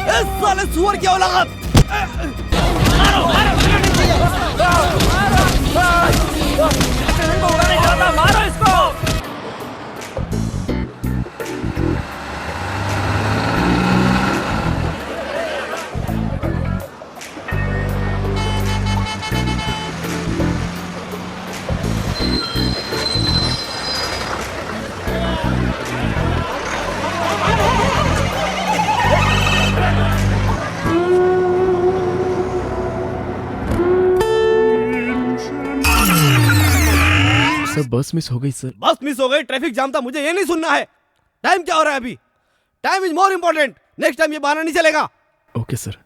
इस साले सुअर की औलाद! मारो इसको! सर बस मिस हो गई सर। बस मिस हो गई, ट्रैफिक जाम था, मुझे ये नहीं सुनना है। टाइम क्या हो रहा है अभी? Time is more important. Next time ये बहाना नहीं चलेगा। Okay sir.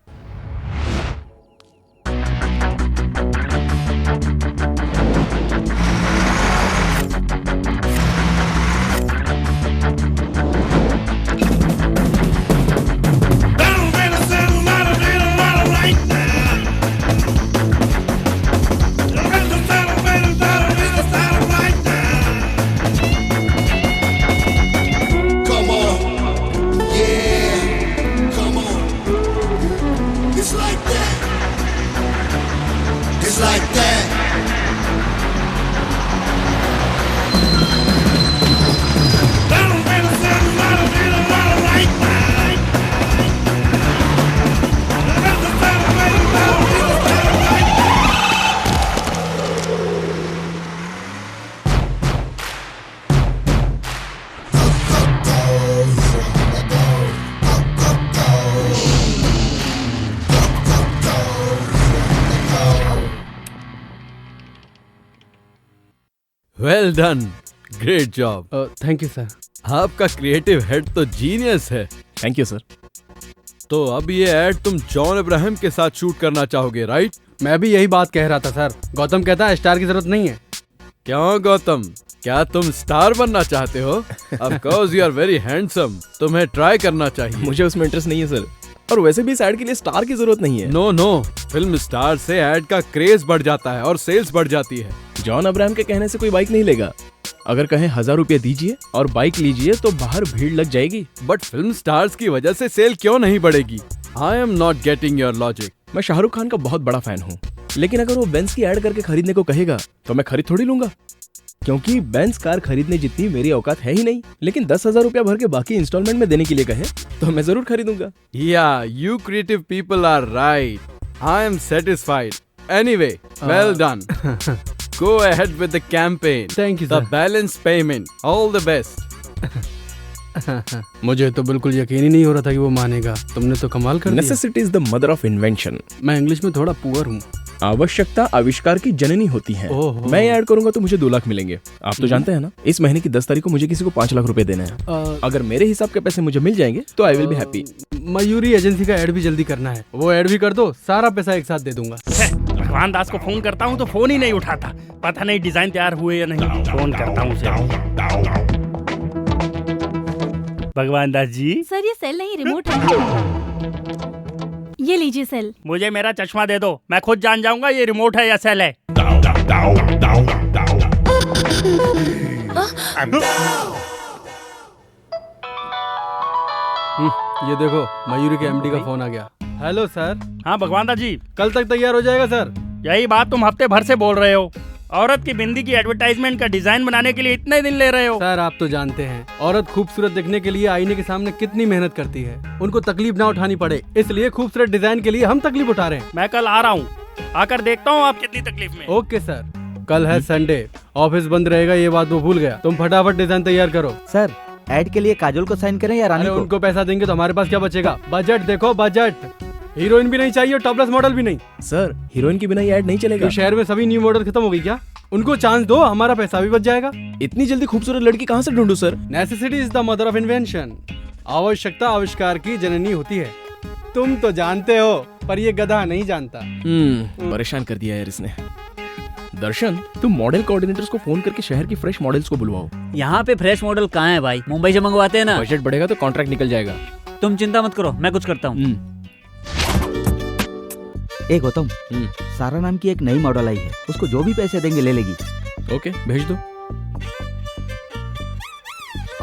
Well done, great job. Thank you sir. आपका क्रिएटिव हेड तो जीनियस है। Thank you sir. तो अब ये एड तुम जॉन अब्राहम के साथ शूट करना चाहोगे, राइट? मैं भी यही बात कह रहा था सर। गौतम कहता है स्टार की जरूरत नहीं है। क्यों गौतम, क्या तुम स्टार बनना चाहते हो? Of course you are very handsome, तुम्हें ट्राई करना चाहिए। मुझे उसमें इंटरेस्ट नहीं है सर, और वैसे भी इस एड के लिए स्टार की जरूरत नहीं है। नो नो, फिल्म स्टार से एड का क्रेज बढ़ जाता है और सेल्स बढ़ जाती है। जॉन अब्राहम के कहने से कोई बाइक नहीं लेगा। अगर कहें 1000 रुपये दीजिए और बाइक लीजिए तो बाहर भीड़ लग जाएगी। बट फिल्म स्टार्स की वजह से सेल क्यों नहीं बढ़ेगी? I am not getting your logic. मैं शाहरुख खान का बहुत बड़ा फैन हूँ, लेकिन अगर वो बेंज की एड करके खरीदने को कहेगा तो मैं खरीद थोड़ी लूंगा, क्योंकि बेंज कार खरीदने जितनी मेरी औकात है ही नहीं। लेकिन 10,000 रुपया भर के बाकी इंस्टॉलमेंट में देने के लिए कहे तो मैं जरूर खरीदूंगा। Yeah, you creative people are right. I am satisfied. Anyway, well done. Go ahead with the campaign. Thank you, The sir. balanced payment. All the best. मुझे तो बिल्कुल यकीन ही नहीं हो रहा था कि वो मानेगा। तुमने तो कमाल कर दिया। Necessity is the mother of invention. मैं इंग्लिश में थोड़ा पुअर हूँ। आवश्यकता आविष्कार की जननी होती है। मैं ऐड करूंगा तो मुझे 2 लाख मिलेंगे। आप तो जानते हैं ना, इस महीने की 10 तारीख को मुझे किसी को 5 लाख रुपए देने हैं। अगर मेरे हिसाब के पैसे मुझे मिल जाएंगे तो I will be happy. Mayuri agency का ऐड भी जल्दी करना है। वो ऐड भी कर दो, सारा पैसा एक साथ दे दूंगा। भगवान दास को फोन करता हूँ तो फोन ही नहीं उठाता। पता नहीं डिजाइन तैयार हुए या नहीं। फोन करता हूँ उसे। भगवान दास जी। सर ये सेल नहीं, रिमोट है। ये लीजिए सेल। मुझे मेरा चश्मा दे दो, मैं खुद जान जाऊंगा ये रिमोट है या सेल है। ये देखो, मयूरी के एमडी का फोन आ गया। Hello sir. हाँ भगवान दास जी। कल तक तैयार हो जाएगा सर। यही बात तुम हफ्ते भर से बोल रहे हो। औरत की बिंदी की एडवर्टाइजमेंट का डिजाइन बनाने के लिए इतने दिन ले रहे हो। सर आप तो जानते हैं औरत खूबसूरत दिखने के लिए आईने के सामने कितनी मेहनत करती है। उनको तकलीफ ना उठानी पड़े, इसलिए खूबसूरत डिजाइन के लिए हम तकलीफ उठा रहे हैं। मैं कल आ रहा हूँ, आकर देखता हूँ आप कितनी तकलीफ में। Okay sir. कल है संडे, ऑफिस बंद रहेगा, ये बात वो भूल गया। तुम फटाफट डिजाइन तैयार करो। सर ऐड के लिए काजोल को साइन करें या रानी अरे को? उनको पैसा देंगे तो हमारे पास क्या बचेगा? बजट देखो, बजट। हीरोइन भी नहीं चाहिए, टॉपलेस मॉडल भी नहीं। सर हीरोइन के बिना ये ऐड नहीं चलेगा। तो शहर में सभी न्यू मॉडल खत्म हो गई क्या? उनको चांस दो, हमारा पैसा भी बच जाएगा। इतनी जल्दी खूबसूरत लड़की कहाँ से ढूंढूं sir? Necessity is the mother of invention. आवश्यकता आविष्कार की जननी होती है। तुम तो जानते हो, पर ये गधा नहीं जानता। परेशान कर दिया यार इसने। दर्शन, तुम मॉडल कोऑर्डिनेटर्स को फोन करके शहर की फ्रेश मॉडल्स को बुलवाओ। यहाँ पे फ्रेश मॉडल कहाँ है भाई? मुंबई से मंगवाते हैं ना। बजट बढ़ेगा तो कॉन्ट्रैक्ट निकल जाएगा। तुम चिंता मत करो, मैं कुछ करता हूँ। ए गौतम, सारा नाम की एक नई मॉडल आई है, उसको जो भी पैसे देंगे ले लेगी। ओके, भेज दो।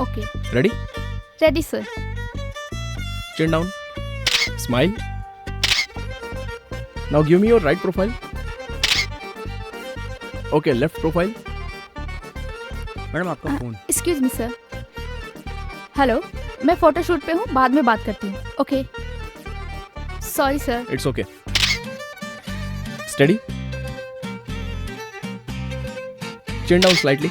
Okay ready? Ready sir. Chin down. Smile. Now give me your right profile. Okay, left profile. Madam आपका phone. Excuse me sir. Hello, मैं फोटोशूट पे हूँ, बाद में बात करती हूँ। Okay, sorry sir. It's okay. Steady. Chin down slightly.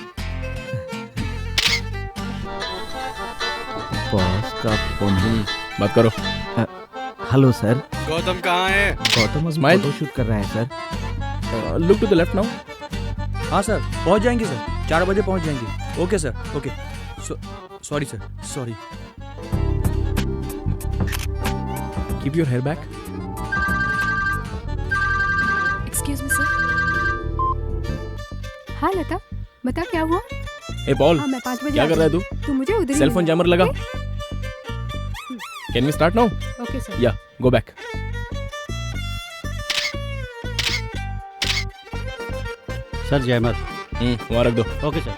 Boss का फोन ही। बात करो. Hello sir. गौतम कहाँ है? गौतम अभी Smile. फोटो शूट कर रहा है sir. Look to the left now. हाँ सर, पहुंच जाएंगे सर, 4 बजे पहुंच जाएंगे। Okay sir, okay. Sorry sir, sorry. Keep your hair back. Excuse me sir. हाँ लता, बता क्या हुआ? Hey Paul. हाँ, मैं 5 बजे क्या कर रहा है तू? तू मुझे उधर ही सेल फोन जैमर लगा. Can we start now? Okay sir. Yeah, go back. Sir जयमत। वहाँ रख दो. Okay sir.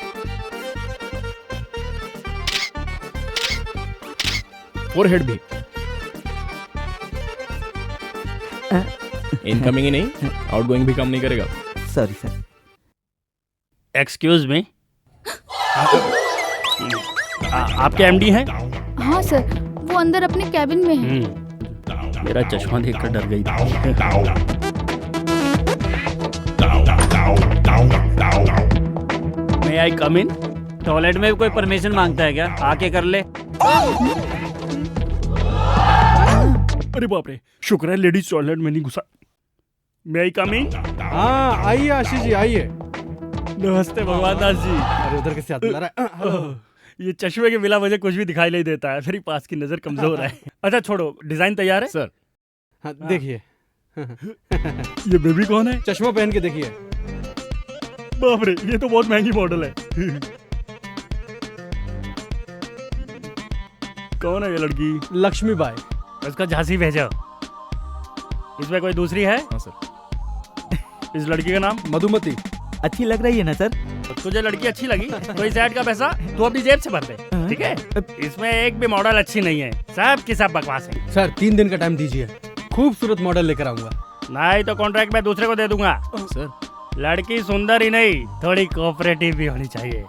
फोरहेड भी. इनकमिंग ही नहीं, आउटगोइंग भी काम नहीं करेगा. Sorry sir. एक्सक्यूज मी, आपके एमडी हैं? हाँ सर, वो अंदर अपने कैबिन में है। मेरा चश्मा देखकर डर गई थी। May I come in? Toilet में भी कोई परमिशन मांगता है क्या? आके कर ले। अरे बाप रे, शुक्र है लेडीज टॉयलेट में नहीं घुसा। May I come in? हाँ आइए आशीष जी आइए। नमस्ते भगवान दास जी। अरे उधर कैसे हाथ मिला रहा है? ये चश्मे के बिना मुझे कुछ भी दिखाई नहीं देता है, मेरी पास की नजर कमजोर है। अच्छा छोड़ो, डिजाइन तैयार है? सर. हाँ, देखिए। ये बेबी कौन है? चश्मा पहन के देखिए। बाप रे, ये तो बहुत महंगी मॉडल है। कौन है ये लड़की? लक्ष्मी बाई। उसका झांसी भेजो। इसमें कोई दूसरी है? हाँ सर. इस लड़की का नाम? मधुमती। अच्छी लग रही है ना सर? तुझे लड़की अच्छी लगी तो इस ऐड का पैसा तू अपनी जेब से भर दे, ठीक है? इसमें एक भी मॉडल अच्छी नहीं है, सब की सब बकवास है। सर 3 दिन का टाइम दीजिए, खूबसूरत मॉडल लेकर आऊंगा। नहीं तो कॉन्ट्रैक्ट मैं दूसरे को दे दूंगा। सर. लड़की सुंदर ही नहीं, थोड़ी कोऑपरेटिव भी होनी चाहिए।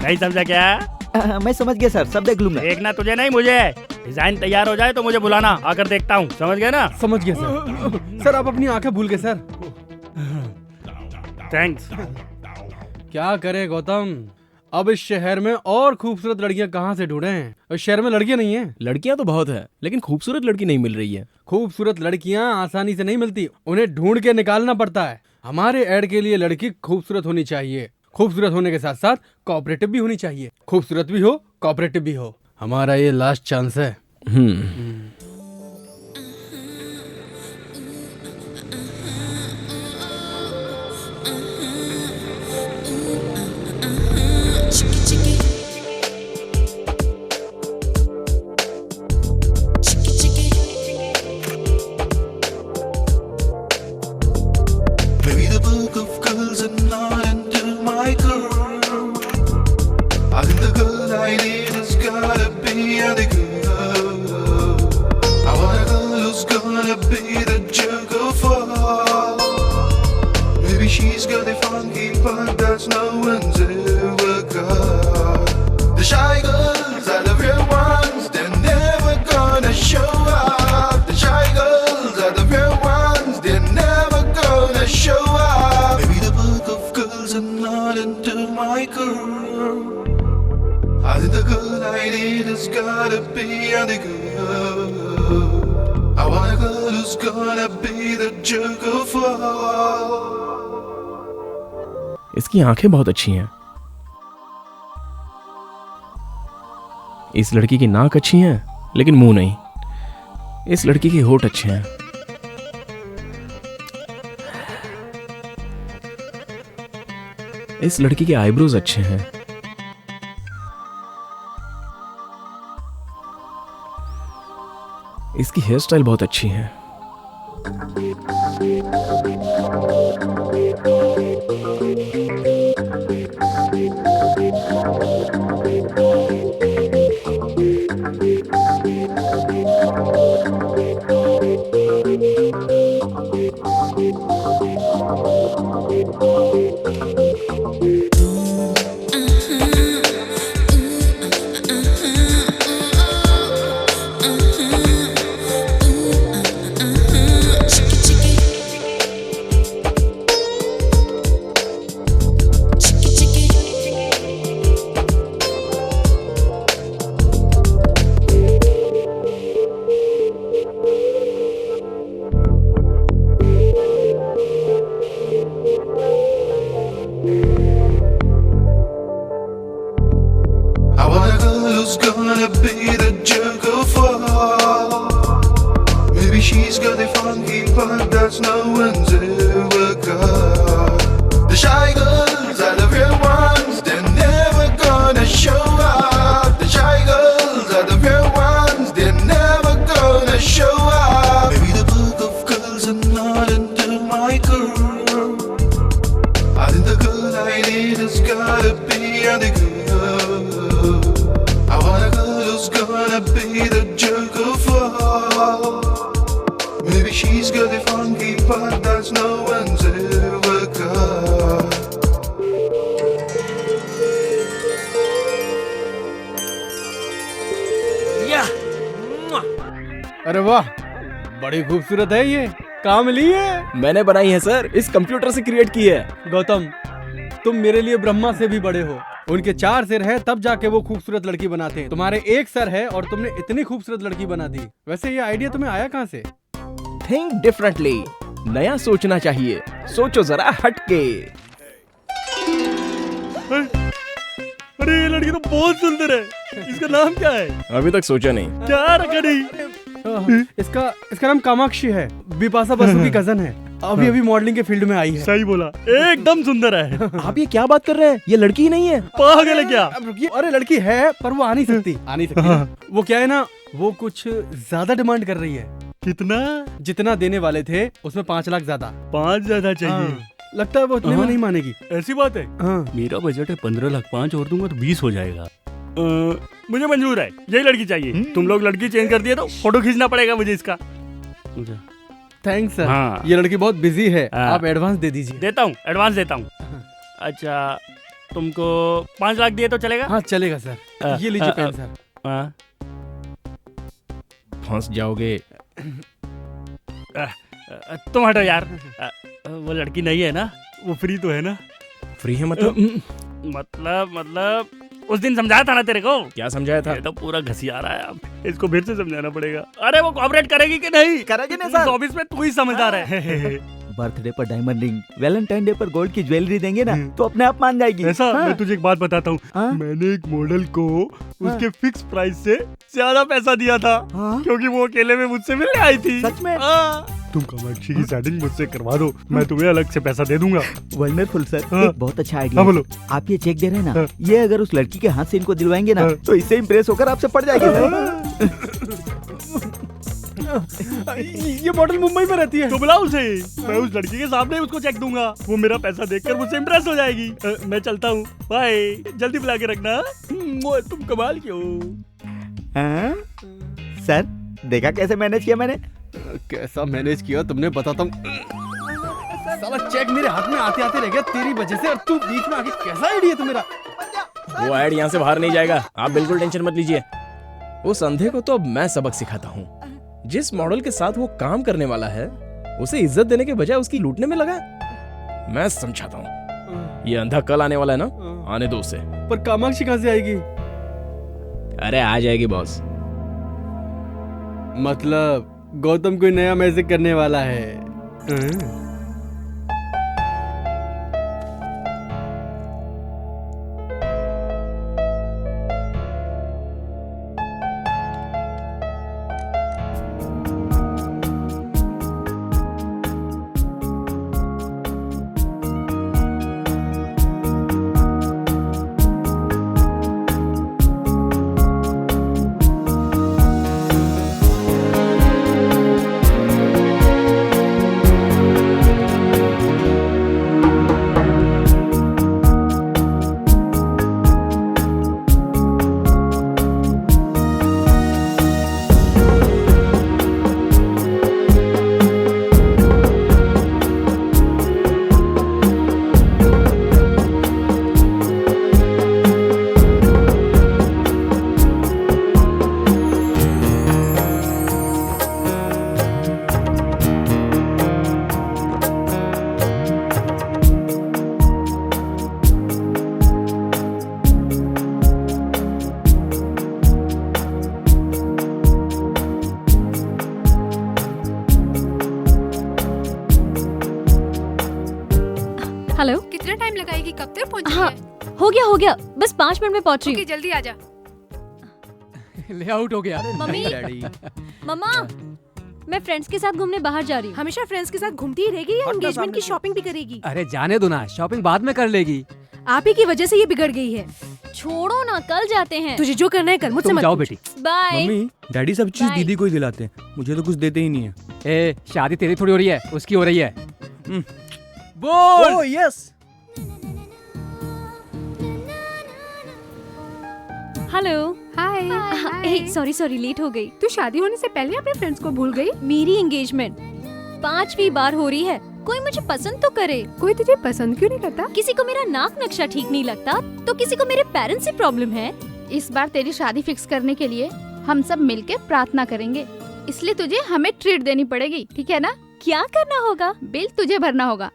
नहीं समझा क्या? मैं समझ गया सर, सब देख लूंगा। देखना तुझे नहीं मुझे। डिजाइन तैयार हो जाए तो मुझे बुलाना, आकर देखता हूँ। समझ गए ना? समझ गया सर। सर आप अपनी आंखें भूल गए सर। थैंक्स। क्या करे गौतम, अब इस शहर में और खूबसूरत लड़कियां कहाँ से ढूंढे हैं? इस शहर में लड़कियां नहीं है। लड़कियां तो बहुत है, लेकिन खूबसूरत लड़की नहीं मिल रही है. खूबसूरत लड़कियां आसानी से नहीं मिलती, उन्हें ढूंढ के निकालना पड़ता है। हमारे ऐड के लिए लड़की खूबसूरत होनी चाहिए, खूबसूरत होने के साथ साथ कोऑपरेटिव भी होनी चाहिए। खूबसूरत भी हो, कोऑपरेटिव भी हो। हमारा ये लास्ट चांस है। Maybe the book of girls are not into my girl. I think the girl I need has gotta be the girl. I want a girl who's gonna be the jerk of all. Maybe she's got a funky part that's no one's ever got. The shy girls are the real ones, they're never gonna show up. The shy girls are the real ones, they're never gonna show up. Maybe the book of girls are not into my girl. I think the girl I need has gotta be the girl. I want a girl who's gonna be the jerk of all. इसकी आंखें बहुत अच्छी हैं. इस लड़की की नाक अच्छी है, लेकिन मुंह नहीं. इस लड़की के होठ अच्छे हैं. इस लड़की के आईब्रोज अच्छे हैं. इसकी हेयर स्टाइल बहुत अच्छी है. I want a girl who's gonna be the jerk of all. Maybe she's got a funky part that's no one's ever got. The shy girls are the real ones, they're never gonna show up. The shy girls are the real ones, they're never gonna show up. Maybe the book of girls are not into my girl. I think the girl I need has gotta be the girl. I want a girl who's gonna be the jerk of all. Maybe she's got a funky part that's no one's ever got. अरे वाह, बड़ी खूबसूरत है ये। कहाँ मिली है? मैंने बनाई है सर, इस कंप्यूटर से क्रिएट की है। गौतम, तुम मेरे लिए ब्रह्मा से भी बड़े हो। उनके 4 सिर है, तब जाके वो खूबसूरत लड़की बनाते हैं। तुम्हारे 1 सर है और तुमने इतनी खूबसूरत लड़की बना दी। वैसे ये आइडिया तुम्हें आया कहाँ से? थिंक डिफरेंटली, नया सोचना चाहिए। सोचो जरा हटके। अरे ये लड़की तो बहुत सुंदर है। इसका नाम क्या है? अभी तक सोचा नहीं। क्या रखा नहीं? इसका नाम कामाक्षी है। बिपाशा बसु की कजन है। अभी अभी मॉडलिंग के फील्ड में आई है। सही बोला, एकदम सुंदर है। आप ये क्या बात कर रहे हैं? ये लड़की ही नहीं है। पागल है क्या? अब रुकिए, अरे लड़की है पर वो आ नहीं सकती। आ नहीं सकती। वो क्या है ना, वो कुछ ज्यादा डिमांड कर रही है। कितना? जितना देने वाले थे उसमें 5 लाख ज्यादा। 5 ज्यादा चाहिए। हाँ, लगता है वो उतने में नहीं मानेगी। ऐसी बात है? हाँ। मेरा बजट है 15 लाख, 5 और दूंगा तो 20 हो जाएगा। मुझे मंजूर है, यही लड़की चाहिए। तुम लोग लड़की चेंज कर दिए तो फोटो खींचना पड़ेगा मुझे इसका। Thanks sir. हाँ। ये लड़की बहुत बिजी है। हाँ। आप एडवांस दे दीजिए। देता हूँ, एडवांस देता हूँ। अच्छा, तुमको 5 लाख दिए तो चलेगा? हाँ चलेगा सर। ये लीजिए पेन सर। हाँ। फंस जाओगे। तुम हटो यार। वो लड़की नहीं है ना? वो फ्री तो है ना? फ्री है मतलब? मतलब उस दिन समझाया था ना तेरे को। क्या समझाया था? ये तो पूरा घसिया रहा है। अब इसको फिर से समझाना पड़ेगा। अरे वो कोऑपरेट करेगी कि नहीं? करेगी नहीं सर। ऑफिस में तू ही समझदार है। बर्थडे पर डायमंड रिंग, वैलेंटाइन डे पर गोल्ड की ज्वेलरी देंगे ना तो अपने आप मान जाएगी। ऐसा? हाँ। मैं तुझे एक बात बताता हूँ। हाँ? मैंने एक मॉडल को उसके फिक्स प्राइस से ज्यादा पैसा दिया था। हाँ? क्योंकि वो अकेले में मुझसे मिलने आई थी। सच में? हाँ। तुम कामाक्षी की सेटिंग मुझसे करवा दो, मैं तुम्हें अलग से पैसा दे दूंगा। Wonderful sir. हाँ। एक बहुत अच्छा आइडिया। हाँ, बोलो। आप ये चेक दे रहे हैं ना, हाँ। ये अगर उस लड़की के हाथ से इनको दिलवाएंगे ना हाँ। तो इससे इम्प्रेस होकर आपसे पड़ जाएगी सर। ये मॉडल मुंबई में रहती है। तो बुलाओ उसे, मैं उस लड़की के सामने उसको चेक दूंगा। वो मेरा पैसा देखकर मुझसे इम्प्रेस हो जाएगी। मैं चलता हूँ, बाय। जल्दी बुला के रखना। तुम कमाल के हो। हाँ? सर देखा कैसे मैनेज किया मैंने? कैसा मैनेज किया तुमने, बताता हूँ। साला चेक मेरे हाथ में आते आते रह गया तेरी वजह से, और तू बीच में आके कैसा आइडिया तुम्हारा। वो ऐड यहाँ से बाहर नहीं जाएगा, आप बिल्कुल टेंशन मत लीजिए। उस अंधे को तो अब मैं सबक सिखाता हूँ। जिस मॉडल के साथ वो काम करने वाला है उसे इज्जत देने के बजाय उसकी लूटने में लगा। मैं समझाता हूँ। ये अंधा कल आने वाला है ना, आने दो उसे। पर कामाक्षी कहाँ से आएगी? अरे आ जाएगी बॉस। मतलब गौतम कोई नया मैजिक करने वाला है। हेलो, कितना टाइम लगाएगी? कब तक पहुंचेगी? हाँ हो गया, बस 5 मिनट में पहुंच रही ओके, हूँ। जल्दी आ जा। ले आउट हो गया। मम्मी, मम्मा, मैं फ्रेंड्स के साथ घूमने बाहर जा रही हूँ। हमेशा फ्रेंड्स के साथ घूमती ही रहेगी या एंगेजमेंट की शॉपिंग भी करेगी? अरे जाने दो ना, शॉपिंग बाद में कर लेगी। आप ही की वजह से ये बिगड़ गई है। छोड़ो ना, कल जाते हैं। तुझे जो करना है कर, मुझसे तुम मत जाओ पूछ। बेटी। बाय। मम्मी डैडी सब चीज Bye. दीदी को ही दिलाते हैं, मुझे तो कुछ देते ही नहीं है। ए, शादी तेरी थोड़ी हो रही है, उसकी हो रही है। बोल बोल। यस। हेलो। हाय। सॉरी लेट हो गई। तू शादी होने से पहले अपने फ्रेंड्स को भूल गई? मेरी एंगेजमेंट 5वीं बार हो रही है, कोई मुझे पसंद तो करे। कोई तुझे पसंद क्यों नहीं करता? किसी को मेरा नाक नक्शा ठीक नहीं लगता, तो किसी को मेरे पेरेंट्स से प्रॉब्लम है। इस बार तेरी शादी फिक्स करने के लिए हम सब मिलके प्रार्थना करेंगे, इसलिए तुझे हमें ट्रीट देनी पड़ेगी, ठीक है ना? क्या करना होगा? बिल तुझे भरना होगा।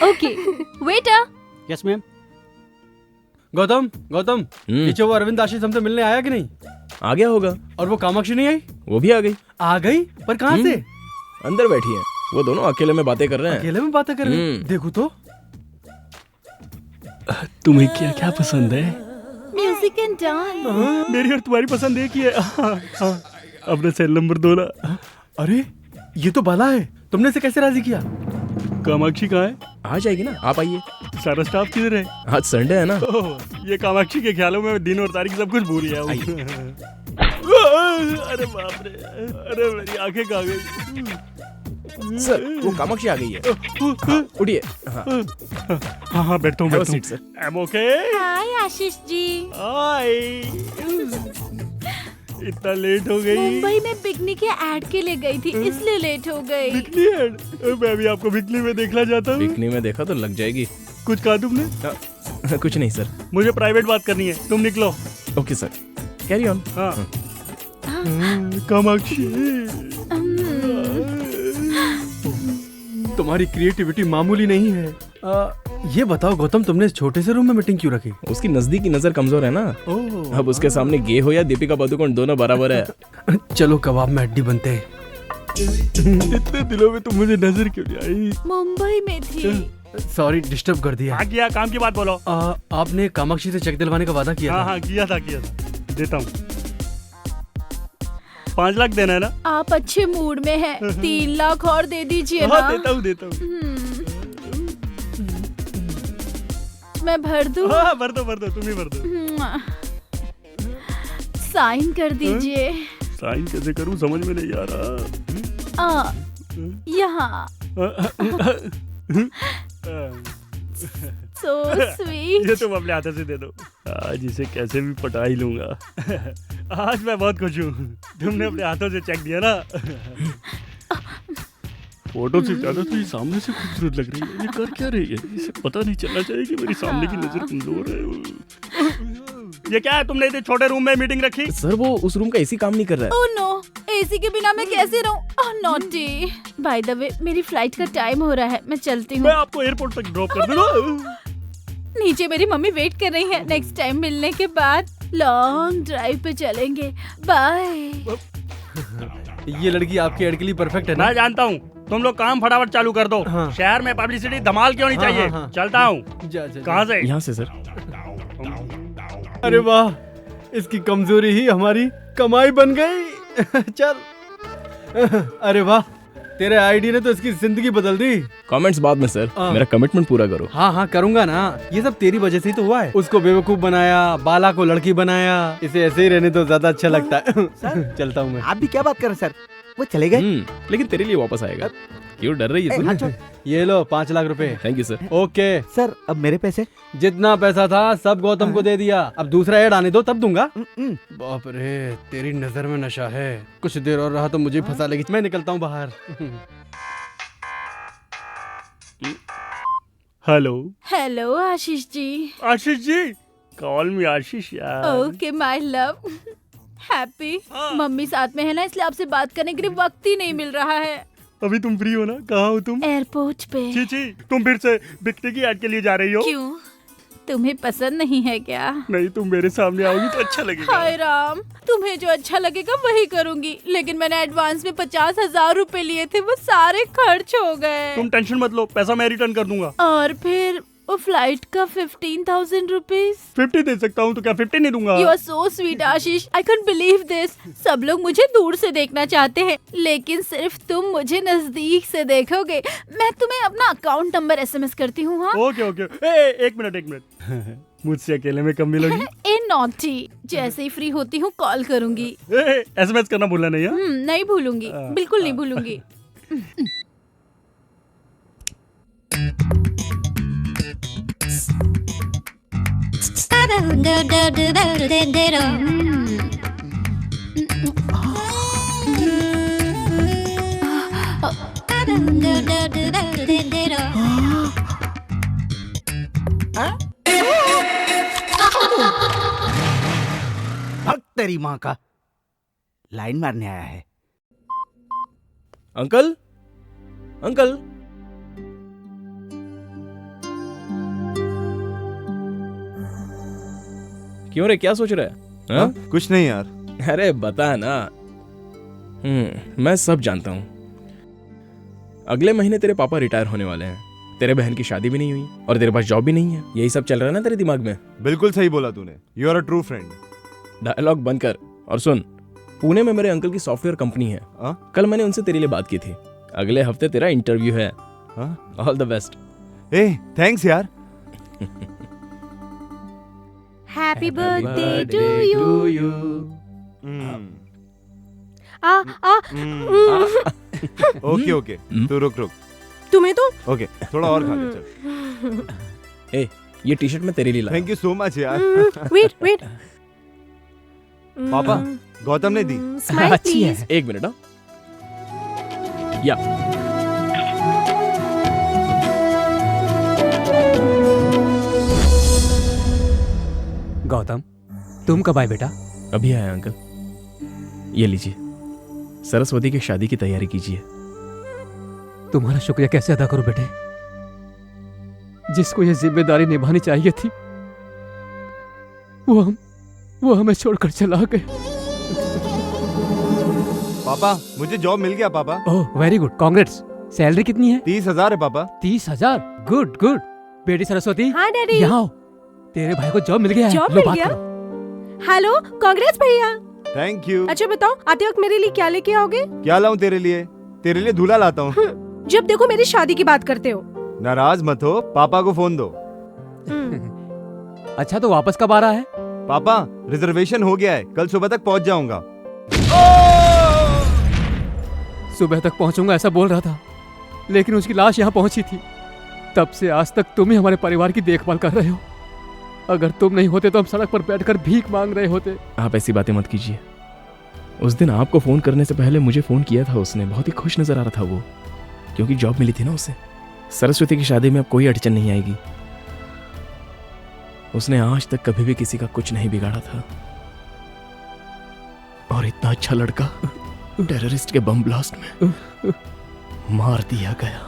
Okay, waiter. Yes ma'am. Gautam, पीछे वो अरविंद आशीष हमसे मिलने आया कि नहीं? आ गया होगा। और वो कामाक्षी नहीं आई? वो भी आ गई। आ गई? पर कहाँ से? अंदर बैठी है, वो दोनों अकेले में बातें कर रहे हैं। अकेले में बातें कर रहे हैं? देखो तो। तुम्हें क्या क्या पसंद है? Music and dance. मेरी और तुम्हारी पसंद एक ही है। अपना सेल नंबर दो ना। अरे ये तो बाला है, तुमने इसे कैसे राजी किया? कामाक्षी कहाँ है? आ जाएगी ना, आप आइए। सारा स्टाफ किधर है? आज संडे है ना। ओह, ये कामाक्षी के ख्यालों में दिन और तारीख सब कुछ भूल गया हूँ। अरे बाप रे, अरे मेरी आंखें कहाँ गई? सर वो कामाक्षी आ गई है। हाँ, उठिए। हाँ हाँ बैठता हूँ। Have a seat, sir. I'm okay? हाय आशीष जी। हाय। इतना लेट हो गई? मुंबई में बिकनी के ऐड के लिए गई थी, इसलिए लेट हो गई। Bikini add? मैं भी आपको बिकनी में देखना चाहता हूँ। बिकनी में देखा तो लग जाएगी। कुछ कहा तुमने? कुछ नहीं सर। मुझे प्राइवेट बात करनी है, तुम निकलो। Okay sir, carry on. हाँ। कामाक्षी, तुम्हारी क्रिएटिविटी मामूली नहीं है। ये बताओ गौतम, तुमने इस छोटे से रूम में मीटिंग क्यों रखी? उसकी नजदीकी नजर कमजोर है ना। अब उसके सामने गे हो या दीपिका पादुकोण दोनों बराबर है। चलो कबाब में हड्डी बनते हैं। इतने दिनों में तुम मुझे नजर क्यों नहीं आई? मुंबई में थी। सॉरी डिस्टर्ब कर दिया। हाँ किया, काम की बात बोलो। आपने कामाक्षी से चेक दिलवाने का वादा किया था। हाँ किया था। देता हूँ। 5 लाख देना है ना? आप अच्छे मूड में हैं, 3 लाख और दे दीजिए ना। हाँ देता हूँ। मैं भर दूं? हाँ भर दो, तुम ही भर दो। साइन कर दीजिए। साइन कैसे करूँ समझ में नहीं आ रहा। यहाँ। So sweet. ये तुम अपने हाथों से दे दो। आज इसे कैसे भी पटा ही लूंगा। आज मैं बहुत खुश हूँ, तुमने अपने हाथों से चेक दिया ना। फोटो से ज्यादा तो ये सामने से खूबसूरत लग रही है। ये कर क्या रही है? इसे पता नहीं चलना चाहिए कि मेरी सामने की नजर कमजोर है। ये क्या है, तुमने इतने छोटे रूम में मीटिंग रखी? सर वो उस रूम का एसी काम नहीं कर रहा है। ओह नो, एसी के बिना मैं कैसे रहूं? ओह नॉटी। बाय द वे मेरी फ्लाइट का टाइम हो रहा है, मैं चलती हूँ। मैं आपको एयरपोर्ट तक ड्रॉप कर दूंगा। नीचे मेरी मम्मी वेट कर रही है। नेक्स्ट टाइम मिलने के बाद लॉन्ग ड्राइव पे चलेंगे। बाय। ये लड़की आपके ऐड के लिए परफेक्ट है ना? मैं जानता हूँ, तुम लोग काम फटाफट चालू कर दो। हाँ। शहर में पब्लिसिटी धमाल क्यों नहीं चाहिए? हाँ। चलता हूँ। कहाँ से? यहाँ से सर। अरे वाह, इसकी कमजोरी ही हमारी कमाई बन गई। चल। अरे वाह, तेरे आईडी ने तो इसकी जिंदगी बदल दी। कमेंट्स बाद में सर, मेरा कमिटमेंट पूरा करो। हाँ करूंगा ना, ये सब तेरी वजह से ही तो हुआ है। उसको बेवकूफ बनाया, बाला को लड़की बनाया, इसे ऐसे ही रहने तो ज्यादा अच्छा लगता है। चलता हूँ मैं। आप भी क्या बात कर रहे हैं सर? वो चले गए? लेकिन तेरे लिए वापस आएगा। क्यों डर रही है सर? ये लो 5 लाख रुपए। Thank you sir. Okay sir, अब मेरे पैसे? जितना पैसा था सब गौतम को दे दिया। अब दूसरा ऐड आने दो तब दूंगा। बाप रे, तेरी नजर में नशा है। कुछ देर और रहा तो मुझे फंसा लेगी। मैं निकलता हूँ बाहर। Hello. Hello Ashish ji. Ashish ji, call मी आशीष यार। Okay my love. Happy. Mummy साथ में है ना, इसलिए आपसे बात करने के लिए वक्त ही नहीं मिल रहा है। अभी तुम फ्री हो ना? कहाँ हो तुम? एयरपोर्ट पे। छी, तुम फिर से बिकनी की ऐड के लिए जा रही हो? क्यों? तुम्हें पसंद नहीं है क्या? नहीं, तुम मेरे सामने आओगी तो अच्छा लगेगा। हाय राम, तुम्हें जो अच्छा लगेगा वही करूंगी, लेकिन मैंने एडवांस में 50,000 रुपए लिए थे, वो सारे खर्च हो गए। तुम टेंशन मत लो, पैसा मैं रिटर्न कर दूंगा। और फिर वो फ्लाइट का 15,000 रुपीज। 50 दे सकता हूँ तो क्या 50 नहीं दूंगा? You are so sweet Ashish, I can't believe this. सब लोग मुझे दूर से देखना चाहते हैं, लेकिन सिर्फ तुम मुझे नजदीक से देखोगे। मैं तुम्हें अपना अकाउंट नंबर SMS करती हूँ। हाँ ओके ओके। एक मिनट मुझसे अकेले में कब मिलोगी? ए नॉटी, जैसे ही फ्री होती हूँ कॉल करूंगी। SMS करना भूलना नहीं है? नहीं भूलूंगी, बिल्कुल नहीं भूलूंगी। भक्त तेरी माँ का, लाइन मारने आया है। अंकल अंकल, क्यों रे, क्या सोच रहा है? हाँ? कुछ नहीं यार। अरे बता ना। मैं सब जानता हूँ। अगले महीने तेरे पापा रिटायर होने वाले हैं, तेरे बहन की शादी भी नहीं हुई और तेरे पास जॉब भी नहीं है। यही सब चल रहा है ना तेरे दिमाग में? बिल्कुल सही बोला तूने। You are a true friend. Dialogue बंद कर और सुन। पुणे में मेरे अंकल की सॉफ्टवेयर कंपनी है। कल मैंने उनसे तेरे लिए बात की थी। अगले हफ्ते तेरा इंटरव्यू है। All the best. ए थैंक्स यार। Happy birthday to you. Okay okay, तू रुक। तुम्हें तो ओके, थोड़ा और खा ले चल। ए, ये टी शर्ट मैं तेरे लिए लाया। थैंक यू सो मच यार। वेट। पापा, गौतम ने दी। Smile please. एक मिनट। या गौतम, तुम कब आए बेटा? अभी आया अंकल। ये लीजिए, सरस्वती की शादी की तैयारी कीजिए। तुम्हारा शुक्रिया कैसे अदा करूं बेटे? जिसको ये जिम्मेदारी निभानी चाहिए थी वो हमें छोड़कर चला गए। पापा, मुझे जॉब मिल गया पापा। Oh very good, congrats. Salary कितनी है? 30,000 है पापा। 30,000? Good good. बेटी सरस्वती, हाँ डैडी। यहाँ आओ। तेरे भाई को जॉब मिल गया है। जॉब लो मिल बात गया? करो। हेलो, कांग्रेस भैया। Thank you. अच्छा बताओ, आते वक्त मेरे लिए क्या लेके आओगे? क्या लाऊं तेरे लिए? तेरे लिए दूल्हा लाता हूँ। जब देखो मेरी शादी की बात करते हो। नाराज मत हो, पापा को फोन दो। अच्छा तो वापस कब आ रहा है? पापा, रिजर्वेशन हो गया है, कल सुबह तक पहुंच जाऊंगा। सुबह तक पहुंचूंगा ऐसा बोल रहा था, लेकिन उसकी लाश यहाँ पहुंची थी। तब से आज तक तुम ही हमारे परिवार की देखभाल कर रहे हो। अगर तुम नहीं होते तो हम सड़क पर बैठकर भीख मांग रहे होते। आप ऐसी बातें मत कीजिए। उस दिन आपको फोन करने से पहले मुझे फोन किया था उसने। बहुत ही खुश नजर आ रहा था वो, क्योंकि जॉब मिली थी ना उसे। सरस्वती की शादी में अब कोई अड़चन नहीं आएगी। उसने आज तक कभी भी किसी का कुछ नहीं बिगाड़ा था। और इतना अच्छा लड़का टेररिस्ट के बम ब्लास्ट में मार दिया गया।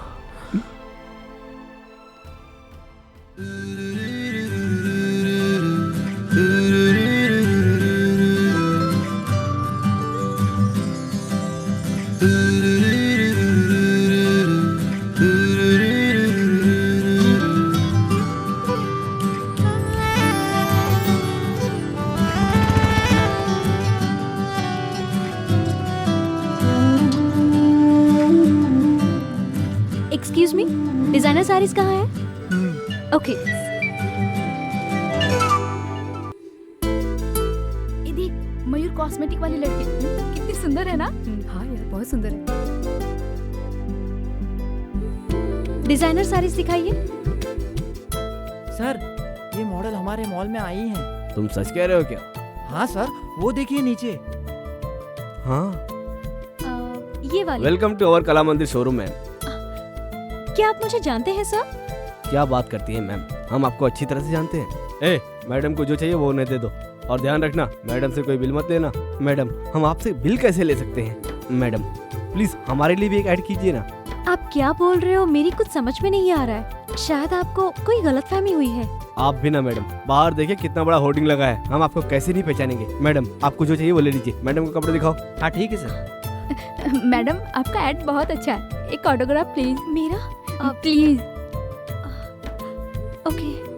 एक्सक्यूज मी, डिजाइनर साड़ीज कहाँ है? ओके। ये देख, मयूर कॉस्मेटिक वाली लड़की कितनी सुंदर है ना? हाँ यार, बहुत सुंदर है। डिजाइनर साड़ीज दिखाइए। सर, ये मॉडल हमारे मॉल में आई हैं। तुम सच कह रहे हो क्या? हाँ सर, वो देखिए नीचे। हाँ। ये वाली। वेलकम टू अवर कला मंदिर शोरूम मैम। क्या आप मुझे जानते हैं सर? क्या बात करती है मैम, हम आपको अच्छी तरह से जानते हैं। मैडम को जो चाहिए वो उन्हें दे दो, और ध्यान रखना मैडम से कोई बिल मत लेना। मैडम, हम आपसे बिल कैसे ले सकते हैं? मैडम प्लीज हमारे लिए भी एक ऐड कीजिए ना। आप क्या बोल रहे हो? मेरी कुछ समझ में नहीं आ रहा है। शायद आपको कोई गलतफहमी हुई है। आप भी ना मैडम, बाहर देखिए कितना बड़ा होर्डिंग लगा है, हम आपको कैसे नहीं पहचानेंगे। मैडम आपको जो चाहिए वो ले लीजिए। मैडम को कपड़े दिखाओ। हाँ ठीक है सर। मैडम आपका एड बहुत अच्छा है, एक ऑटोग्राफ प्लीज। मेरा please. Okay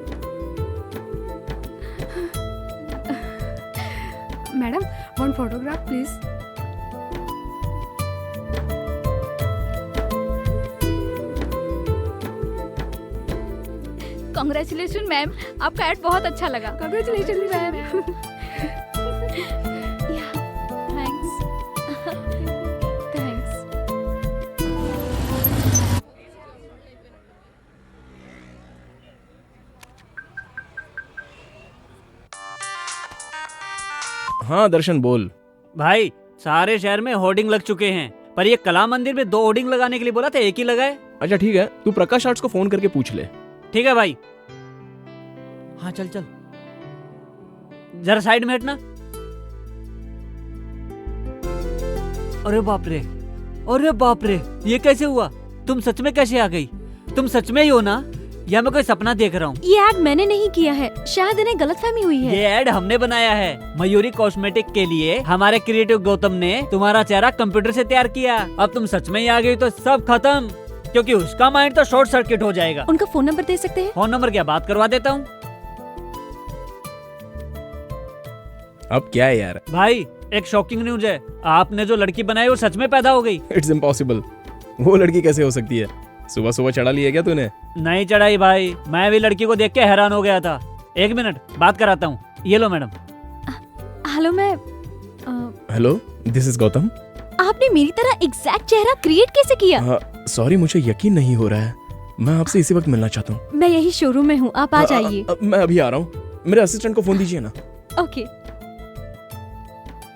madam one photograph please. Congratulation ma'am, आपका एड बहुत अच्छा लगा। Congratulation ma'am. Thanks thanks. हाँ दर्शन बोल। भाई सारे शहर में होर्डिंग लग चुके हैं, पर ये कला मंदिर में 2 होर्डिंग लगाने के लिए बोला था, एक ही लगाए। अच्छा ठीक है, तू प्रकाश आर्ट्स को फोन करके पूछ ले। ठीक है भाई। हाँ चल चल। जरा साइड में हटना। अरे बाप रे, अरे बाप रे, ये कैसे हुआ? तुम सच में कैसे आ गई? तुम सच में ही हो ना, या मैं कोई सपना देख रहा हूँ? ये एड मैंने नहीं किया है, शायद इन्हें गलतफहमी हुई है। ये एड हमने बनाया है मयूरी कॉस्मेटिक के लिए। हमारे क्रिएटिव गौतम ने तुम्हारा चेहरा कंप्यूटर से तैयार किया। अब तुम सच में ही आ गई तो सब खत्म, क्योंकि उसका माइंड तो शॉर्ट सर्किट हो जाएगा। उनका फोन नंबर दे सकते हैं? फोन नंबर क्या, बात करवा देता हूँ। अब क्या है यार? भाई एक शॉकिंग न्यूज है, आपने जो लड़की बनाई वो सच में पैदा हो गई। It's impossible. वो लड़की कैसे हो सकती है? सुबह सुबह चढ़ा लिया क्या तूने? नहीं चढ़ाई भाई, मैं भी लड़की को देख के हैरान हो गया था। 1 मिनट बात कराता हूँ। ये लो मैडम। हेलो मैं हेलो, दिस इज गौतम। आपने मेरी तरह एग्जैक्ट चेहरा क्रिएट कैसे किया? सॉरी, मुझे यकीन नहीं हो रहा है। मैं आपसे इसी वक्त मिलना चाहता हूँ। मैं यही शोरूम में हूँ, आप आ जाइए। मैं अभी आ रहा हूँ। मेरे असिस्टेंट को फोन दीजिए ना। ओके।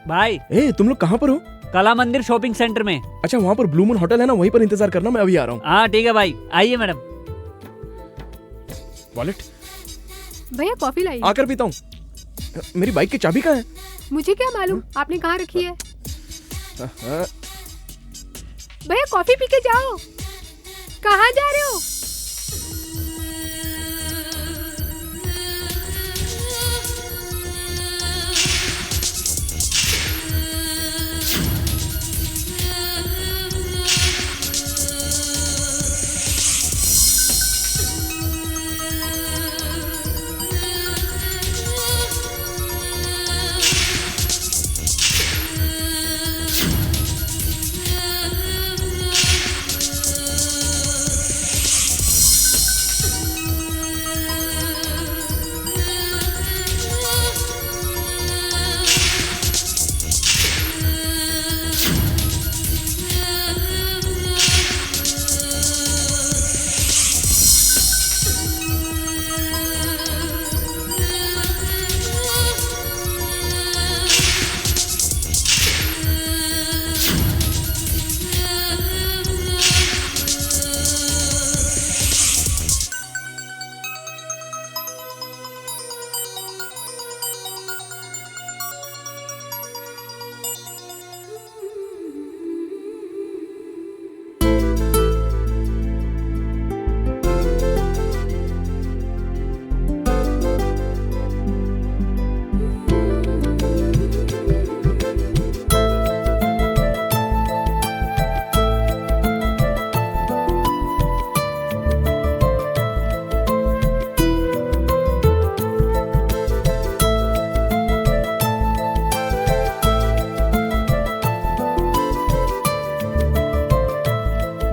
भाई ए, तुम लोग कहाँ पर हो? कला मंदिर शॉपिंग सेंटर में। अच्छा, वहाँ पर ब्लू मून होटल है ना, वहीं पर इंतजार करना, मैं अभी आ रहा हूँ। हाँ ठीक है भाई, आइए मैडम। वॉलेट भैया कॉफी लाइए। आकर पीता हूँ। मेरी बाइक की चाबी कहाँ है? मुझे क्या मालूम आपने कहाँ रखी है। भैया कॉफी पी के जाओ। कहाँ जा रहे हो?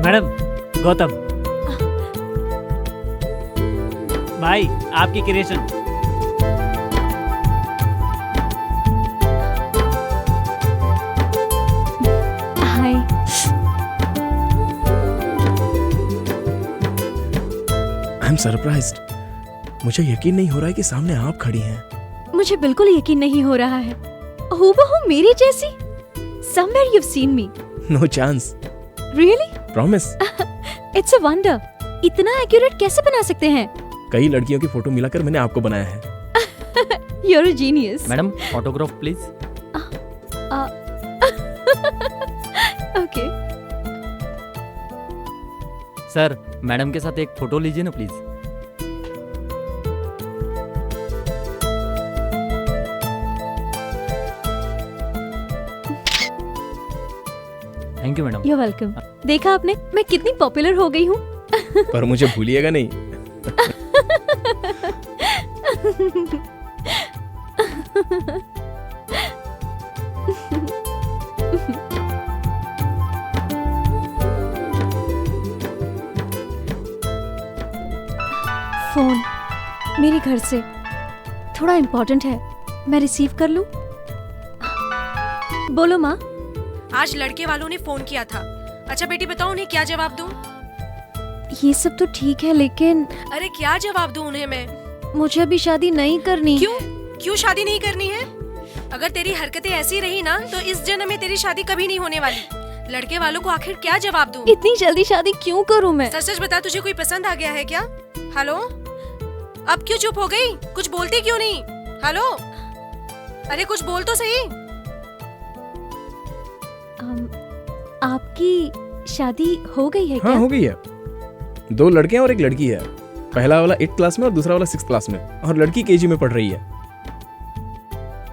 मैडम गौतम भाई, आपकी creation. Hi. I am surprised. मुझे यकीन नहीं हो रहा है कि सामने आप खड़ी हैं। मुझे बिल्कुल यकीन नहीं हो रहा है, हूबहू मेरी जैसी। Somewhere you've seen me. No chance. Really? Promise. It's a wonder. इतना एक्यूरेट कैसे बना सकते हैं? कई लड़कियों की फोटो मिलाकर मैंने आपको बनाया है। You're a genius. Madam autograph please. Okay. Sir madam के साथ एक फोटो लीजिए ना please. Thank you madam. You welcome. देखा आपने मैं कितनी पॉपुलर हो गई हूँ। पर मुझे भूलिएगा नहीं। फोन मेरे घर से, थोड़ा इम्पोर्टेंट है, मैं रिसीव कर लूं? बोलो माँ। आज लड़के वालों ने फोन किया था। अच्छा बेटी बताओ उन्हें क्या जवाब दूं? ये सब तो ठीक है लेकिन अरे क्या जवाब दूं उन्हें मैं? मुझे अभी शादी नहीं करनी। क्यों शादी नहीं करनी है? अगर तेरी हरकतें ऐसी रही ना तो इस जन्म में तेरी शादी कभी नहीं होने वाली। लड़के वालों को आखिर क्या जवाब दूं? इतनी जल्दी शादी क्यों करूं मैं? सच सच बता, तुझे कोई पसंद आ गया है क्या? हेलो, अब क्यों चुप हो गई? कुछ बोलती क्यों नहीं? हेलो, अरे कुछ बोल तो सही। आपकी शादी हो गई है क्या? हाँ हो गई है। 2 लड़के हैं और 1 लड़की है। पहला वाला 8th क्लास में और दूसरा वाला 6th क्लास में, और लड़की केजी में पढ़ रही है।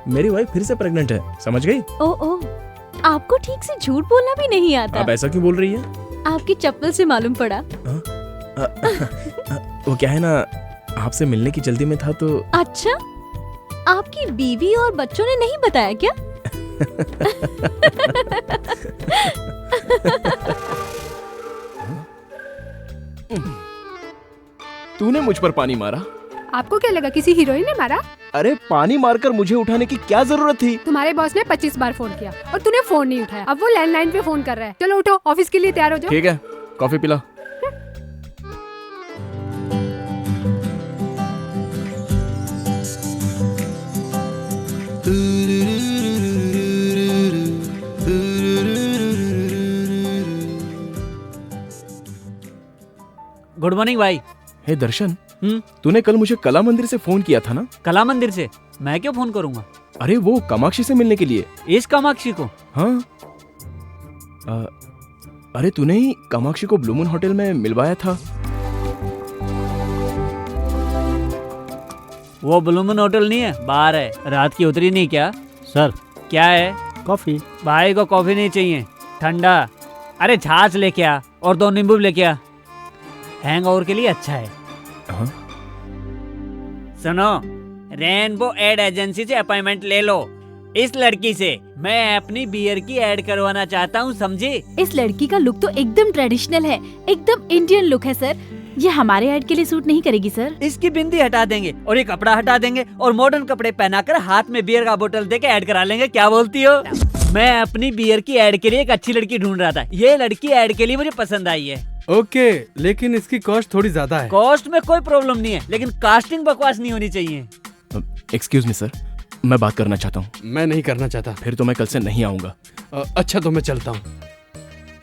मेरी वाइफ फिर से प्रेग्नेंट है, समझ गई? ओ, आपको ठीक से झूठ बोलना भी नहीं आता। अब ऐसा क्यों बोल रही है? आपकी चप्पल से मालूम पड़ा। वो क्या है ना, आपसे मिलने की जल्दी में था तो। अच्छा, आपकी बीवी और बच्चों ने नहीं बताया क्या? तूने मुझ पर पानी मारा? आपको क्या लगा किसी हीरोइन ने मारा? अरे पानी मारकर मुझे उठाने की क्या जरूरत थी? तुम्हारे बॉस ने 25 बार फोन किया और तूने फोन नहीं उठाया। अब वो लैंडलाइन पे फोन कर रहा है। चलो उठो, ऑफिस के लिए तैयार हो जाओ। ठीक है, कॉफी पिला। गुड मॉर्निंग भाई। हे दर्शन, तूने कल मुझे कला मंदिर से फोन किया था ना? कला मंदिर से? मैं क्यों फोन करूंगा? अरे वो कामाक्षी से मिलने के लिए। इस कामाक्षी को? हाँ। अरे तूने ही कामाक्षी को ब्लू मून होटल में मिलवाया था। वो ब्लू मून होटल नहीं है, बाहर है। रात की उतरी नहीं क्या? सर क्या है? कॉफी। भाई को कॉफी नहीं चाहिए, ठंडा। अरे छाछ लेके आ और 2 नींबू लेके आ, हैंगओवर के लिए अच्छा है। हाँ? सुनो, रेनबो एड एजेंसी से अपॉइंटमेंट ले लो। इस लड़की से मैं अपनी बियर की ऐड करवाना चाहता हूँ, समझे? इस लड़की का लुक तो एकदम ट्रेडिशनल है, एकदम इंडियन लुक है सर। ये हमारे ऐड के लिए सूट नहीं करेगी सर। इसकी बिंदी हटा देंगे और ये कपड़ा हटा देंगे और मॉडर्न कपड़े पहनाकर हाथ में बियर का बोतल देके ऐड करा लेंगे। क्या बोलती हो? मैं अपनी बियर की ऐड के लिए एक अच्छी लड़की ढूंढ रहा था, ये लड़की ऐड के लिए मुझे पसंद आई है। ओके, लेकिन इसकी कॉस्ट थोड़ी ज्यादा है। कॉस्ट में कोई प्रॉब्लम नहीं है, लेकिन कास्टिंग बकवास नहीं होनी चाहिए। एक्सक्यूज मी सर, मैं बात करना चाहता हूँ। मैं नहीं करना चाहता। फिर तो मैं कल से नहीं आऊंगा। अच्छा तो मैं चलता हूँ,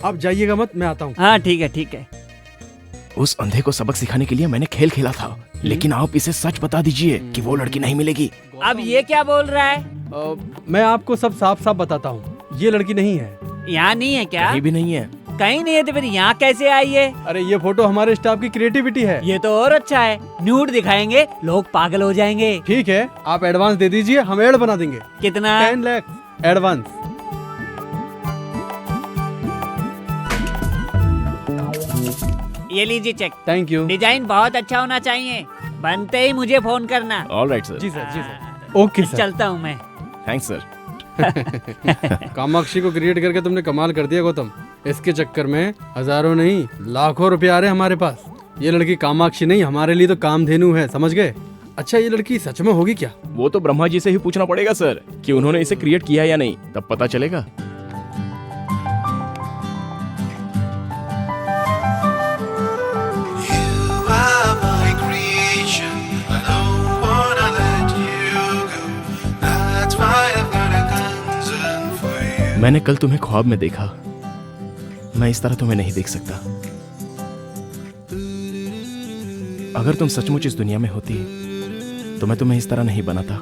आप जाइएगा मत, मैं आता हूँ। हाँ ठीक है ठीक है। उस अंधे को सबक सिखाने के लिए मैंने खेल खेला था, लेकिन आप इसे सच बता दीजिए कि वो लड़की नहीं मिलेगी। अब ये क्या बोल रहा है? मैं आपको सब साफ साफ बताता हूँ, ये लड़की नहीं है। यहाँ नहीं है क्या? कहीं भी नहीं है। कहीं नहीं है तो फिर यहाँ कैसे आई है? अरे ये फोटो हमारे स्टाफ की क्रिएटिविटी है। ये तो और अच्छा है, न्यूड दिखाएंगे, लोग पागल हो जाएंगे। ठीक है, आप एडवांस दे दीजिए, हम एड बना देंगे। कितना? 10 लाख एडवांस। ये लीजिए चेक। Thank you. डिजाइन बहुत अच्छा होना चाहिए, बनते ही मुझे फोन करना। Alright sir. जी सर, जी सर। Okay sir. चलता हूँ मैं। Thanks sir. कामाक्षी को क्रिएट करके तुमने कमाल कर दिया गौतम। इसके चक्कर में हजारों नहीं लाखों रुपए आ रहे हमारे पास। ये लड़की कामाक्षी नहीं, हमारे लिए तो कामधेनु है, समझ गए? अच्छा ये लड़की सच में होगी क्या? वो तो ब्रह्मा जी से ही पूछना पड़ेगा सर कि उन्होंने इसे क्रिएट किया या नहीं, तब पता चलेगा। मैंने कल तुम्हें ख्वाब में देखा, मैं इस तरह तुम्हें नहीं देख सकता। अगर तुम सचमुच इस दुनिया में होती तो मैं तुम्हें इस तरह नहीं बनाता।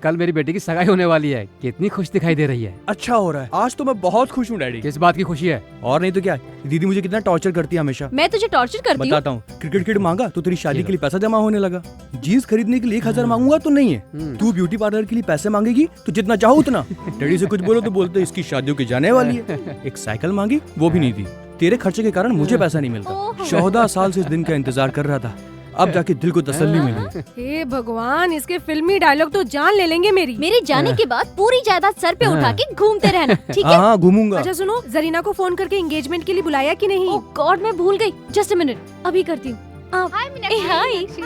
कल मेरी बेटी की सगाई होने वाली है, कितनी खुश दिखाई दे रही है। अच्छा हो रहा है, आज तो मैं बहुत खुश हूँ डैडी। किस बात की खुशी है? और नहीं तो क्या, दीदी मुझे कितना टॉर्चर करती है हमेशा। मैं तुझे टॉर्चर करती हूँ? बताता हूँ, क्रिकेट किट मांगा तो तेरी शादी के लिए पैसा जमा होने लगा। जीन्स खरीदने के लिए 1000 मांगूंगा तो नहीं है। तू ब्यूटी पार्लर के लिए पैसे मांगेगी तो जितना चाहो उतना। डैडी से कुछ बोलो तो बोलते इसकी शादियों की जाने वाली है। एक साइकिल मांगी, वो भी नहीं दी। तेरे खर्चे के कारण मुझे पैसा नहीं मिलता। 14 साल से इस दिन का इंतजार कर रहा था, अब जाके दिल को तसल्ली मिली। हे भगवान, इसके फिल्मी डायलॉग तो जान ले लेंगे मेरी। मेरे जाने के बाद पूरी जायदाद सर पे उठा के घूमते रहना, ठीक है? हाँ घूमूंगा। अच्छा सुनो, जरीना को फोन करके एंगेजमेंट के लिए बुलाया कि नहीं? ओह गॉड, मैं भूल गई। जस्ट अ मिनट, अभी करती हूँ। हाय,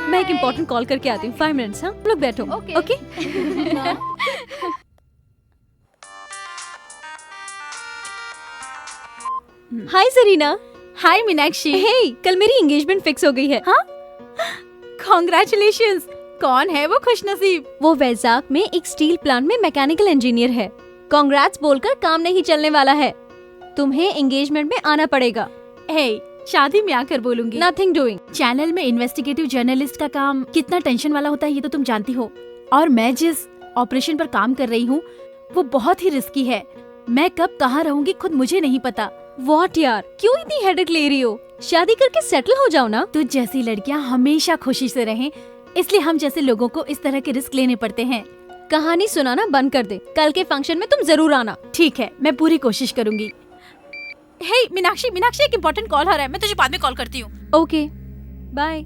मैं एक इम्पोर्टेंट कॉल करके आती हूँ। 5 मिनट्स। हाँ, लोग बैठो। ओके। हाय जरीना। हाय मीनाक्षी। हे, कल मेरी एंगेजमेंट फिक्स हो गई है। हाँ? कॉन्ग्रेचुलेशंस। कौन है वो खुशनसीब? वो वैजाग में एक स्टील प्लांट में मैकेनिकल इंजीनियर है। कांग्रेट्स बोलकर काम नहीं चलने वाला है, तुम्हें एंगेजमेंट में आना पड़ेगा। हे, शादी में आकर बोलूंगी। Nothing doing. चैनल में इन्वेस्टिगेटिव जर्नलिस्ट का काम कितना टेंशन वाला होता है ये तो तुम जानती हो, और मैं जिस ऑपरेशन पर काम कर रही हूँ वो बहुत ही रिस्की है। मैं कब कहाँ रहूंगी खुद मुझे नहीं पता। व्हाट यार, क्यों इतनी हेडेक ले रही हो? शादी करके सेटल हो जाओ ना। तुझ जैसी लड़कियाँ हमेशा खुशी से रहें, इसलिए हम जैसे लोगों को इस तरह के रिस्क लेने पड़ते हैं। कहानी सुनाना बंद कर दे, कल के फंक्शन में तुम जरूर आना। ठीक है, मैं पूरी कोशिश करूंगी। हे मीनाक्षी, एक इम्पोर्टेंट कॉल आ रहा है, मैं तुझे बाद में कॉल करती हूँ। Okay bye.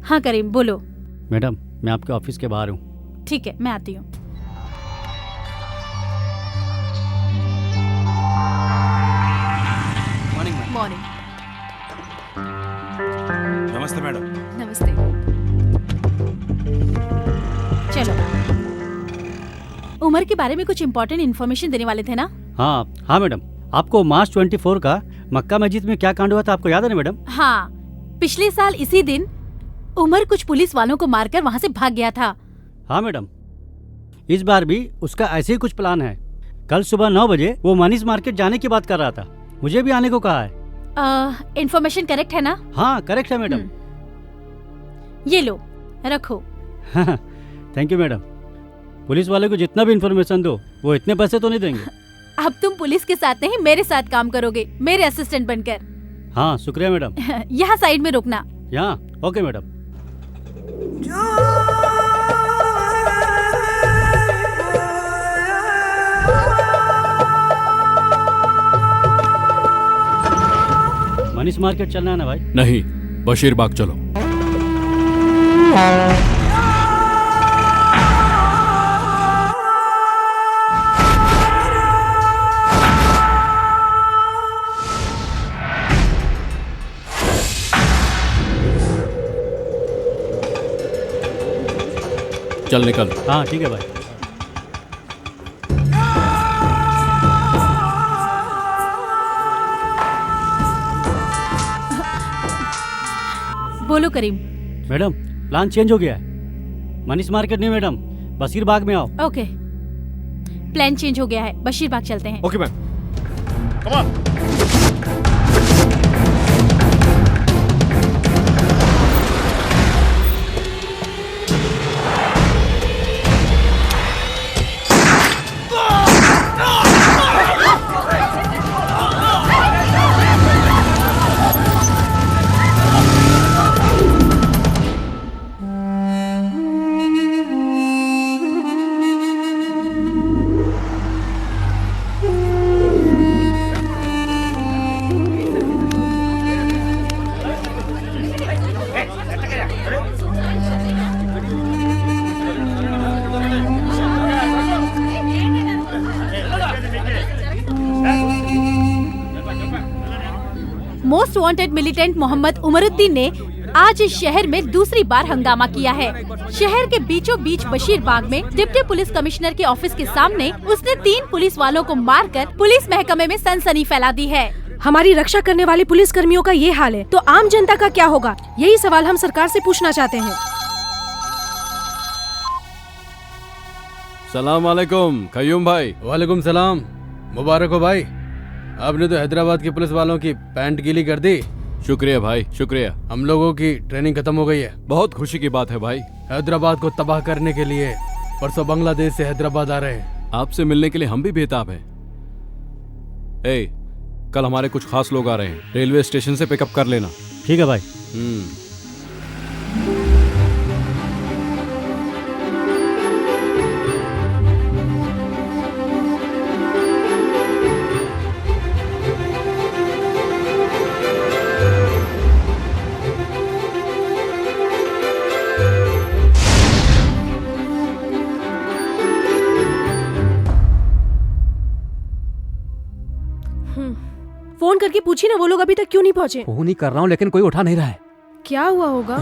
हाँ करीम बोलो। मैडम, मैं आपके ऑफिस के बाहर हूँ। ठीक है, मैं आती हूँ। मॉर्निंग। नमस्ते मैडम। नमस्ते। चलो, उमर के बारे में कुछ इम्पोर्टेंट इन्फॉर्मेशन देने वाले थे ना? हाँ मैडम, आपको मार्च 24 का मक्का मस्जिद में क्या कांड हुआ था आपको याद है ना मैडम? हाँ, पिछले साल इसी दिन उमर कुछ पुलिस वालों को मारकर वहाँ से भाग गया था। हाँ मैडम, इस बार भी उसका ऐसे ही कुछ प्लान है। कल सुबह 9 बजे वो मनीष मार्केट जाने की बात कर रहा था, मुझे भी आने को कहा है। इन्फॉर्मेशन करेक्ट है ना? हाँ करेक्ट है मैडम। ये लो, रखो। Thank you madam. पुलिस वाले को जितना भी इन्फॉर्मेशन दो वो इतने पैसे तो नहीं देंगे। अब तुम पुलिस के साथ नहीं मेरे साथ काम करोगे, मेरे असिस्टेंट बनकर। हाँ शुक्रिया मैडम। यहाँ साइड में रुकना। यहाँ ओके मैडम। मनीष मार्केट चलना है ना भाई? नहीं, बशीर बाग चलो। चल निकल। हाँ ठीक है भाई। बोलो करीम। मैडम, प्लान चेंज हो गया है। मनीष मार्केट नहीं मैडम, बशीर बाग में आओ। ओके, प्लान चेंज हो गया है, बशीर बाग चलते हैं। Okay ma'am, come on. Most wanted militant Mohammed Umaruddin ने आज इस शहर में दूसरी बार हंगामा किया है। शहर के बीचों बीच बशीर बाग में डिप्टी पुलिस कमिश्नर के ऑफिस के सामने उसने 3 पुलिस वालों को मारकर पुलिस महकमे में सनसनी फैला दी है। हमारी रक्षा करने वाले पुलिस कर्मियों का ये हाल है तो आम जनता का क्या होगा? यही सवाल हम सरकार से पूछना चाहते हैं। सलाम वालेकुम कयूम भाई। वालेकुम सलाम। मुबारक हो भाई, आपने तो हैदराबाद की पुलिस वालों की पैंट गीली कर दी। शुक्रिया भाई, शुक्रिया। हम लोगों की ट्रेनिंग खत्म हो गई है। बहुत खुशी की बात है भाई। हैदराबाद को तबाह करने के लिए परसों बांग्लादेश से हैदराबाद आ रहे हैं। आपसे मिलने के लिए हम भी बेताब हैं। ए, कल हमारे कुछ खास लोग आ रहे हैं, रेलवे स्टेशन से पिकअप कर लेना। ठीक है भाई। फोन करके पूछी ना, वो लोग अभी तक क्यों नहीं पहुंचे? फोन ही कर रहा हूँ लेकिन कोई उठा नहीं रहा है। क्या हुआ होगा?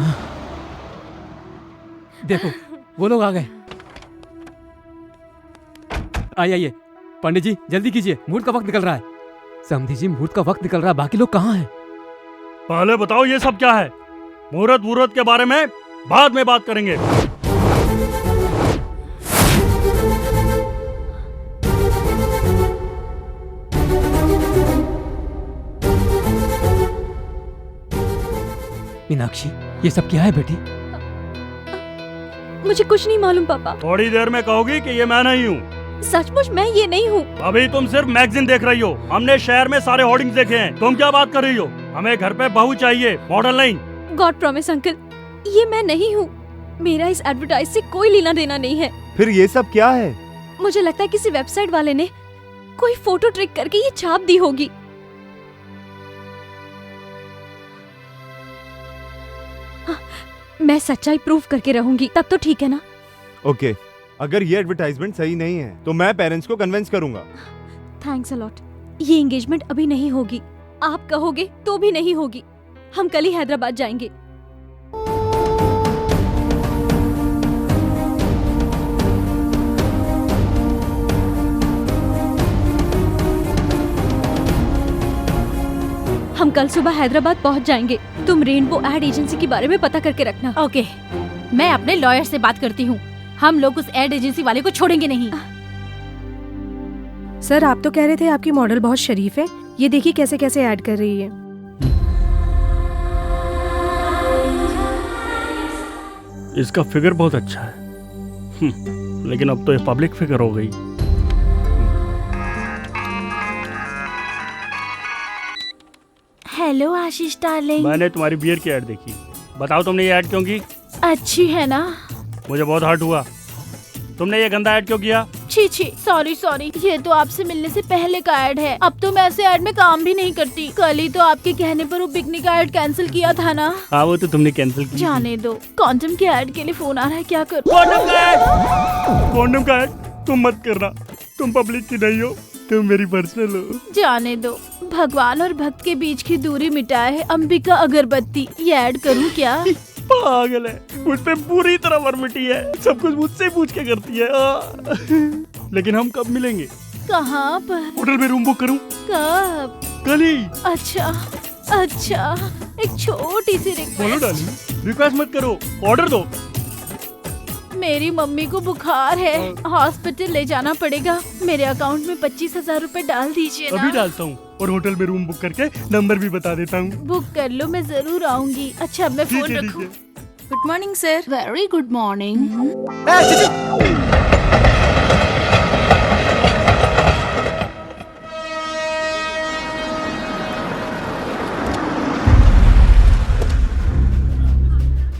देखो वो लोग आ गए। आइए पंडित जी जल्दी कीजिए, मुहूर्त का वक्त निकल रहा है। समधी जी मुहूर्त का वक्त निकल रहा है, बाकी लोग कहाँ हैं? पहले बताओ ये सब क्या है? मुहूर्त के बारे में बाद में बात करेंगे। मीनाक्षी ये सब क्या है बेटी? मुझे कुछ नहीं मालूम पापा। थोड़ी देर में कहोगी कि ये मैं नहीं हूँ। सचमुच मैं ये नहीं हूँ। अभी तुम सिर्फ मैगजीन देख रही हो। हमने शहर में सारे होर्डिंग्स देखे हैं। तुम क्या बात कर रही हो? हमें घर पे बहू चाहिए, मॉडल नहीं। गॉड प्रॉमिस अंकल, ये मैं नहीं हूँ। मेरा इस एडवर्टाइज से कोई लेना देना नहीं है। फिर ये सब क्या है? मुझे लगता है किसी वेबसाइट वाले ने कोई फोटो ट्रिक करके ये छाप दी होगी। मैं सच्चाई प्रूव करके रहूंगी, तब तो ठीक है ना? ओके, अगर ये एडवर्टाइजमेंट सही नहीं है तो मैं पेरेंट्स को कन्विंस करूंगा। Thanks a lot. ये एंगेजमेंट अभी नहीं होगी, आप कहोगे तो भी नहीं होगी। हम कल ही हैदराबाद जाएंगे। हम कल सुबह हैदराबाद पहुंच जाएंगे। तुम रेनबो एड एजेंसी के बारे में पता करके रखना। ओके, मैं अपने लॉयर से बात करती हूँ। हम लोग उस एड एजेंसी वाले को छोड़ेंगे नहीं। सर आप तो कह रहे थे आपकी मॉडल बहुत शरीफ है। ये देखिए कैसे कैसे ऐड कर रही है। इसका फिगर बहुत अच्छा है। लेकिन अब तो ये पब्लिक फिगर हो गई। हेलो आशीष डार्लिंग। मैंने तुम्हारी बियर की ऐड देखी। बताओ तुमने ये ऐड क्यों की? अच्छी है ना? मुझे बहुत हर्ट हुआ। तुमने ये गंदा ऐड क्यों किया? छी छी, सॉरी। ये तो आपसे मिलने से पहले का ऐड है। अब तो मैं ऐसे ऐड में काम भी नहीं करती। कल ही तो आपके कहने पर वो पिकनिक का ऐड कैंसिल किया था ना। हाँ वो तो तुमने कैंसिल किया। जाने दो। क्वांटम के ऐड के लिए फोन आ रहा है, क्या करूं? क्वांटम का ऐड तुम मत करना। तुम पब्लिक की नहीं हो, तुम मेरी पर्सनल हो। जाने दो। भगवान और भक्त के बीच की दूरी मिटाए है अंबिका अगरबत्ती। ये ऐड करूं क्या? पागल है, मुझ पे पूरी तरह वरमिटी है। सब कुछ मुझसे पूछ के करती है। लेकिन हम कब मिलेंगे? कहाँ पर? होटल में रूम बुक करूं? कब? कल ही। अच्छा, एक छोटी सी बोलो डार्लिंग, रिक्वेस्ट मत करो, ऑर्डर दो। मेरी मम्मी को बुखार है, हॉस्पिटल ले जाना पड़ेगा। मेरे अकाउंट में 25,000 रूपए डाल दीजिए ना। अभी डालता हूँ और होटल में रूम बुक करके नंबर भी बता देता हूँ। बुक कर लो, मैं जरूर आऊंगी। अच्छा मैं फोन रखूँ? Good morning sir. Very good morning.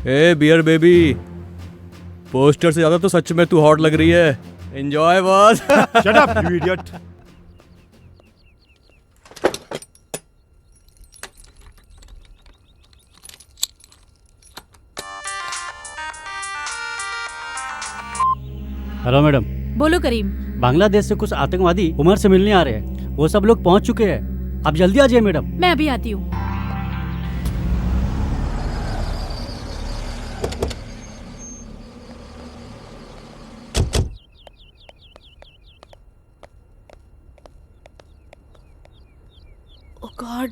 ए बियर बेबी, पोस्टर से ज्यादा तो सच में तू हॉट लग रही है। Enjoy boss. Shut up you idiot. Hello madam. बोलो करीम। बांग्लादेश से कुछ आतंकवादी उमर से मिलने आ रहे हैं। वो सब लोग पहुंच चुके हैं। आप जल्दी आ जाइए मैडम। मैं अभी आती हूँ। ओह गॉड।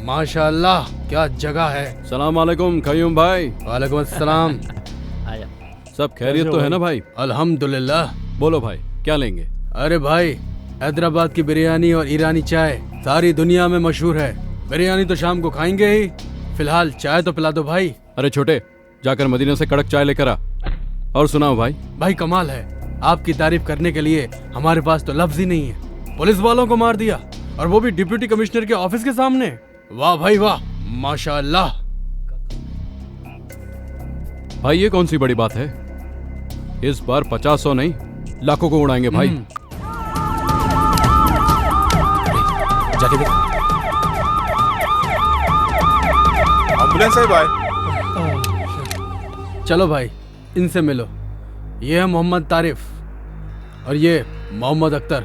माशाल्लाह क्या जगह है। सलाम वालेकुम कयूम भाई। वालेकुम अस्सलाम। सब खैरियत तो है ना भाई? अल्हम्दुलिल्लाह। बोलो भाई क्या लेंगे? अरे भाई हैदराबाद की बिरयानी और ईरानी चाय सारी दुनिया में मशहूर है। बिरयानी तो शाम को खाएंगे ही, फिलहाल चाय तो पिला दो भाई। अरे छोटे जाकर मदीना से कड़क चाय लेकर आ। और सुनाओ भाई। भाई कमाल है, आपकी तारीफ करने के लिए हमारे पास तो लफ्ज ही नहीं है। पुलिस वालों को मार दिया और वो भी डिप्टी कमिश्नर के ऑफिस के सामने। वाह भाई वाह, माशाअल्लाह। भाई ये कौन सी बड़ी बात है? इस बार 50-100 नहीं लाखों को उड़ाएंगे भाई। जाके देख। एम्बुलेंस है भाई। चलो भाई इनसे मिलो। ये है मोहम्मद तारिफ और ये मोहम्मद अख्तर।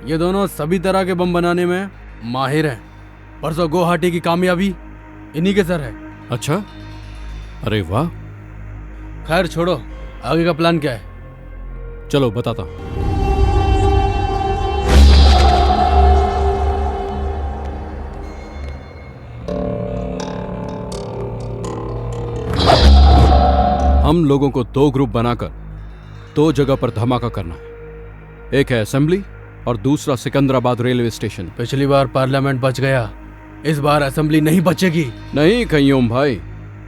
ये दोनों सभी तरह के बम बनाने में माहिर हैं। परसों गुवाहाटी की कामयाबी इन्हीं के सर है। अच्छा, अरे वाह। खैर छोड़ो, आगे का प्लान क्या है? चलो बताता हूं। हम लोगों को 2 ग्रुप बनाकर 2 जगह पर धमाका करना है। एक है असेंबली और दूसरा सिकंदराबाद रेलवे स्टेशन। पिछली बार पार्लियामेंट बच गया, इस बार असेंबली नहीं बचेगी। नहीं कयूम भाई,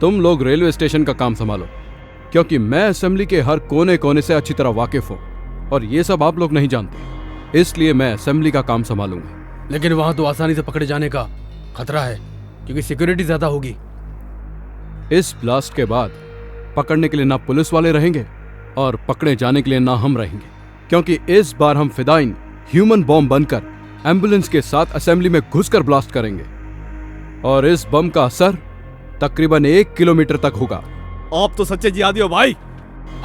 तुम लोग रेलवे स्टेशन का काम संभालो, क्योंकि मैं असेंबली के हर कोने कोने से अच्छी तरह वाकिफ हूँ और ये सब आप लोग नहीं जानते, इसलिए मैं असेंबली का काम संभालूंगा। लेकिन वहां तो आसानी से पकड़े जाने का खतरा है क्योंकि सिक्योरिटी ज्यादा होगी। इस ब्लास्ट के बाद पकड़ने के लिए ना पुलिस वाले रहेंगे और पकड़े जाने के लिए ना हम रहेंगे, क्योंकि इस बार हम फिदाइन ह्यूमन बॉम्ब बनकर एम्बुलेंस के साथ असेंबली में घुसकर ब्लास्ट करेंगे और इस बम का असर तकरीबन 1 किलोमीटर तक होगा। आप तो सच्चे जिहादी हो भाई।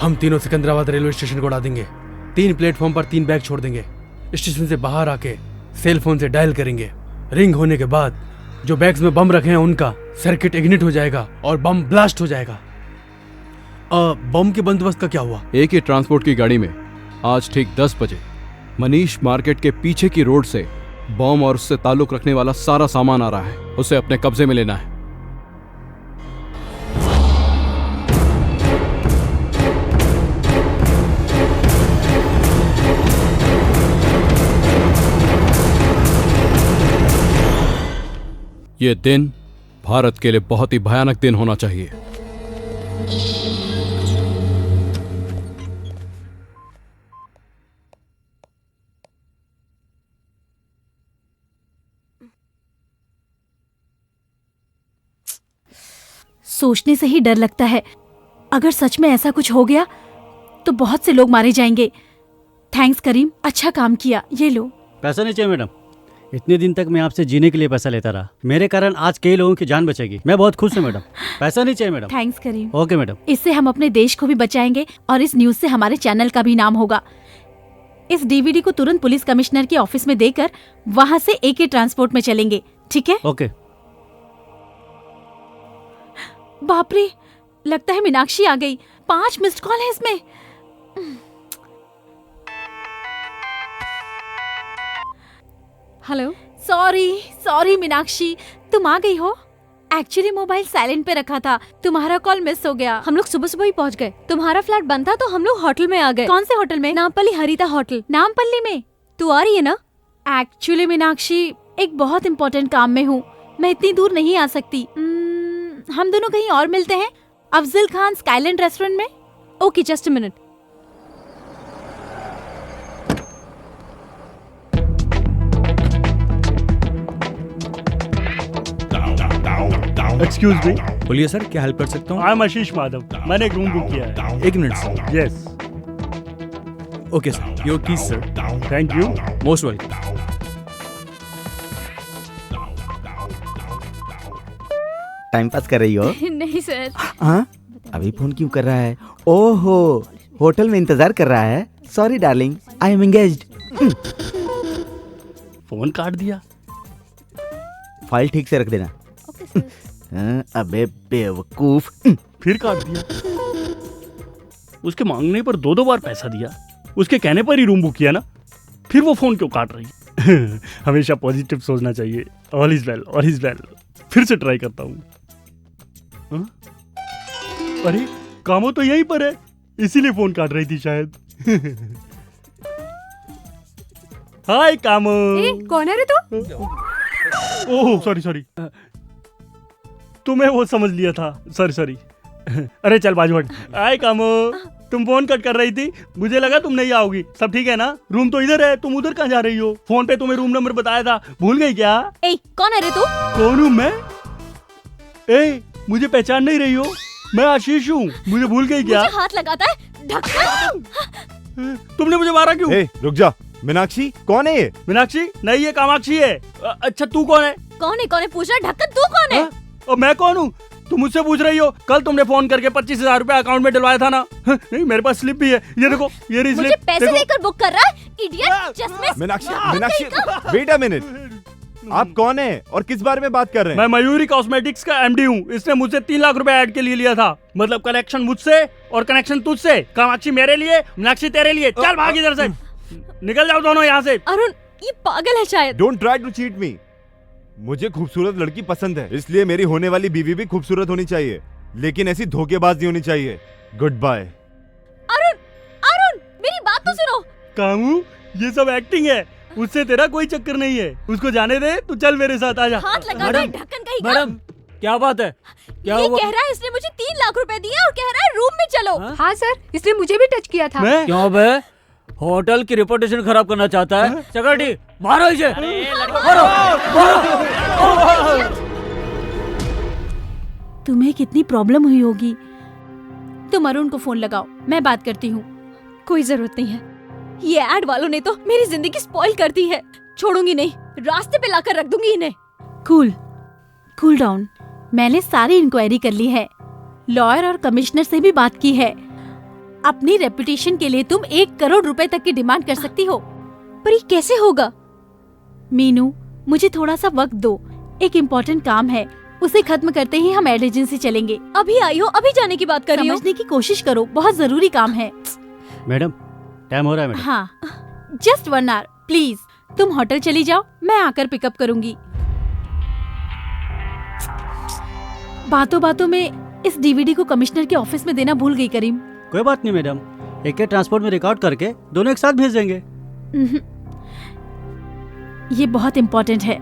हम तीनों सिकंदराबाद रेलवे स्टेशन को उड़ा देंगे। 3 प्लेटफॉर्म पर 3 बैग छोड़ देंगे। स्टेशन से बाहर आके सेल फोन से डायल करेंगे। रिंग होने के बाद जो बैग्स में बम रखे हैं उनका सर्किट इग्निट हो जाएगा और बम ब्लास्ट हो जाएगा। बम के बंदोबस्त का क्या हुआ? एक ही ट्रांसपोर्ट की गाड़ी में आज ठीक 10 बजे मनीष मार्केट के पीछे की रोड से बम और उससे ताल्लुक रखने वाला सारा सामान आ रहा है, उसे अपने कब्जे में लेना है। ये दिन भारत के लिए बहुत ही भयानक दिन होना चाहिए। सोचने से ही डर लगता है, अगर सच में ऐसा कुछ हो गया तो बहुत से लोग मारे जाएंगे। थैंक्स करीम, अच्छा काम किया। ये लो। पैसा नहीं चाहिए मैडम, इतने दिन तक मैं आपसे जीने के लिए पैसा लेता रहा, मेरे कारण आज कई लोगों की जान बचेगी। मैं बहुत खुश हूँ मैडम। पैसा नहीं चाहिए madam. Thanks Karim. Okay madam. इससे हम अपने देश को भी बचाएंगे और इस न्यूज से हमारे चैनल का भी नाम होगा। इस डीवीडी को तुरंत पुलिस कमिश्नर के ऑफिस में देकर वहाँ से AK ट्रांसपोर्ट में चलेंगे, ठीक है? ओके। बाप रे, लगता है मीनाक्षी आ गई। 5 मिस्ड कॉल है इसमें। हेलो। सॉरी मीनाक्षी, तुम आ गई हो? एक्चुअली मोबाइल साइलेंट पे रखा था, तुम्हारा कॉल मिस हो गया। हम लोग सुबह सुबह ही पहुंच गए। तुम्हारा फ्लैट बंद था तो हम लोग होटल में आ गए। कौन से होटल में? नामपल्ली हरिता होटल। नामपल्ली में? तू आ रही है ना? एक्चुअली मीनाक्षी, एक बहुत इम्पोर्टेंट काम में हूँ, मैं इतनी दूर नहीं आ सकती। हम दोनों कहीं और मिलते हैं, अफजल खान स्काईलैंड रेस्टोरेंट में। Okay, just a minute. Excuse me. बोलिए सर, क्या हेल्प कर सकता हूँ? आई एम आशीष माधव, मैंने एक रूम बुक किया है। 1 minute sir. Yes. Okay sir, your keys sir. Thank you. Most welcome. Time pass कर रही हो? नहीं सर। हाँ, अभी फोन क्यों कर रहा है? ओहो, होटल में इंतजार कर रहा है। Sorry darling, I am engaged. Phone काट दिया। फाइल ठीक से रख देना। अबे बेवकूफ। फिर काट दिया। उसके मांगने पर 2 बार पैसा दिया, उसके कहने पर ही रूम बुक किया ना। फिर वो फोन क्यों काट रही? हमेशा पॉजिटिव सोचना चाहिए। All is well, all is well. फिर से ट्राई करता हूँ। अरे कामो तो यहीं पर है, इसीलिए फोन काट रही थी शायद। हाय कामो। कौन है रे तू? ओह सॉरी सॉरी, तुम्हें वो समझ लिया था, सॉरी सॉरी। अरे चल बाजू हट। हाय कामो, तुम फोन कट कर रही थी, मुझे लगा तुम नहीं आओगी। सब ठीक है ना? रूम तो इधर है, तुम उधर कहाँ जा रही हो? फोन पे तुम्हें रूम नंबर बताया था, भूल गई क्या? ए, कौन है रे तू? कौन हूँ मैं? ए, मुझे पहचान नहीं रही हो? मैं आशीष हूँ, मुझे भूल गई क्या? मुझे हाथ लगाता है, ढक्कन। तुमने मुझे मारा क्यों? ए, रुक जा। मीनाक्षी कौन है ये? मीनाक्षी नहीं, ये कामाक्षी है। अच्छा तू कौन है? कौन है पूछ रहा? ढक्कन तू कौन है? और मैं कौन हूँ? तुम मुझसे पूछ रही हो? कल तुमने फोन करके 25,000 रुपए अकाउंट में डलवाया था ना? नहीं, मेरे पास स्लिप भी है, ये देखो, ये रही स्लिप। मुझे पैसे देकर बुक कर रहा है, इडियट। चश्मे। मीनाक्षी वेट अ मिनट, आप कौन है और किस बारे में बात कर रहे हैं? मैं मयूरी कॉस्मेटिक्स का एमडी हूँ। इसने मुझसे 3 लाख रुपए ऐड के लिए लिया था, मतलब कनेक्शन मुझसे और कनेक्शन तुझसे। कामाक्षी मेरे लिए, मीनाक्षी तेरे लिए। चल भाग इधर से, निकल जाओ दोनों यहाँ से। अरुण ये पागल है शायद। Don't try to cheat me. मुझे खूबसूरत लड़की पसंद है, इसलिए मेरी होने वाली बीवी भी खूबसूरत होनी चाहिए, लेकिन ऐसी धोखेबाज नहीं होनी चाहिए। Good bye. अरुण मेरी बात तो सुनो। कामू, ये सब एक्टिंग है, उससे तेरा कोई चक्कर नहीं है। उसको जाने दे, तू चल मेरे साथ आजा। हाथ लगा दे, ढक्कन कहीं का। मैडम क्या बात है? क्या ये हुआ? कह रहा है इसने मुझे 3 लाख रुपए दिए और कह रहा है रूम में चलो। हाँ सर, इसने मुझे भी टच किया था। क्यों बे? होटल की रेपुटेशन खराब करना चाहता है? सेक्रेटरी मारो इसे, मारो, मारो। तुम्हें कितनी प्रॉब्लम हुई होगी। तुम अरुण को फोन लगाओ, मैं बात करती हूँ। कोई जरूरत नहीं है, ये एड वालों ने तो मेरी जिंदगी स्पॉइल कर दी है। छोड़ूंगी नहीं, रास्ते पे लाकर रख दूंगी इन्हें। Cool down. मैंने सारी इंक्वायरी कर ली है, लॉयर और कमिश्नर से भी बात की है। अपनी रेपुटेशन के लिए तुम 1 करोड़ रुपए तक की डिमांड कर सकती हो। पर ये कैसे होगा? मीनू, मुझे थोड़ा सा वक्त दो, एक इम्पोर्टेंट काम है, उसे खत्म करते ही हम एड एजेंसी चलेंगे। अभी आई हो, अभी जाने की बात कर रही हो? समझने की कोशिश करो, बहुत जरूरी काम है। मैडम टाइम हो रहा है मैडम। हाँ, जस्ट 1 आवर प्लीज। तुम होटल चली जाओ, मैं आकर पिकअप करूंगी। बातों बातों में इस डीवीडी को कमिश्नर के ऑफिस में देना भूल गई करीम। कोई बात नहीं मैडम, एक ट्रांसपोर्ट में रिकॉर्ड करके दोनों एक साथ भेज देंगे। ये बहुत इम्पोर्टेंट है,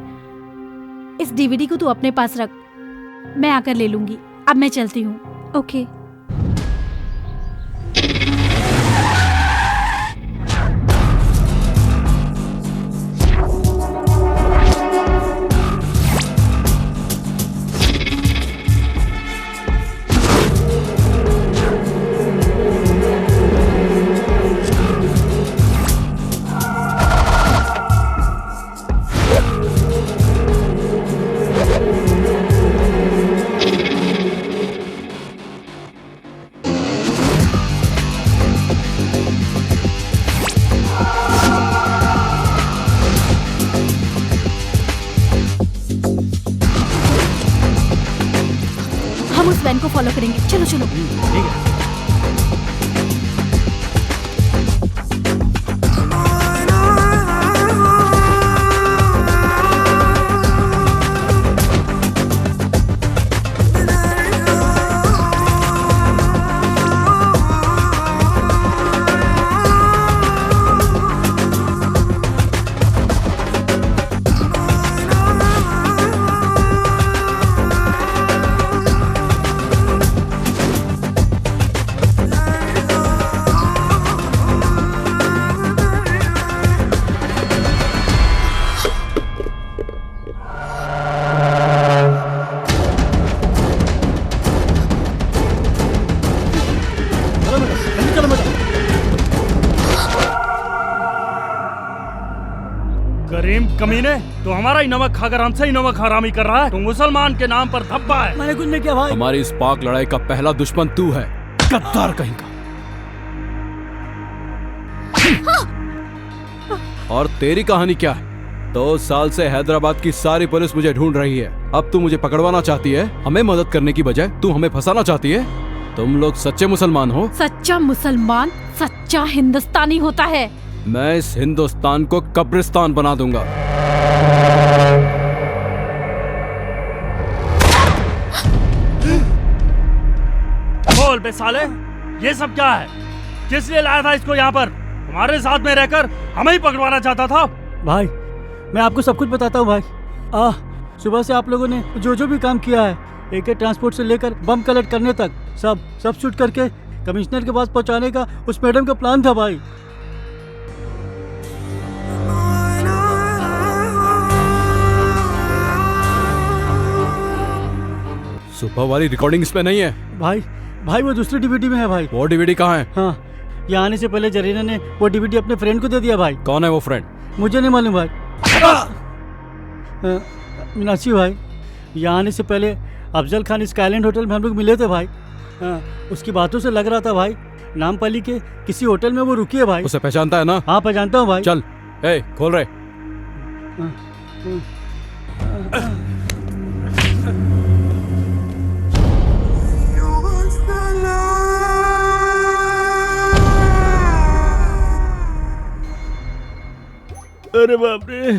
इस डीवीडी को तू अपने पास रख, मैं आकर ले लूंगी। अब मैं चलती हूँ। ओके। हम उस वैन को फॉलो करेंगे। चलो चलो। ठीक है। करीम कमीने, तो हमारा ही नमक खाकर हमसे ही नमक हरामी कर रहा है। तो मुसलमान के नाम पर धब्बा है। मैंने कुछ नहीं किया भाई। हमारी इस पाक लड़ाई का पहला दुश्मन तू है, गद्दार कहीं का। और तेरी कहानी क्या है? 2 साल से हैदराबाद की सारी पुलिस मुझे ढूंढ रही है। अब तू मुझे पकड़वाना चाहती है? हमें मदद करने की बजाय तू हमें फंसाना चाहती है? तुम लोग सच्चे मुसलमान हो? सच्चा मुसलमान सच्चा हिंदुस्तानी होता है। मैं इस हिंदुस्तान को कब्रिस्तान बना दूंगा। बोल बे साले, ये सब क्या है? किस लिए लाया था इसको यहाँ पर? हमारे साथ में रहकर हमें ही पकड़वाना चाहता था। भाई मैं आपको सब कुछ बताता हूँ भाई। सुबह से आप लोगों ने जो जो भी काम किया है, AK ट्रांसपोर्ट से लेकर बम कलेक्ट करने तक सब शूट करके कमिश्नर के पास पहुँचाने का उस मैडम का प्लान था भाई। सुबह वाली रिकॉर्डिंग इसमें नहीं है भाई वो दूसरी DVD में है भाई। वो DVD कहाँ है? हाँ, यहाँ आने से पहले जरीना ने वो DVD अपने फ्रेंड को दे दिया भाई। कौन है वो फ्रेंड? मुझे नहीं मालूम भाई। मीनाक्षी भाई, यहाँ आने से पहले अफजल खान स्काईलैंड होटल में हम लोग मिले थे भाई। उसकी बातों से लग रहा था भाई नामपल्ली के किसी होटल में वो रुकी है भाई। उसे पहचानता है ना? हाँ पहचानता हूँ भाई। चल खोल रहे। अरे बाप रे,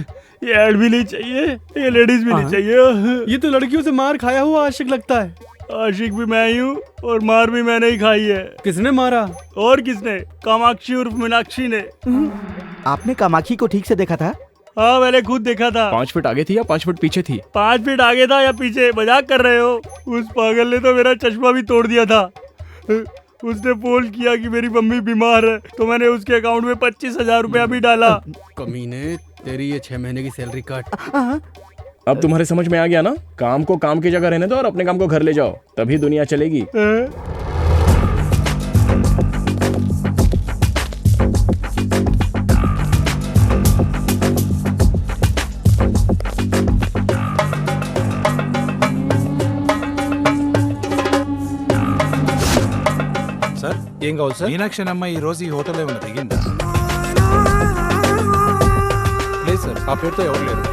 ये ऐड भी नहीं चाहिए, ये लेडीज भी नहीं चाहिए। ये तो लड़कियों से मार खाया हुआ आशिक लगता है। आशिक भी मैं ही हूँ और मार भी मैंने ही खाई है। किसने मारा? और किसने? कामाक्षी उर्फ मीनाक्षी ने। आपने कामाक्षी को ठीक से देखा था? हाँ मैंने खुद देखा था। 5 फीट आगे थी या 5 फीट पीछे थी? 5 फीट आगे था या पीछे? मजाक कर रहे हो? उस पागल ने तो मेरा चश्मा भी तोड़ दिया था। उसने फोन किया कि मेरी मम्मी बीमार है, तो मैंने उसके अकाउंट में 25,000 रुपया भी डाला। कमीने, तेरी ये 6 महीने की सैलरी काट। अब तुम्हारे समझ में आ गया ना? काम को काम की जगह रहने दो और अपने काम को घर ले जाओ, तभी दुनिया चलेगी। ఏం కావాలి సార్? మీనాక్షి అమ్మ ఈ రోజు ఈ హోటల్ ఏమైనా దిగిందా? లేదు సార్, ఆ పేరుతో ఎవరు లేరు.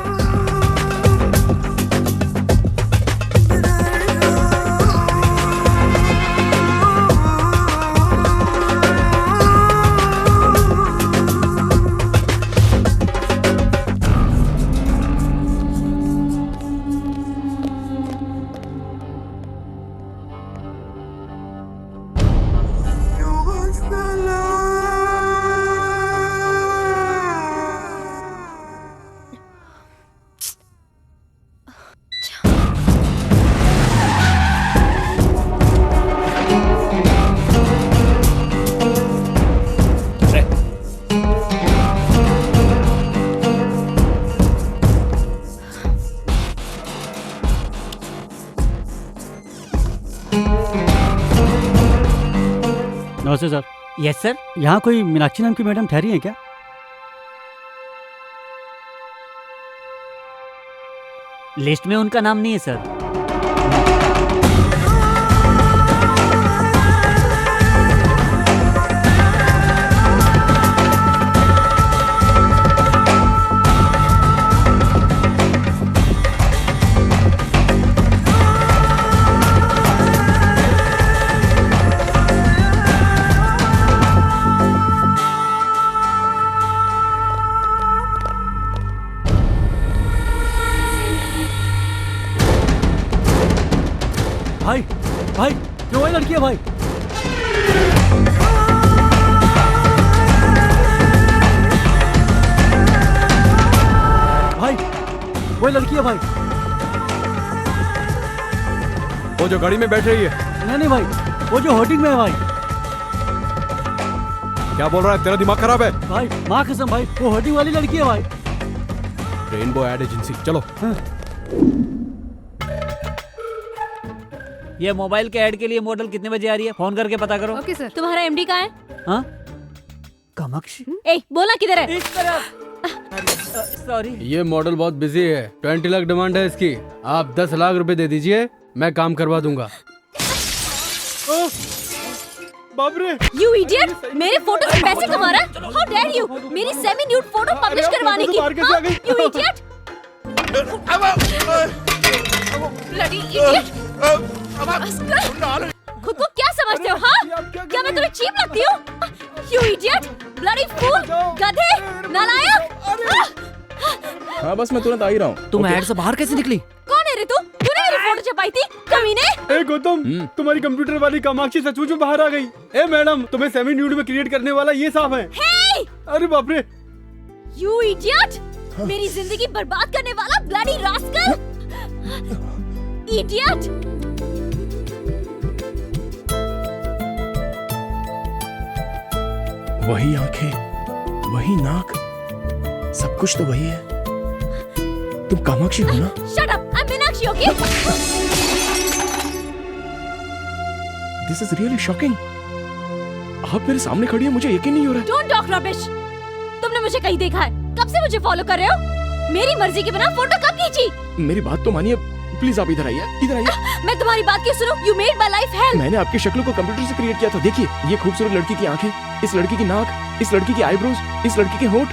नमस्ते सर। Yes sir. यहाँ कोई मीनाक्षी नाम की मैडम ठहरी है क्या? लिस्ट में उनका नाम नहीं है सर। भाई क्यों वही लड़की है भाई? भाई वही लड़की है भाई। वो जो गाड़ी में बैठ रही है? नहीं भाई, वो जो होर्डिंग में है भाई। क्या बोल रहा है? तेरा दिमाग खराब है? भाई माँ कसम भाई, वो होर्डिंग वाली लड़की है भाई। रेनबो एड एजेंसी, चलो। ये मोबाइल के ऐड के लिए मॉडल कितने बजे आ रही है? फोन करके पता करो। Okay sir. तुम्हारा MD कहाँ है? हाँ? कामाक्षी? ए, बोला किधर है? इस तरफ। सॉरी। ये मॉडल बहुत बिजी है, 20 लाख डिमांड है इसकी। आप 10 लाख रुपए दे दीजिए, मैं काम करवा दूंगा। बाप रे! You idiot! मेरे फोटो से पैसे कमा रहा है? How dare you! मेरी सेमी न्यूड फोटो पब्लिश करवाने की? हाँ? You idiot! Bloody idiot! खुद को क्या समझते हो? हाँ? क्या मैं तुम्हें चीप लगती हूँ? You idiot! Bloody fool! गधे! नालायक! हाँ बस मैं तुरंत आ ही रहा हूँ। तुम ऐड से बाहर कैसे निकली? कौन है रे तू? तूने मेरी फोटो छपाई थी? कमीने! ए गौतम, तुम्हारी कंप्यूटर वाली कामाक्षी सचमुच में बाहर आ गई। ए मैडम, तुम्हें सेमी न्यूड में क्रिएट करने वाला ये साफ है। Hey! अरे बाप रे! You idiot! मेरी जिंदगी बर्बाद करने वाला bloody rascal! Idiot! वही आंखें, वही नाक, सब कुछ तो वही है। तुम कामाक्षी हो ना? Shut up! I'm Meenakshi, okay? This is really shocking. आप मेरे सामने खड़ी है, मुझे यकीन नहीं हो रहा है। Don't talk rubbish. तुमने मुझे कहीं देखा है? कब से मुझे फॉलो कर रहे हो? मेरी मर्जी के बिना फोटो कब खींची? मेरी बात तो मानिए, प्लीज आप इधर आइए, इधर आइए। मैं तुम्हारी बात क्यों सुनूं? You made my life hell. मैंने आपकी शक्ल को कंप्यूटर से क्रिएट किया था। देखिए, ये खूबसूरत लड़की की आंखें, इस लड़की की नाक, इस लड़की की आईब्रोज, इस लड़की के होंठ,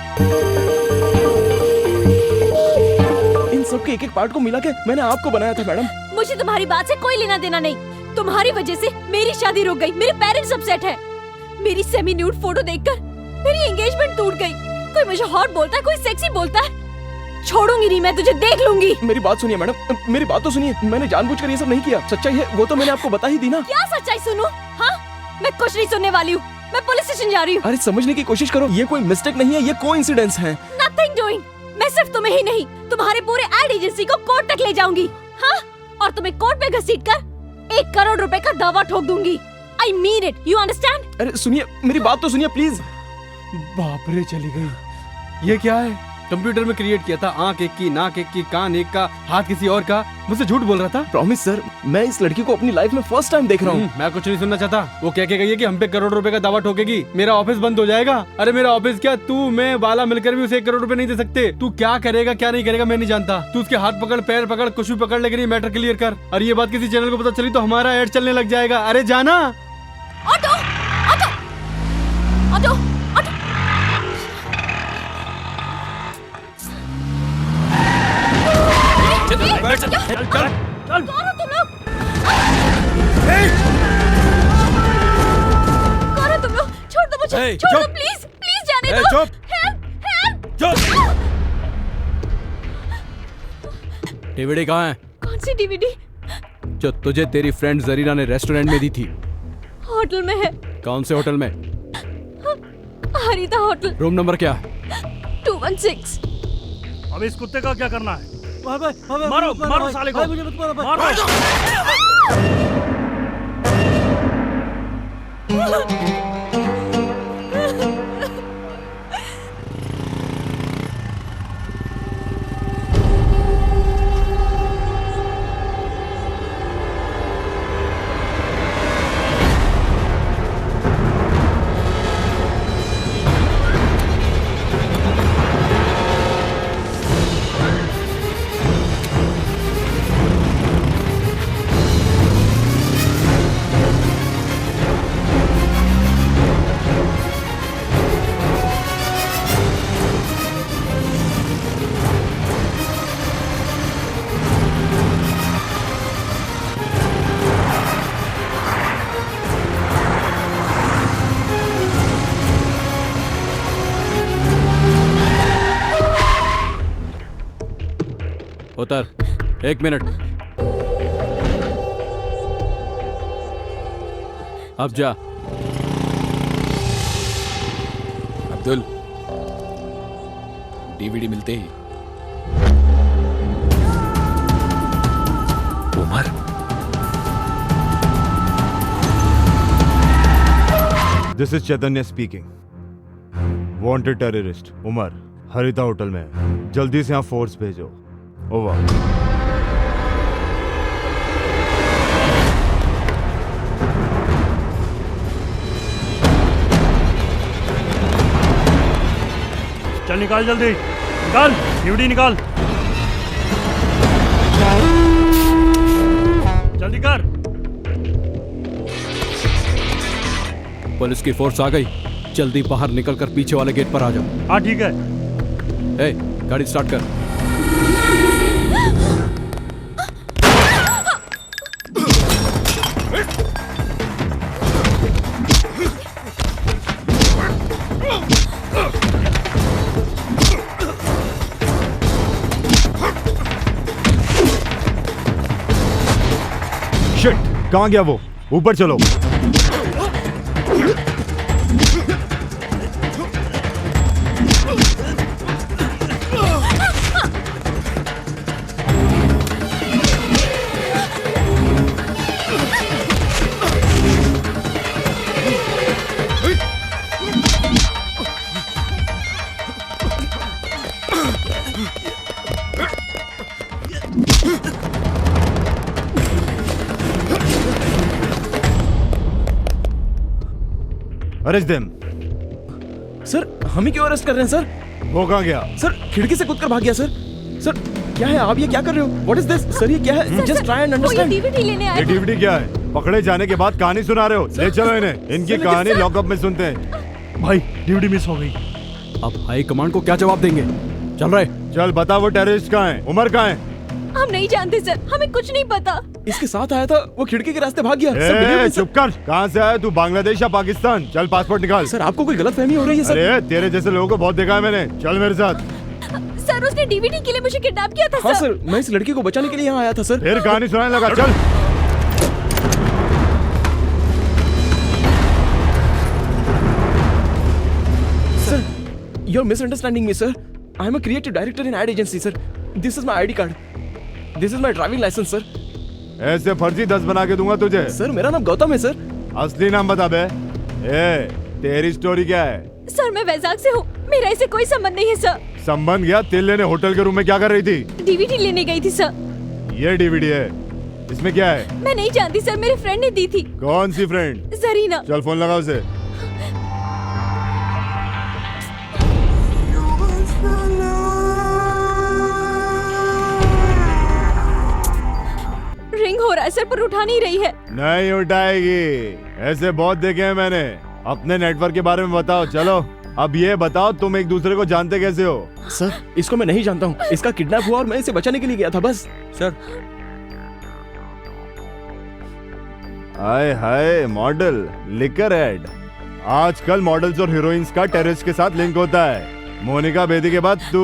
इन सब के एक-एक पार्ट को मिला के मैंने आपको बनाया था मैडम। मुझे तुम्हारी बात से कोई लेना देना नहीं। तुम्हारी वजह से मेरी शादी रुक गई, मेरे पेरेंट्स अपसेट है। मेरी सेमी न्यूड फोटो देखकर मेरी एंगेजमेंट टूट गई। कोई मुझे हॉट बोलता है, कोई सेक्सी बोलता है। छोड़ूंगी नहीं, मैं तुझे देख लूंगी। मेरी बात सुनिए मैडम, मेरी बात तो सुनिए। मैंने जानबूझकर ये सब नहीं किया। सच्चाई है वो तो मैंने आपको बता ही दी ना। क्या सच्चाई सुनूं? हाँ, मैं कुछ नहीं सुनने वाली हूँ। मैं पुलिस स्टेशन जा रही हूँ। अरे समझने की कोशिश करो, ये कोई मिस्टेक नहीं है, ये कोइंसिडेंस है। Nothing doing. मैं सिर्फ तुम्हें ही नहीं, तुम्हारे पूरे एड एजेंसी को कोर्ट तक ले जाऊंगी। हाँ, और तुम्हें कोर्ट में घसीटकर 1 करोड़ रुपए का दावा ठोक दूंगी। I mean it. You understand? अरे सुनिए, मेरी बात तो सुनिए प्लीज। बाप रे, चली गई। ये क्या है? कंप्यूटर में क्रिएट किया था, आंख एक की, नाक एक की, कान एक का, हाथ किसी और का। मुझसे झूठ बोल रहा था। प्रॉमिस सर, मैं इस लड़की को अपनी लाइफ में फर्स्ट टाइम देख रहा हूँ। मैं कुछ नहीं सुनना चाहता। वो कह के गई है कि हम पे 1 करोड़ रुपए का दावा ठोकेगी, मेरा ऑफिस बंद हो जाएगा। अरे मेरा ऑफिस क्या, तू मैं बाला मिलकर भी उसे 1 करोड़ रुपए नहीं दे सकते। तू क्या करेगा क्या नहीं करेगा मैं नहीं जानता। तू उसके हाथ पकड़, पैर पकड़, कुछ भी पकड़, लेकिन ये मैटर क्लियर कर। और ये बात किसी चैनल को पता चली तो हमारा एड चलने लग जाएगा। अरे जाना। Auto, auto, auto, auto. चल, कौन हो तुम लोग? कौन हो तुम लोग? छोड़ दो मुझे, छोड़ दो प्लीज, प्लीज जाने दो। Help, help. डीवीडी कहाँ है? कौन सी डीवीडी? जो तुझे तेरी फ्रेंड जरीना ने रेस्टोरेंट में दी थी। होटल में है। कौन से होटल में? हरिता होटल। रूम नंबर क्या? 216। अब इस कुत्ते का क्या करना है? मारो, मारो साले को। मुझे मत मारो, उतर, 1 मिनट। अब जा। अब्दुल, डीवीडी मिलते ही Umar. This is Chaitanya speaking. Wanted terrorist Umar Haritha hotel में है। जल्दी से यहाँ फोर्स भेजो। ओवर। चल निकाल, जल्दी निकाल, डीवीडी निकाल, जल्दी कर। पुलिस की फोर्स आ गई। जल्दी बाहर निकलकर पीछे वाले गेट पर आ जाओ। हाँ ठीक है। ए, गाड़ी स्टार्ट कर। कहाँ गया वो? ऊपर चलो। Arrest them. सर हम ही क्यों अरेस्ट कर रहे हैं सर? वो कहाँ गया? सर खिड़की से कूदकर भाग गया सर। सर क्या है आप ये क्या कर रहे हो? What is this? सर ये क्या है? Just try and understand. DVD लेने आया ये डीवीडी क्या है? पकड़े जाने के बाद कहानी सुना रहे हो? ले चलो इन्हें, इनकी कहानी लॉकअप में सुनते हैं। भाई डीवीडी मिस हो गई। अब हाई कमांड को क्या जवाब देंगे? चल रहे। चल बता वो टेररिस्ट कहाँ है? उमर कहाँ है? हम नहीं जानते सर, हमें कुछ नहीं पता। इसके साथ आया था, वो खिड़की के रास्ते भाग गया। ए, चुप कर। कहाँ से आया तू? बांग्लादेश या पाकिस्तान? चल पासपोर्ट निकाल। सर आपको कोई गलतफहमी हो रही है सर। अरे तेरे जैसे लोगों को बहुत देखा है मैंने। चल मेरे साथ। सर उसने डीवीडी के लिए मुझे किडनैप किया था। हाँ सर मैं इस लड़की को बचाने के लिए यहाँ आया था सर। फिर कहानी सुनाने लगा। चल sir you're misunderstanding me sir. I am a creative director in ad agency sir. This is my ID card. This is my driving license sir. ऐसे फर्जी 10 बना के दूंगा तुझे। सर मेरा नाम गौतम है सर। असली नाम बता बे। ए, तेरी स्टोरी क्या है? सर मैं वैजाग से हूँ, मेरा इससे कोई संबंध नहीं है सर। संबंध गया? तिल लेने होटल के रूम में क्या कर रही थी? डीवीडी लेने गई थी सर। ये डीवीडी है, इसमें क्या है? मैं नहीं जानती सर, मेरे फ्रेंड ने दी थी। कौन सी फ्रेंड? जरीना। चल फोन लगा उसे। रिंग हो रहा है सर पर उठा नहीं रही है। नहीं उठाएगी, ऐसे बहुत देखे हैं मैंने। अपने नेटवर्क के बारे में बताओ। चलो अब ये बताओ तुम एक दूसरे को जानते कैसे हो? सर इसको मैं नहीं जानता हूँ, इसका किडनैप हुआ और मैं इसे बचाने के लिए गया था बस। सर हाय हाय मॉडल लिकर एड। आजकल मॉडल्स और हीरोइंस का टेररिस्ट के साथ लिंक होता है। मोनिका बेदी के बाद तू।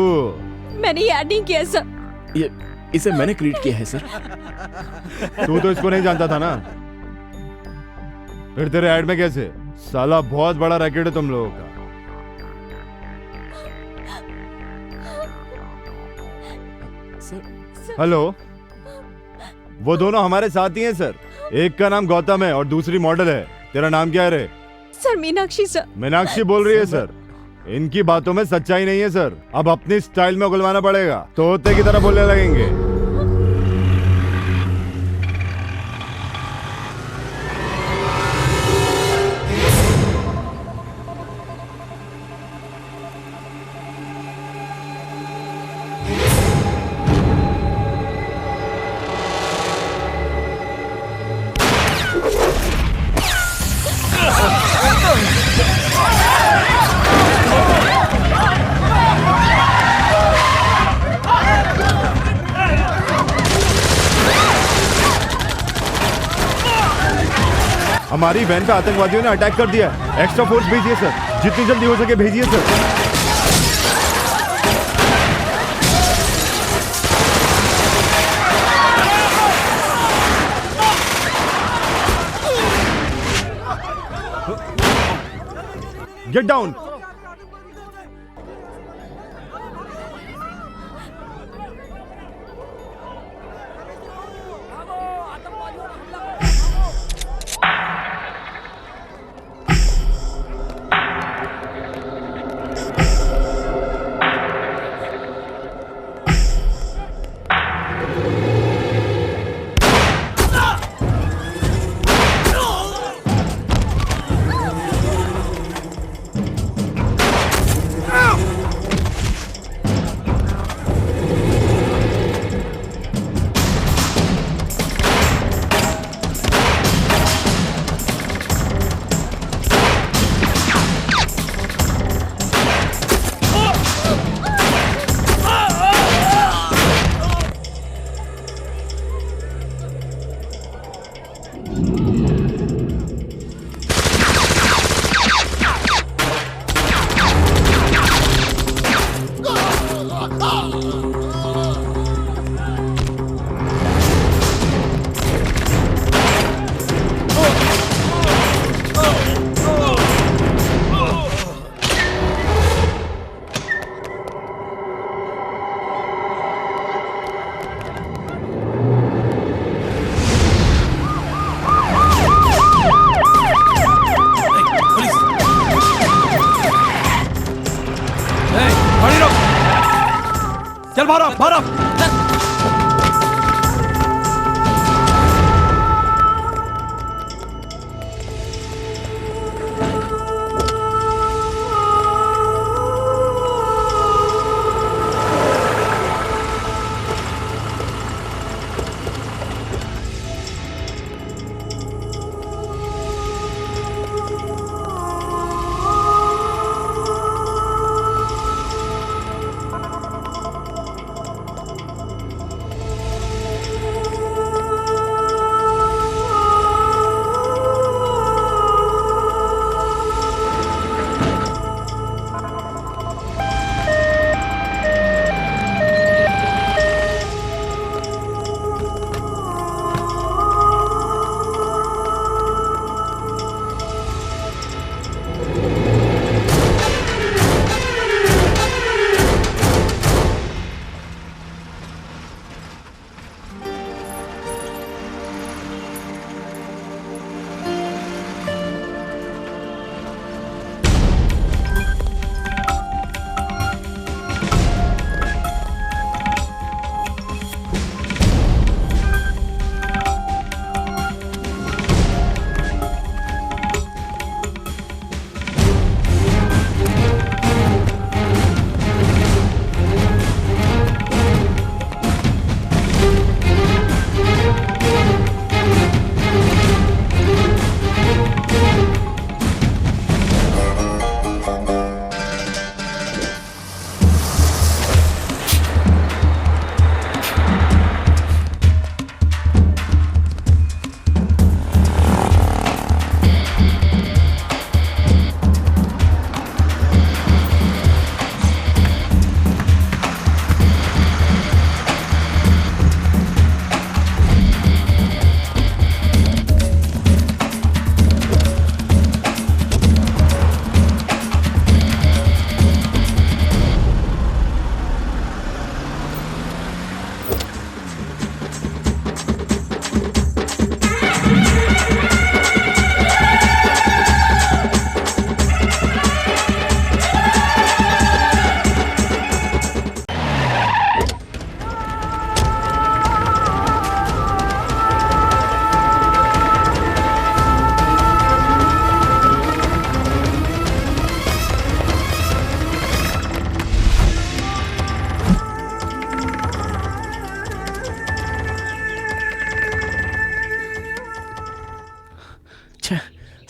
मैंने ये ऐड नहीं किया सर। ये इसे मैंने क्रिएट किया है सर। तू तो इसको नहीं जानता था ना, फिर तेरे ऐड में कैसे? साला बहुत बड़ा रैकेट है तुम लोगों का। हेलो, वो दोनों हमारे साथ ही हैं सर। एक का नाम गौतम है और दूसरी मॉडल है। तेरा नाम क्या है रे? Sir Meenakshi sir. मीनाक्षी बोल रही है सर। इनकी बातों में सच्चाई नहीं है सर। अब अपनी स्टाइल में उगलवाना पड़ेगा, तोते की तरह बोलने लगेंगे। हमारी वैन पे आतंकवादियों ने अटैक कर दिया है। एक्स्ट्रा फोर्स भेजिए सर, जितनी जल्दी हो सके भेजिए सर। Get down. मारो मारो।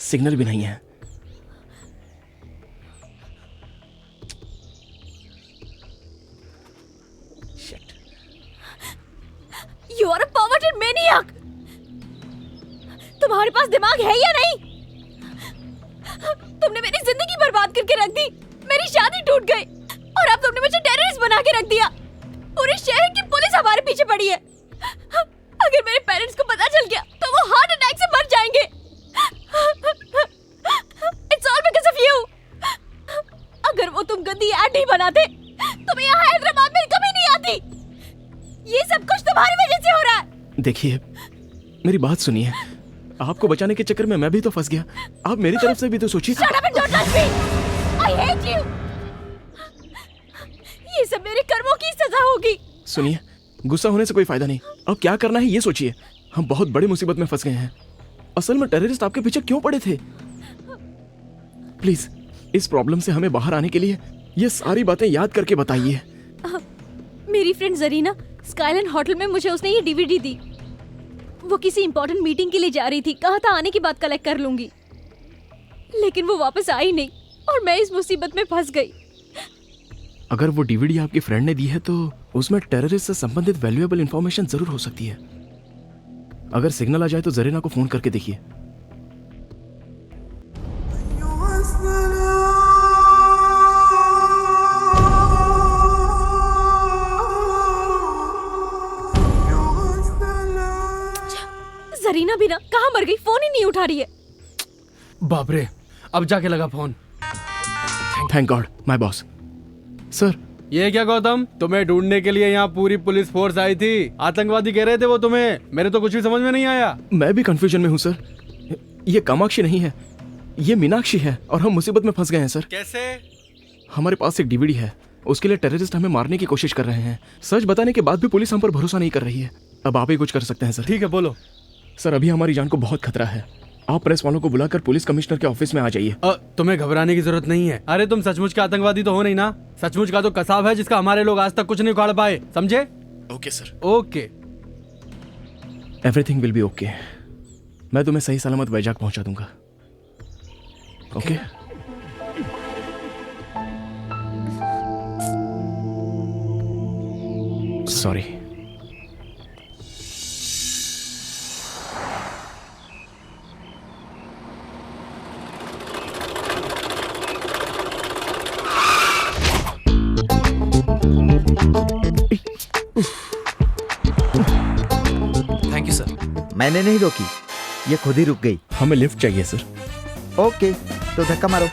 सिग्नल भी नहीं है। You are a perverted maniac! तुम्हारे पास दिमाग है या नहीं? तुमने मेरी जिंदगी बर्बाद करके रख दी, मेरी शादी टूट गई और अब तुमने मुझे टेररिस्ट बना के रख दिया। पूरे शहर की पुलिस हमारे पीछे पड़ी है। अगर मेरे पेरेंट्स को पता चल गया तो वो हार्ट अटैक से मर जाएंगे। It's all because of you. अगर वो तुम गंदी ऐड नहीं बनाते तो मैं यहाँ हैदराबाद में कभी नहीं आती। ये सब कुछ तुम्हारी वजह से हो रहा है। देखिए मेरी बात सुनिए, आपको बचाने के चक्कर में मैं भी तो फंस गया। आप मेरी तरफ से भी तो सोचिए। Shut up and don't touch me. I hate you. ये सब मेरे कर्मों की सजा होगी। सुनिए, गुस्सा होने से कोई फायदा नहीं। अब क्या करना है ये सोचिए। हम बहुत बड़ी मुसीबत में फंस गए हैं। असल में टेररिस्ट आपके पीछे क्यों पड़े थे? प्लीज इस प्रॉब्लम से हमें बाहर आने के लिए ये सारी बातें याद करके बताइए। मेरी फ्रेंड जरीना स्काईलैंड होटल में मुझे उसने ये डीवीडी दी। वो किसी इंपॉर्टेंट मीटिंग के लिए जा रही थी, कहा था आने के बाद कलेक्ट कर लूंगी, लेकिन वो वापस आई नहीं और मैं इस मुसीबत में फंस गई। अगर वो डीवीडी आपकी फ्रेंड ने दी है तो उसमें टेररिस्ट से संबंधित वैल्यूएबल इंफॉर्मेशन जरूर हो सकती है। अगर सिग्नल आ जाए तो जरीना को फोन करके देखिए। जरीना भी ना कहाँ मर गई, फोन ही नहीं उठा रही है। बाप रे, अब जाके लगा phone. Thank God my boss. Sir ये क्या गौतम, तुम्हें ढूंढने के लिए यहाँ पूरी पुलिस फोर्स आई थी। आतंकवादी कह रहे थे वो तुम्हें, मेरे तो कुछ भी समझ में नहीं आया। मैं भी कंफ्यूजन में हूँ सर। ये कामाक्षी नहीं है, ये मीनाक्षी है और हम मुसीबत में फंस गए हैं सर। कैसे? हमारे पास एक डीवीडी है उसके लिए टेररिस्ट हमें मारने की कोशिश कर रहे हैं। सच बताने के बाद भी पुलिस हम पर भरोसा नहीं कर रही है। अब आप ही कुछ कर सकते हैं सर। ठीक है, बोलो। सर अभी हमारी जान को बहुत खतरा है। आप प्रेस वालों को बुलाकर पुलिस कमिश्नर के ऑफिस में आ जाइए। तुम्हें घबराने की जरूरत नहीं है। अरे तुम सचमुच के आतंकवादी तो हो नहीं ना। सचमुच का तो कसाब है जिसका हमारे लोग आज तक कुछ नहीं उखाड़ पाए, समझे? Okay sir. Okay, everything will be okay. मैं तुम्हें सही सलामत वैजाग पहुंचा दूंगा। Okay sorry. Thank you sir. मैंने नहीं रोकी, ये खुद ही रुक गई। हमें लिफ्ट चाहिए सर। ओके, तो धक्का मारो।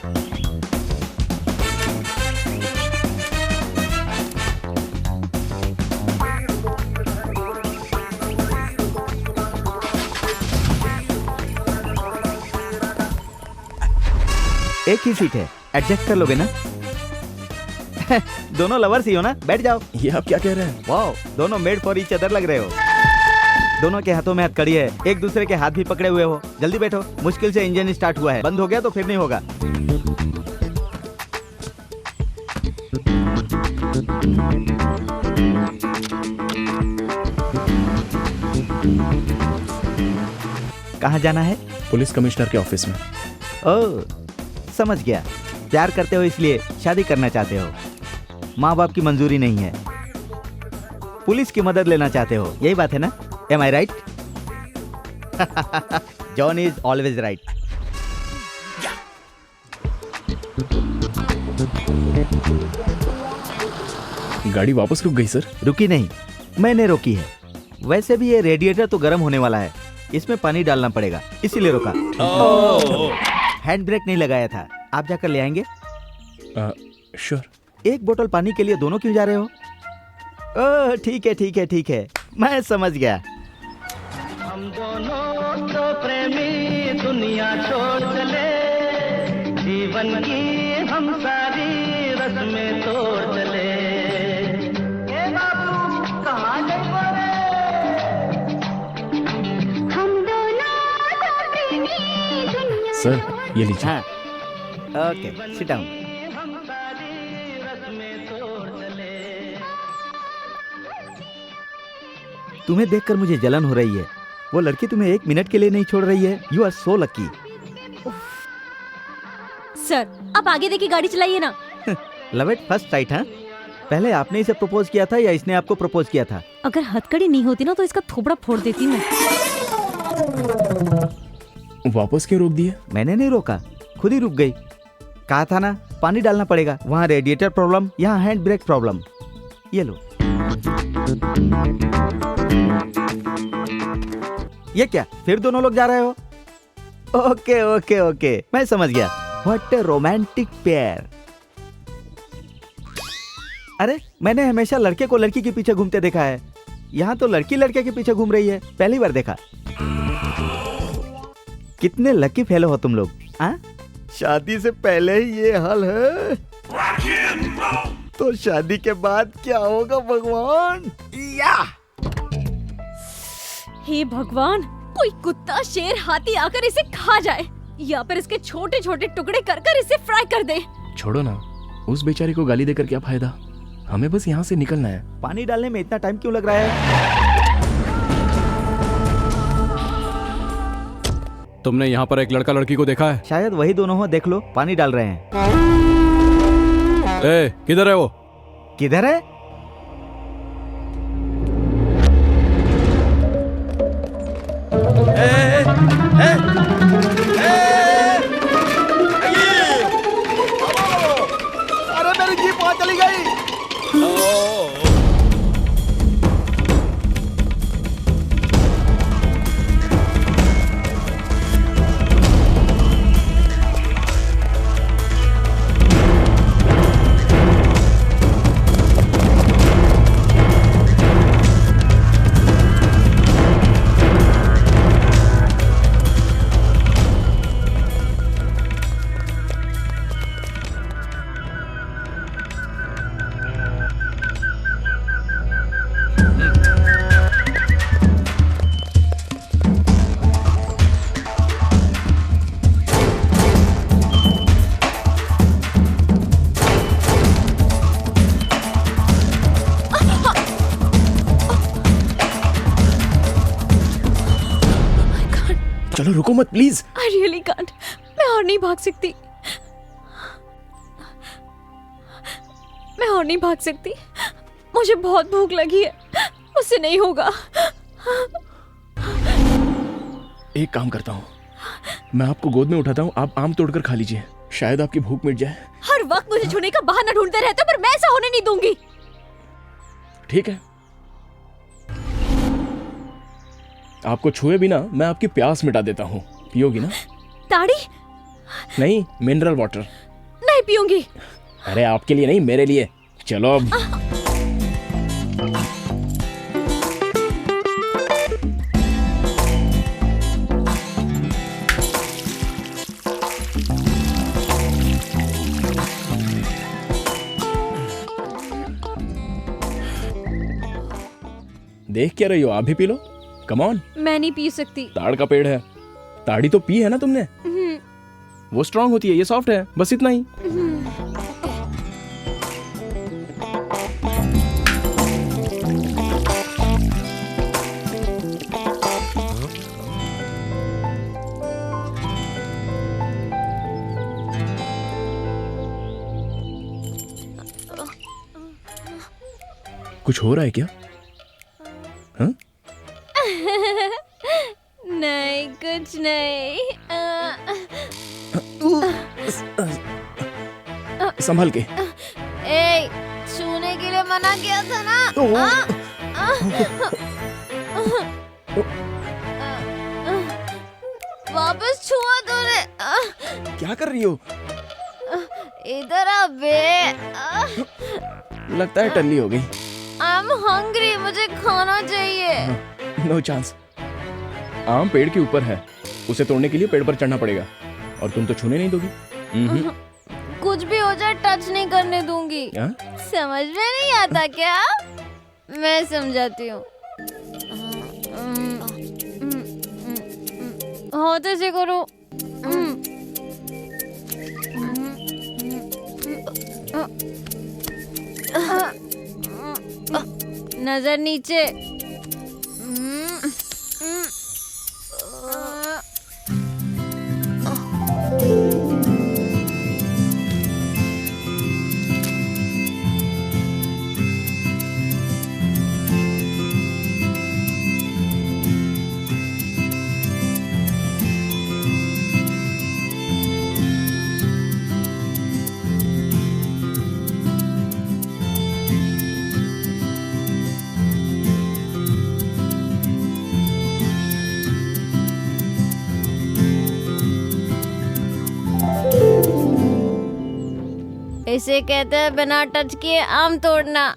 एक ही सीट है, एडजस्ट कर लोगे ना? दोनों लवर्स ही हो ना? बैठ जाओ। ये आप क्या कह रहे हैं? वाओ, दोनों मेड फॉर ईच अदर लग रहे हो। दोनों के हाथों में हथकड़ी है, एक दूसरे के हाथ भी पकड़े हुए हो। जल्दी बैठो, मुश्किल से इंजन स्टार्ट हुआ है, बंद हो गया तो फिर नहीं होगा। कहाँ जाना है? पुलिस कमिश्नर के ऑफिस में। ओह, समझ गया। प्यार करते हो इसलिए शादी करना चाहते हो। माँ बाप की मंजूरी नहीं है, पुलिस की मदद लेना चाहते हो, यही बात है ना? Am I right? John is always right. गाड़ी वापस रुक गई सर। रुकी नहीं, मैंने रोकी है। वैसे भी ये रेडिएटर तो गर्म होने वाला है, इसमें पानी डालना पड़ेगा, इसीलिए रोका। हैंड ब्रेक नहीं लगाया था। आप जाकर ले आएंगे? श्योर। एक बोतल पानी के लिए दोनों क्यों जा रहे हो? ओह, ठीक है ठीक है ठीक है, मैं समझ गया। हम दोनों तो प्रेमी दुनिया छोड़ चले, जीवन की हम सारी रस्में तोड़ चले। ए बाबू कहाँ गए बोले? हम दोनों तो प्रेमी दुनिया। सर ये लीजिए। हाँ, ओके, सिट डाउन। तुम्हें देखकर मुझे जलन हो रही है। वो लड़की तुम्हें एक मिनट के लिए नहीं छोड़ रही है। You are so lucky. Sir आप आगे देखिए, गाड़ी चलाइए ना। Love it first sight. हाँ, पहले आपने इसे प्रपोज किया था या इसने आपको प्रपोज किया था? अगर हथकड़ी नहीं होती ना तो इसका थोपड़ा फोड़ देती मैं। वापस क्यों रोक दिया? मैंने नहीं रोका, खुद ही रुक गई। कहा था ना पानी डालना पड़ेगा। वहाँ रेडिएटर प्रॉब्लम, यहाँ हैंड ब्रेक प्रॉब्लम। ये लो। ये क्या, फिर दोनों लोग जा रहे हो? ओके ओके ओके, मैं समझ गया। What A romantic pair. अरे मैंने हमेशा लड़के को लड़की के पीछे घूमते देखा है, यहाँ तो लड़की लड़के के पीछे घूम रही है। पहली बार देखा। कितने लकी फेलो हो तुम लोग। हाँ, शादी से पहले ही ये हाल है तो शादी के बाद क्या होगा भगवान? या हे भगवान, कोई कुत्ता शेर हाथी आकर इसे खा जाए या फिर इसके छोटे छोटे टुकड़े कर कर इसे फ्राई कर दे। छोड़ो ना, उस बेचारे को गाली देकर क्या फायदा? हमें बस यहाँ से निकलना है। पानी डालने में इतना टाइम क्यों लग रहा है? तुमने यहाँ पर एक लड़का लड़की को देखा है? शायद वही दोनों हो, देख लो पानी डाल रहे हैं। ए, किधर है वो? किधर है? अरे मेरी जीप वहां चली गई। चलो रुको मत प्लीज। I really can't. मैं और नहीं भाग सकती। मैं और नहीं भाग सकती। मुझे बहुत भूख लगी है। मुझसे नहीं होगा। एक काम करता हूँ, मैं आपको गोद में उठाता हूँ, आप आम तोड़कर खा लीजिए, शायद आपकी भूख मिट जाए। हर वक्त मुझे छूने का बहाना ढूंढते रहते हो, पर मैं ऐसा होने नहीं दूंगी। ठीक है, आपको छुए बिना मैं आपकी प्यास मिटा देता हूँ, पियोगी ना? ताड़ी? नहीं, मिनरल वाटर। नहीं पीऊंगी। अरे आपके लिए नहीं, मेरे लिए। चलो अब। देख क्या रही हो, आप भी पी लो। Come on. मैं नहीं पी सकती। ताड़ का पेड़ है, ताड़ी तो पी है ना तुमने? वो स्ट्रांग होती है, ये सॉफ्ट है, बस इतना ही। कुछ हो रहा है क्या? हाँ? नहीं, कुछ नहीं। संभल के। ए, छूने के लिए मना किया था ना? वापस छुआ तूने। क्या कर रही हो? इधर आ बे। लगता है टल्ली हो गई। I'm hungry, मुझे खाना चाहिए। No chance. आम पेड़ के ऊपर है, उसे तोड़ने के लिए पेड़ पर चढ़ना पड़ेगा, और तुम तो छूने नहीं दोगी। कुछ भी हो जाए टच नहीं करने दूंगी। समझ में नहीं आता क्या? मैं समझाती हूँ। होते से करो। नजर नीचे। इसे कहते हैं बिना टच किए आम तोड़ना।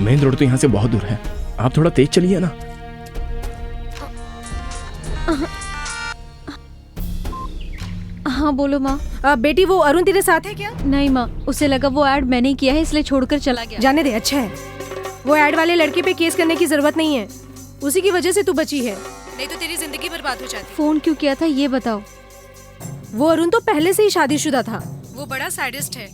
मेन रोड तो यहाँ से बहुत दूर है, आप थोड़ा तेज चलिए ना। हाँ बोलो माँ। बेटी वो अरुण तेरे साथ है क्या? नहीं माँ, उसे लगा वो ऐड मैंने ही किया है इसलिए छोड़कर चला गया। जाने दे, अच्छा है। वो ऐड वाले लड़के पे केस करने की जरूरत नहीं है, उसी की वजह से तू बची है, नहीं तो तेरी जिंदगी बर्बाद हो जाती। फोन क्यों किया था ये बताओ। वो अरुण तो पहले से ही शादीशुदा था, वो बड़ा सैडिस्ट है।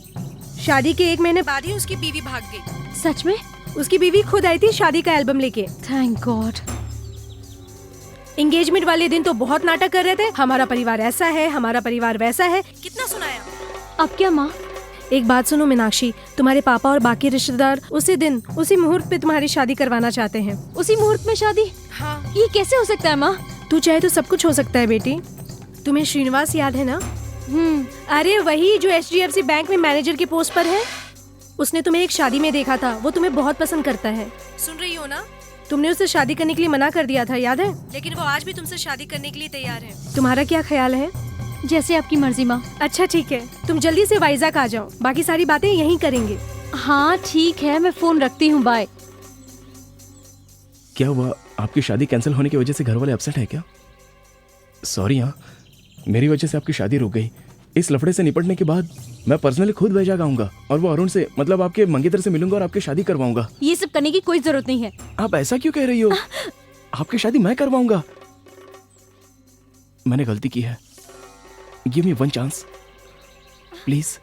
शादी के 1 महीने बाद ही उसकी बीवी भाग गई। सच में? उसकी बीवी खुद आई थी शादी का एल्बम लेके। Thank God. एंगेजमेंट वाले दिन तो बहुत नाटक कर रहे थे, हमारा परिवार ऐसा है, हमारा परिवार वैसा है। कितना सुनाया। अब क्या माँ? एक बात सुनो मीनाक्षी, तुम्हारे पापा और बाकी रिश्तेदार उसी दिन उसी मुहूर्त पे तुम्हारी शादी करवाना चाहते हैं। उसी मुहूर्त में शादी? हाँ। ये कैसे हो सकता है माँ? तू चाहे तो सब कुछ हो सकता है बेटी। तुम्हें श्रीनिवास याद है ना? अरे वही जो HDFC बैंक में मैनेजर की पोस्ट पर है। उसने तुम्हें एक शादी में देखा था, वो तुम्हें बहुत पसंद करता है। सुन रही हो ना? तुमने उससे शादी करने के लिए मना कर दिया था, याद है? लेकिन वो आज भी तुमसे शादी करने के लिए तैयार है। तुम्हारा क्या ख्याल है? जैसे आपकी मर्जी माँ। अच्छा ठीक है, तुम जल्दी से वाइजैक आ जाओ, बाकी सारी बातें यहीं करेंगे। हाँ ठीक है, मैं फोन रखती हूँ, बाय। क्या हुआ, आपकी शादी कैंसिल होने की वजह से घर वाले अपसेट है क्या? सॉरी हाँ, मेरी वजह से आपकी शादी रुक गई। इस लफड़े से निपटने के बाद मैं पर्सनली खुद वैजाग आऊंगा और वो अरुण से, मतलब आपके मंगेतर से मिलूंगा और आपकी शादी करवाऊंगा। ये सब करने की कोई जरूरत नहीं है। आप ऐसा क्यों कह रही हो? आपकी शादी मैं करवाऊंगा। मैंने गलती की है, give me one chance please.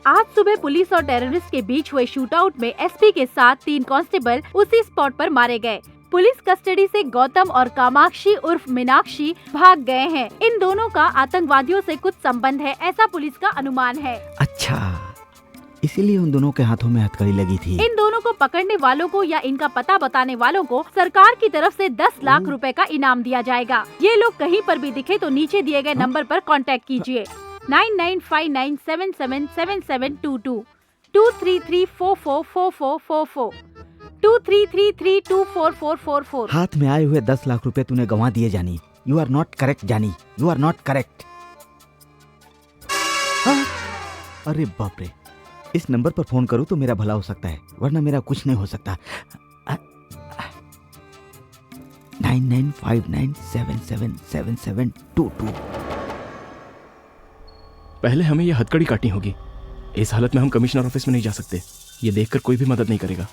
आज सुबह पुलिस और टेररिस्ट के बीच हुए शूटआउट में एसपी के साथ 3 कांस्टेबल उसी स्पॉट पर मारे गए। पुलिस कस्टडी से गौतम और कामाक्षी उर्फ मीनाक्षी भाग गए हैं। इन दोनों का आतंकवादियों से कुछ संबंध है, ऐसा पुलिस का अनुमान है। अच्छा, इसीलिए उन दोनों के हाथों में हथकड़ी लगी थी। इन दोनों को पकड़ने वालों को या इनका पता बताने वालों को सरकार की तरफ से 10 लाख रुपए का इनाम दिया जाएगा। ये लोग कहीं पर भी दिखे तो नीचे दिए गए नंबर पर कांटेक्ट कीजिए 9959777722 233444444 233324444। हाथ में आए हुए 10 लाख रुपए तूने गंवा दिए जानी। यू आर नॉट करेक्ट जानी, यू आर नॉट करेक्ट। अरे बाप रे, इस नंबर पर फोन करूं तो मेरा भला हो सकता है, वरना मेरा कुछ नहीं हो सकता। 9959777722। पहले हमें यह हथकड़ी काटनी होगी। इस हालत में हम कमिश्नर ऑफिस में नहीं जा सकते। ये देखकर कोई भी मदद नहीं करेगा।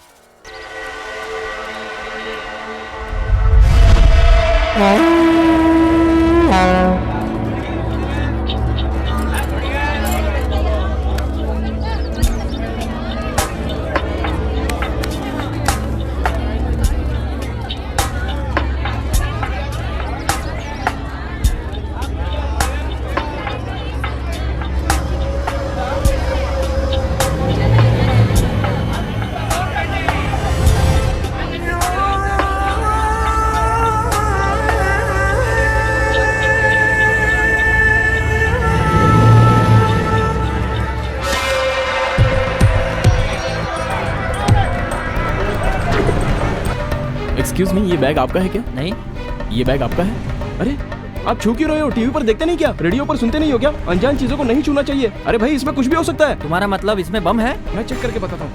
एक्सक्यूज मी, ये बैग आपका है क्या? नहीं। ये बैग आपका है? अरे आप छू क्यों रहे हो? टीवी पर देखते नहीं क्या? रेडियो पर सुनते नहीं हो क्या? अनजान चीजों को नहीं छूना चाहिए। अरे भाई, इसमें कुछ भी हो सकता है। तुम्हारा मतलब इसमें बम है? मैं चेक करके बताता हूँ।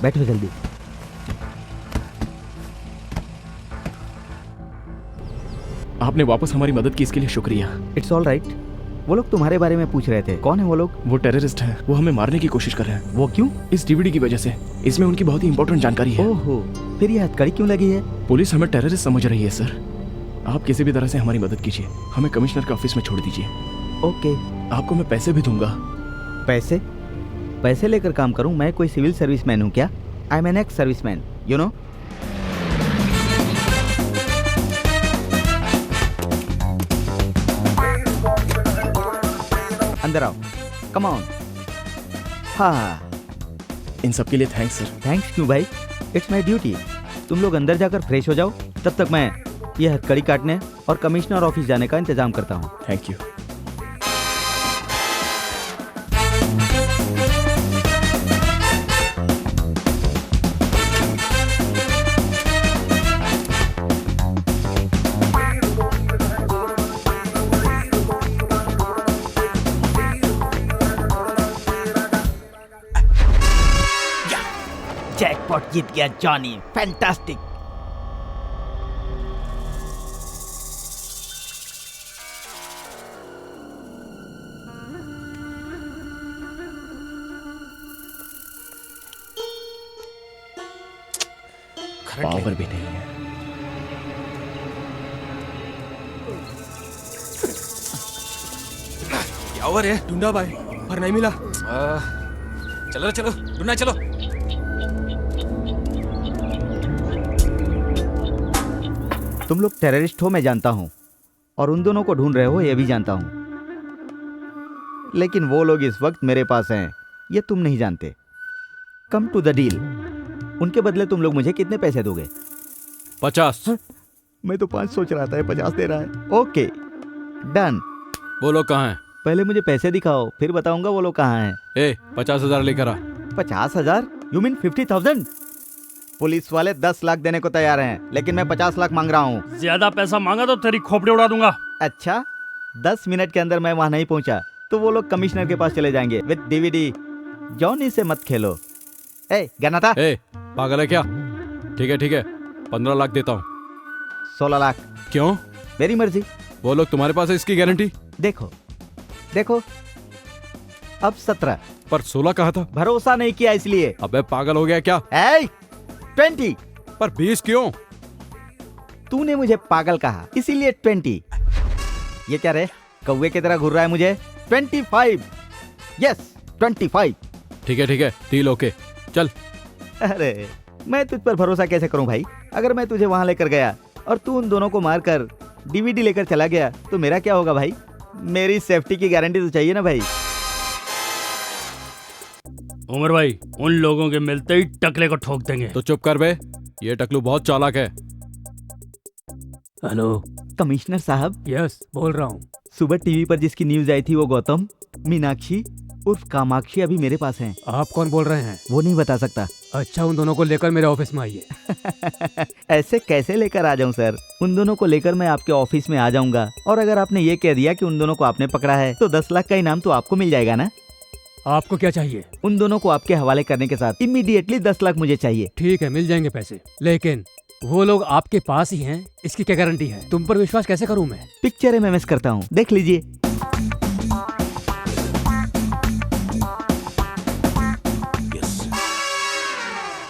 बैठो जल्दी। आपने वापस हमारी मदद की, इसके लिए शुक्रिया। It's all right. वो लोग तुम्हारे बारे में पूछ रहे थे, कौन है वो लोग? वो टेररिस्ट हैं, वो हमें मारने की कोशिश कर रहे हैं। वो क्यों? इस डीवीडी की वजह से। इसमें उनकी बहुत ही इंपॉर्टेंट जानकारी है। ओहो, फिर ये हथकड़ी क्यों लगी है? पुलिस हमें टेररिस्ट समझ रही है सर। आप किसी भी तरह से हमारी मदद कीजिए, हमें कमिश्नर के ऑफिस में छोड़ दीजिए। ओके। आपको मैं पैसे भी दूंगा। पैसे? पैसे लेकर काम करूं? मैं कोई सिविल सर्विसमैन हूं क्या? I am an ex serviceman, you know. अंदर आओ, कम ऑन। हाँ, इन सब के लिए थैंक्स सर। थैंक्स क्यों भाई, इट्स माय ड्यूटी। तुम लोग अंदर जाकर फ्रेश हो जाओ, तब तक मैं ये हथकड़ी काटने और कमिश्नर ऑफिस जाने का इंतजाम करता हूँ। Thank you. जैकपॉट जीत गया जॉनी, फैंटास्टिक। पावर भी नहीं है। क्या हुआ रे? ढूंढा भाई पर नहीं मिला। चलो चलो ढूंढना चलो। तुम लोग टेररिस्ट हो मैं जानता हूँ, और उन दोनों को ढूंढ रहे हो ये भी जानता हूँ, लेकिन वो लोग इस वक्त मेरे पास हैं ये तुम नहीं जानते। Come to the deal. उनके बदले तुम लोग मुझे कितने पैसे दोगे? 50। मैं तो 5 सोच रहा था, 50 दे रहा है। Okay done. वो लोग कहाँ हैं? पहले मुझे पैसे दिखाओ फिर बताऊंगा वो लोग कहाँ हैं। 50,000 लेकर आ। 50,000? You mean 50,000? पुलिस वाले 10 लाख देने को तैयार हैं, लेकिन मैं 50 लाख मांग रहा हूँ। ज्यादा पैसा मांगा तो तेरी खोपड़ी उड़ा दूंगा। अच्छा 10 मिनट के अंदर मैं वहाँ नहीं पहुँचा तो वो लोग कमिश्नर के पास चले जाएंगे विद डीवीडी। जॉनी से मत खेलो। ए गाना था? पागल है क्या? ठीक है 15 लाख देता हूँ। 16 लाख। क्यों? मेरी मर्जी। वो लोग तुम्हारे पास है इसकी गारंटी? देखो अब 17। पर 16 कहा था। भरोसा नहीं किया इसलिए। अबे पागल हो गया क्या? 20। पर 20 क्यों? तूने मुझे पागल कहा इसीलिए 20। ये क्या रे, कौवे की तरह घूर रहा है मुझे? 25। यस 25। ठीक है डील ओके चल। अरे मैं तुझ पर भरोसा कैसे करूं भाई? अगर मैं तुझे वहां लेकर गया और तू उन दोनों को मारकर डीवीडी लेकर चला गया तो मेरा क्या होगा भाई? मेरी सेफ्टी की गारंटी तो चाहिए ना भाई। उमर भाई उन लोगों के मिलते ही टकले को ठोक देंगे। तो चुप कर बे, ये टकलू बहुत चालाक है। हेलो कमिश्नर साहब। यस बोल रहा हूँ। सुबह टीवी पर जिसकी न्यूज आई थी वो गौतम, मीनाक्षी उर्फ कामाक्षी अभी मेरे पास हैं। आप कौन बोल रहे हैं? वो नहीं बता सकता। अच्छा उन दोनों को लेकर मेरे ऑफिस में आइए। ऐसे कैसे लेकर आ जाऊं सर? उन दोनों को लेकर मैं आपके ऑफिस में आ जाऊंगा, और अगर आपने ये कह दिया कि उन दोनों को आपने पकड़ा है तो 10 लाख का इनाम तो आपको मिल जाएगा ना? आपको क्या चाहिए? उन दोनों को आपके हवाले करने के साथ इमीडिएटली 10 लाख मुझे चाहिए। ठीक है मिल जाएंगे पैसे, लेकिन वो लोग आपके पास ही हैं इसकी क्या गारंटी है? तुम पर विश्वास कैसे करूं मैं? पिक्चर MMS करता हूँ, देख लीजिए।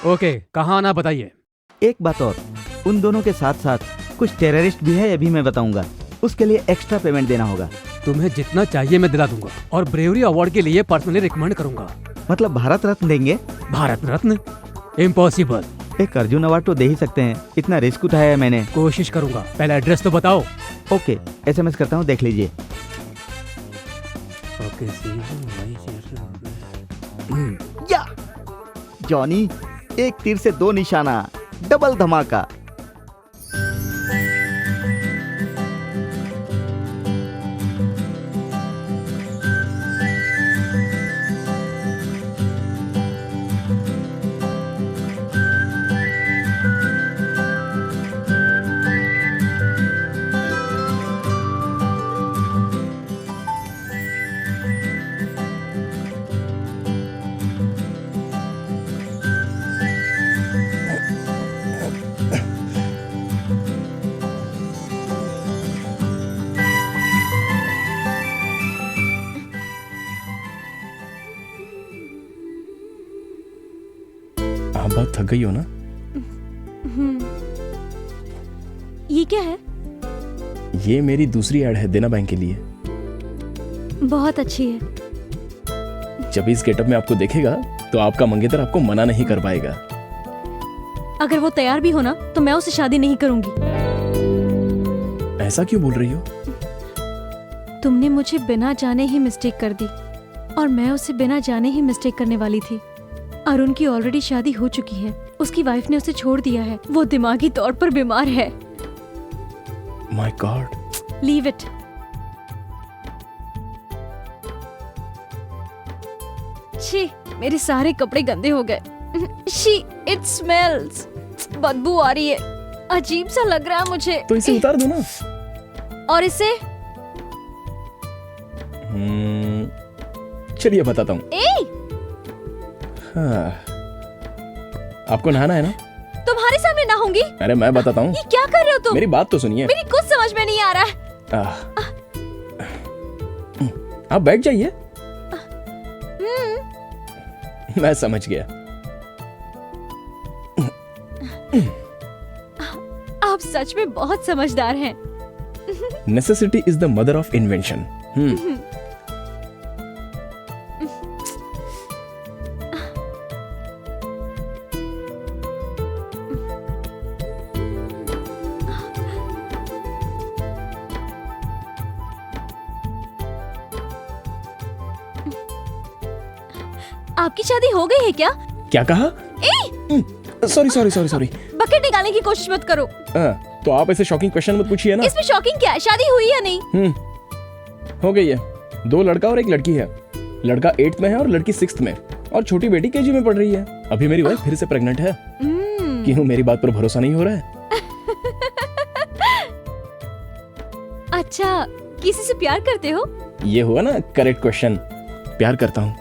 ओके कहाँ आना बताइए। एक बात और, उन दोनों के साथ साथ कुछ टेररिस्ट भी है, ये भी मैं बताऊंगा। उसके लिए एक्स्ट्रा पेमेंट देना होगा। तुम्हें जितना चाहिए मैं दिला दूंगा, और ब्रेवरी अवार्ड के लिए पर्सनली रिकमेंड करूंगा। मतलब भारत रत्न देंगे? भारत रत्न? इम्पॉसिबल। एक अर्जुन अवार्ड तो दे ही सकते हैं, इतना रिस्क उठाया है मैंने। कोशिश करूंगा, पहले एड्रेस तो बताओ। ओके SMS करता हूँ, देख लीजिए। या जॉनी, एक तीर से 2 निशाना, डबल धमाका। आप बहुत थक गई हो ना? ये क्या है? ये मेरी दूसरी ऐड है देना बैंक के लिए। बहुत अच्छी है। जब इस गेटअप में आपको देखेगा तो आपका मंगेतर आपको मना नहीं कर पाएगा। अगर वो तैयार भी हो ना तो मैं उससे शादी नहीं करूंगी। ऐसा क्यों बोल रही हो? तुमने मुझे बिना जाने ही मिस्टेक कर दी, और मैं उसे बिना जाने ही मिस्टेक करने वाली थी। अरुण की ऑलरेडी शादी हो चुकी है, उसकी वाइफ ने उसे छोड़ दिया है, वो दिमागी तौर पर बीमार है। My God. Leave it. छी, मेरे सारे कपड़े गंदे हो गए। She, it smells. बदबू आ रही है, अजीब सा लग रहा है मुझे। तो इसे उतार दो ना। और इसे? चलिए बताता हूँ। हाँ। आपको नहाना है ना? तुम्हारे सामने नहाऊंगी? अरे मैं बताता हूँ। ये क्या कर रहे हो तुम? मेरी बात तो सुनिए। मेरी कुछ समझ में नहीं आ रहा है। आप बैठ जाइए। मैं समझ गया। सच में बहुत समझदार हैं। Necessity is the mother of invention. आपकी शादी हो गई है क्या? क्या कहा? Sorry sorry sorry sorry. Bucket निकालने की कोशिश मत करो। तो आप ऐसे शॉकिंग क्वेश्चन मत पूछिए ना। इसमें शॉकिंग क्या है? शादी हुई या नहीं? हो गई है। 2 लड़का और 1 लड़की है। लड़का 8th में है और लड़की 6th में, और छोटी बेटी KG में पढ़ रही है। अभी मेरी वाइफ फिर से प्रेग्नेंट है। क्यों, मेरी बात पर भरोसा नहीं हो रहा है? अच्छा, किसी से प्यार करते हो? ये हुआ ना करेक्ट क्वेश्चन। प्यार करता हूँ,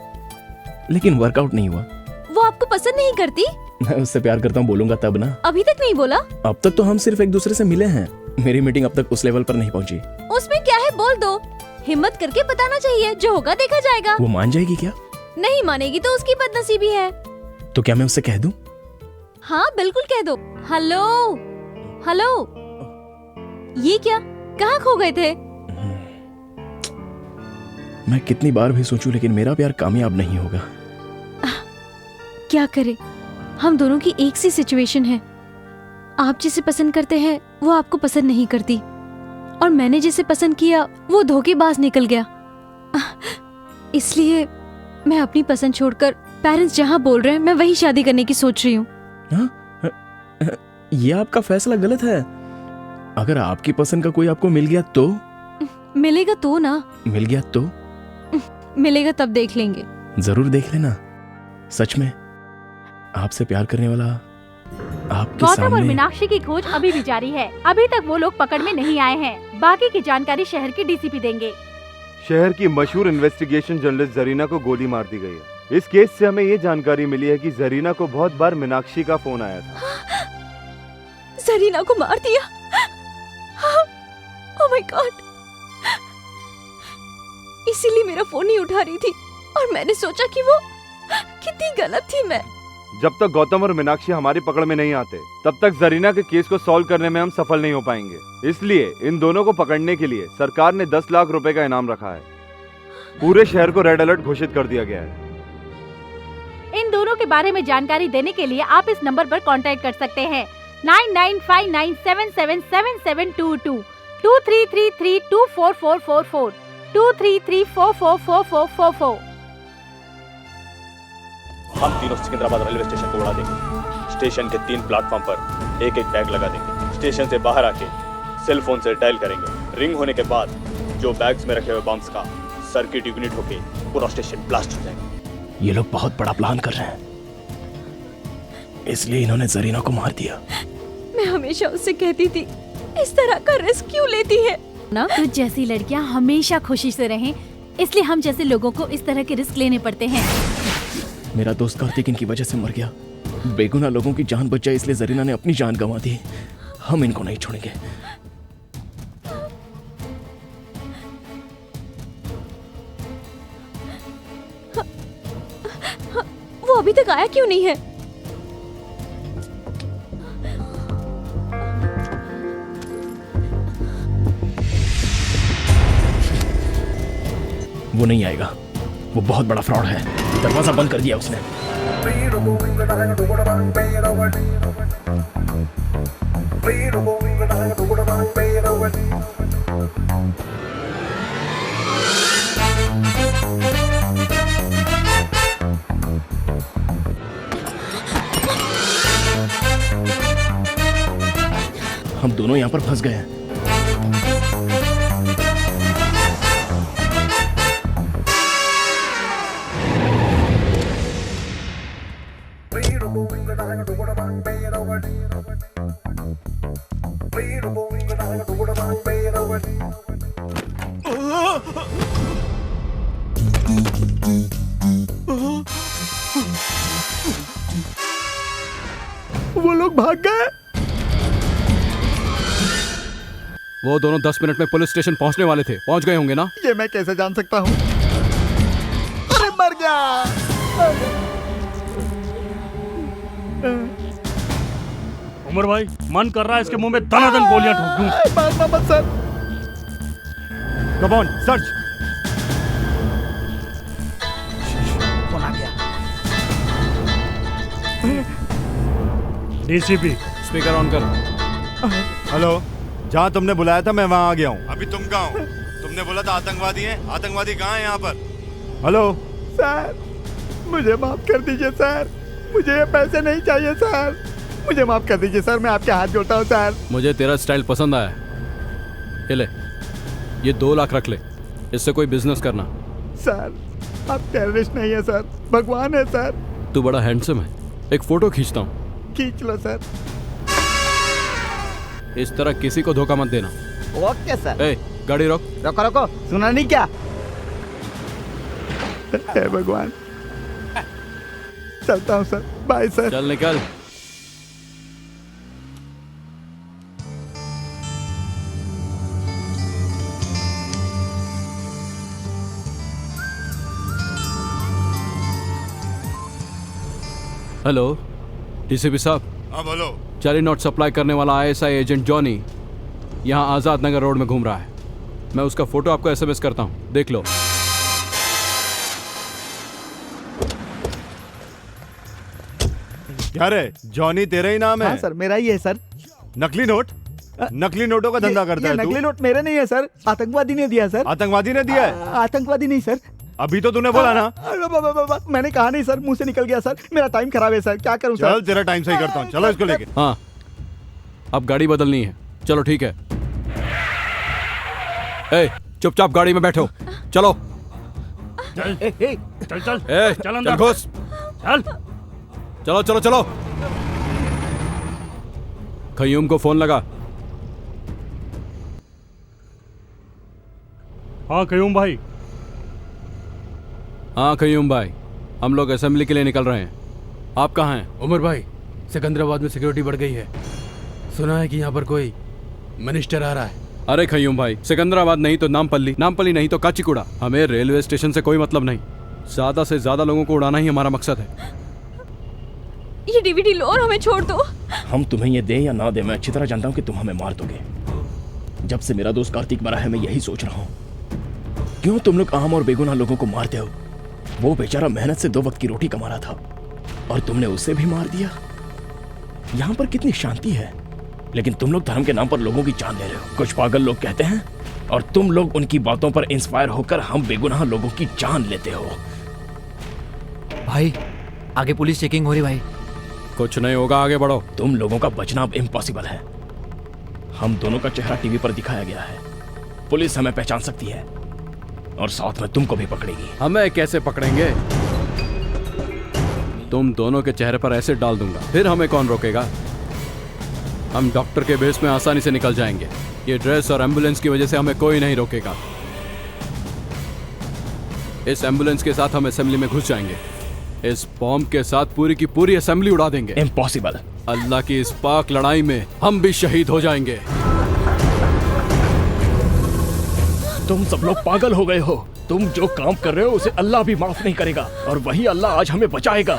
लेकिन वर्कआउट नहीं हुआ। वो आपको पसंद नहीं करती? मैं उससे प्यार करता हूँ बोलूंगा तब ना। अभी तक नहीं बोला? अब तक तो हम सिर्फ एक दूसरे से मिले हैं। मेरी मीटिंग अब तक उस लेवल पर नहीं पहुंची। उसमें क्या है, बोल दो। हिम्मत करके बताना चाहिए, जो होगा देखा जाएगा। वो मान जाएगी क्या? नहीं मानेगी तो उसकी बदनसीबी है। तो क्या मैं उससे कह दूं? हाँ बिल्कुल कह दो। हेलो हेलो, ये क्या, कहाँ खो गए थे? मैं कितनी बार भी सोचूं, लेकिन मेरा प्यार कामयाब नहीं होगा। क्या करे, हम दोनों की एक सी सिचुएशन है। आप जिसे पसंद करते हैं वो आपको पसंद नहीं करती, और मैंने जिसे पसंद किया वो धोखेबाज निकल गया। इसलिए मैं अपनी पसंद छोड़कर पेरेंट्स जहाँ बोल रहे हैं मैं वही शादी करने की सोच रही हूँ। ये आपका फैसला गलत है। अगर आपकी पसंद का कोई आपको मिल गया तो? मिलेगा तो ना। मिल गया तो? मिलेगा तब देख लेंगे। जरूर देख लेना। सच में आपसे प्यार करने वाला आपके गौतम सामने। और मीनाक्षी की खोज अभी भी जारी है। अभी तक वो लोग पकड़ में नहीं आए हैं। बाकी की जानकारी शहर के DCP देंगे। शहर की मशहूर इन्वेस्टिगेशन जर्नलिस्ट जरीना को गोली मार दी गई है। इस केस से हमें ये जानकारी मिली है कि जरीना को बहुत बार मीनाक्षी का फोन आया था। जरीना को मार दिया? Oh my God. इसीलिए मेरा फोन नहीं उठा रही थी, और मैंने सोचा कि वो कितनी गलत थी मैं। जब तक गौतम और मीनाक्षी हमारी पकड़ में नहीं आते, तब तक जरीना के केस को सॉल्व करने में हम सफल नहीं हो पाएंगे। इसलिए इन दोनों को पकड़ने के लिए सरकार ने 10 लाख रुपए का इनाम रखा है। पूरे शहर को रेड अलर्ट घोषित कर दिया गया है। इन दोनों के बारे में जानकारी देने के लिए आप इस नंबर पर कांटेक्ट कर सकते हैं 9959777722 2333244444 2334444444। हम तीनों सिकंदराबाद रेलवे स्टेशन को उड़ा देंगे। स्टेशन के 3 प्लेटफॉर्म पर एक बैग लगा देंगे। स्टेशन से बाहर आके सेल फोन से डायल करेंगे। रिंग होने के बाद जो बैग्स में रखे हुए बम्स का सर्किट इग्निट होके पूरा स्टेशन ब्लास्ट हो जाएगा। ये लोग बहुत बड़ा प्लान कर रहे हैं, इसलिए इन्होंने जरीना को मार दिया। मैं हमेशा उससे कहती थी, इस तरह का रिस्क क्यों लेती है ना? तो जैसी लड़कियां हमेशा खुशी से रहें, इसलिए हम जैसे लोगों को इस तरह के रिस्क लेने पड़ते हैं। मेरा दोस्त कार्तिक इनकी वजह से मर गया। बेगुनाह लोगों की जान बच जाए, इसलिए जरीना ने अपनी जान गंवा दी। हम इनको नहीं छोड़ेंगे। वो अभी तक आया क्यों नहीं है? वो नहीं आएगा। वो बहुत बड़ा फ्रॉड है। दरवाजा बंद कर दिया उसने। हम दोनों यहाँ पर फंस गए हैं। वो लोग भाग गए। वो दोनों 10 मिनट में पुलिस स्टेशन पहुंचने वाले थे। पहुंच गए होंगे ना? ये मैं कैसे जान सकता हूँ? अरे मर गया। उमर भाई, मन कर रहा है इसके मुंह में दनादन गोलियां ठोक दूं। मारना मत सर। Come on, search. कौन आ गया? डीसीपी स्पीकर ऑन कर। हेलो, जहाँ तुमने बुलाया था मैं वहाँ आ गया हूँ। अभी तुम कहाँ हो? तुमने बोला था आतंकवादी हैं। आतंकवादी कहाँ हैं यहाँ पर? हेलो सर, मुझे माफ कर दीजिए सर, मुझे ये पैसे नहीं चाहिए सर, मुझे माफ कर दीजिए सर, मैं आपके हाथ जोड़ता हूँ सर। मुझे तेरा स्टाइल पसंद आया। ये ले, ये 2 लाख रख ले, इससे कोई बिजनेस करना। सर, आप टेररिस्ट नहीं है सर, भगवान है सर। तू बड़ा हैंडसम है, एक फोटो खींचता हूँ। खींच लो सर। इस तरह किसी को धोखा मत देना। Okay sir. ए, गाड़ी रोक। रोको रोको, सुना नहीं क्या? हे भगवान, चलता हूँ सर, बाय सर। चल निकल। हेलो डीसीपी साहब। हाँ बोलो। जाली नोट सप्लाई करने वाला आईएसआई एजेंट जॉनी यहाँ आजाद नगर रोड में घूम रहा है। मैं उसका फोटो आपको एसएमएस करता हूँ, देख लो। क्या रे, जॉनी तेरा ही नाम है? हाँ सर, मेरा ही है सर। नकली नोट? नकली नोटों का धंधा करता है तू? नकली नोट मेरे नहीं है सर, आतंकवादी ने दिया सर। आतंकवादी ने दिया है? आतंकवादी नहीं सर। अभी तो तूने बोला ना। मैंने कहा नहीं सर, मुंह से निकल गया सर, मेरा टाइम खराब है सर, क्या करूं सर? चल तेरा टाइम सही करता हूँ, चलो इसको लेके। हाँ, अब गाड़ी बदलनी है। चलो ठीक है। ए, चुपचाप गाड़ी में बैठो, चलो। चल चल चल ए, चल अंदर घुस। चल। चलो चलो चलो। खयूम को फोन लगा। हाँ खयूम भाई। हाँ खयूम भाई, हम लोग असेंबली के लिए निकल रहे हैं। आप कहाँ हैं? उमर भाई, सिकंदराबाद में सिक्योरिटी बढ़ गई है। सुना है कि यहाँ पर कोई मिनिस्टर आ रहा है। अरे खयूम भाई, सिकंदराबाद नहीं तो नामपल्ली, नामपल्ली नहीं तो काचीकुड़ा। हमें रेलवे स्टेशन से कोई मतलब नहीं, ज्यादा से ज्यादा लोगों को उड़ाना ही हमारा मकसद है। ये डीवीडी लो और हमें छोड़ दो। हम तुम्हें ये दे या ना दे, मैं अच्छी तरह जानता हूँ कि तुम हमें मार दोगे। जब से मेरा दोस्त कार्तिक मरा है मैं यही सोच रहा हूँ, क्यों तुम लोग आम और बेगुनाह लोगों को मारते हो? वो बेचारा मेहनत से 2 वक्त की रोटी कमा रहा था और तुमने उसे भी मार दिया। यहाँ पर कितनी शांति है, लेकिन तुम लोग धर्म के नाम पर लोगों की जान ले रहे हो। कुछ पागल लोग कहते हैं और तुम लोग उनकी बातों पर इंस्पायर होकर हम बेगुनाह लोगों की जान लेते हो। भाई आगे पुलिस चेकिंग हो रही भाई। कुछ नहीं होगा, आगे बढ़ो। तुम लोगों का बचना अब इम्पॉसिबल है। हम दोनों का चेहरा टीवी पर दिखाया गया है, पुलिस हमें पहचान सकती है और साथ में तुमको भी पकड़ेगी। हमें कैसे पकड़ेंगे? तुम दोनों के चेहरे पर एसिड डाल दूंगा, फिर हमें कौन रोकेगा? हम डॉक्टर के बेस में आसानी से निकल जाएंगे। ये ड्रेस और एम्बुलेंस की वजह से हमें कोई नहीं रोकेगा। इस एम्बुलेंस के साथ हम असेंबली में घुस जाएंगे। इस बॉम्ब के साथ पूरी की पूरी असेंबली उड़ा देंगे। इम्पॉसिबल। अल्लाह की इस पाक लड़ाई में हम भी शहीद हो जाएंगे। तुम सब लोग पागल हो गए हो। तुम जो काम कर रहे हो उसे अल्लाह भी माफ नहीं करेगा और वही अल्लाह आज हमें बचाएगा।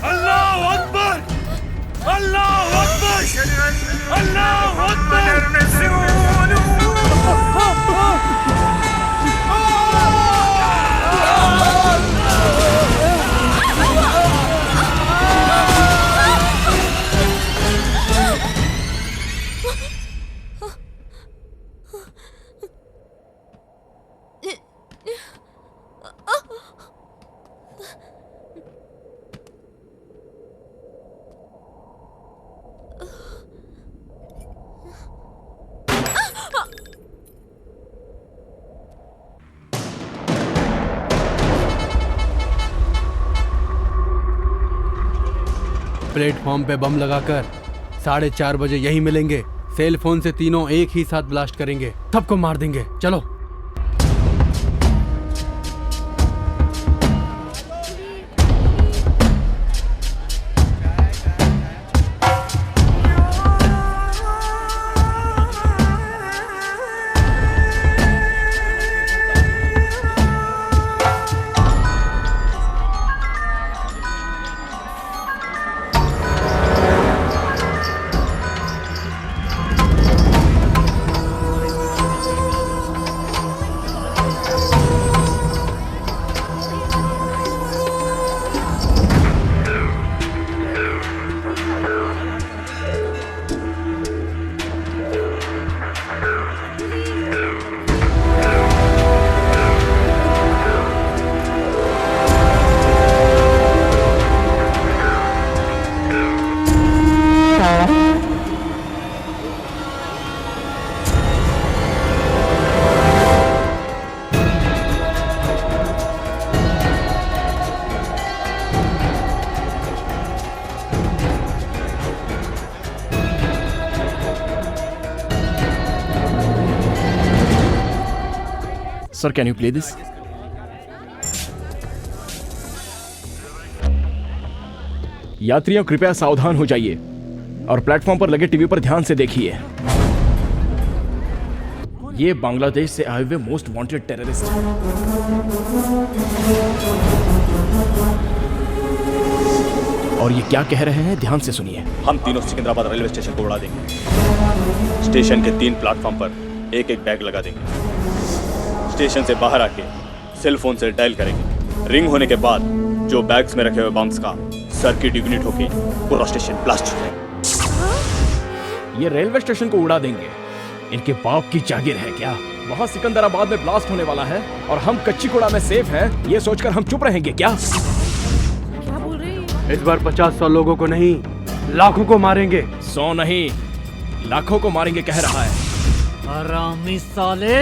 अल्लाह अकबर, अल्लाह अकबर, अल्लाह अकबर। प्लेटफॉर्म पे बम लगाकर 4:30 बजे यहीं मिलेंगे। सेल फोन से तीनों एक ही साथ ब्लास्ट करेंगे, सबको मार देंगे। चलो। Sir can you play this? यात्रियों कृपया सावधान हो जाइए और प्लेटफॉर्म पर लगे टीवी पर ध्यान से देखिए। ये बांग्लादेश से आए हुए मोस्ट वांटेड टेररिस्ट हैं। और ये क्या कह रहे हैं, ध्यान से सुनिए। हम तीनों सिकंदराबाद रेलवे स्टेशन को उड़ा देंगे। स्टेशन के 3 प्लेटफॉर्म पर एक बैग लगा देंगे। स्टेशन से बाहर आके सेल फोन से डायल करेंगे। रिंग होने के बाद जो बैग्स में रखे हुए बम्स का सर्किट इग्निट होके पूरा स्टेशन ब्लास्ट हो जाएगा। ये रेलवे स्टेशन को उड़ा देंगे। इनके बाप की जागीर है क्या? वहाँ सिकंदराबाद में ब्लास्ट होने वाला है और हम कच्चीकोड़ा में सेफ हैं, ये सोचकर हम चुप रहेंगे क्या? क्या बोल रहे हैं? इस बार 50-100 लोगों को नहीं, लाखों को मारेंगे। 100 नहीं, लाखों को मारेंगे कह रहा है। हरामी साले!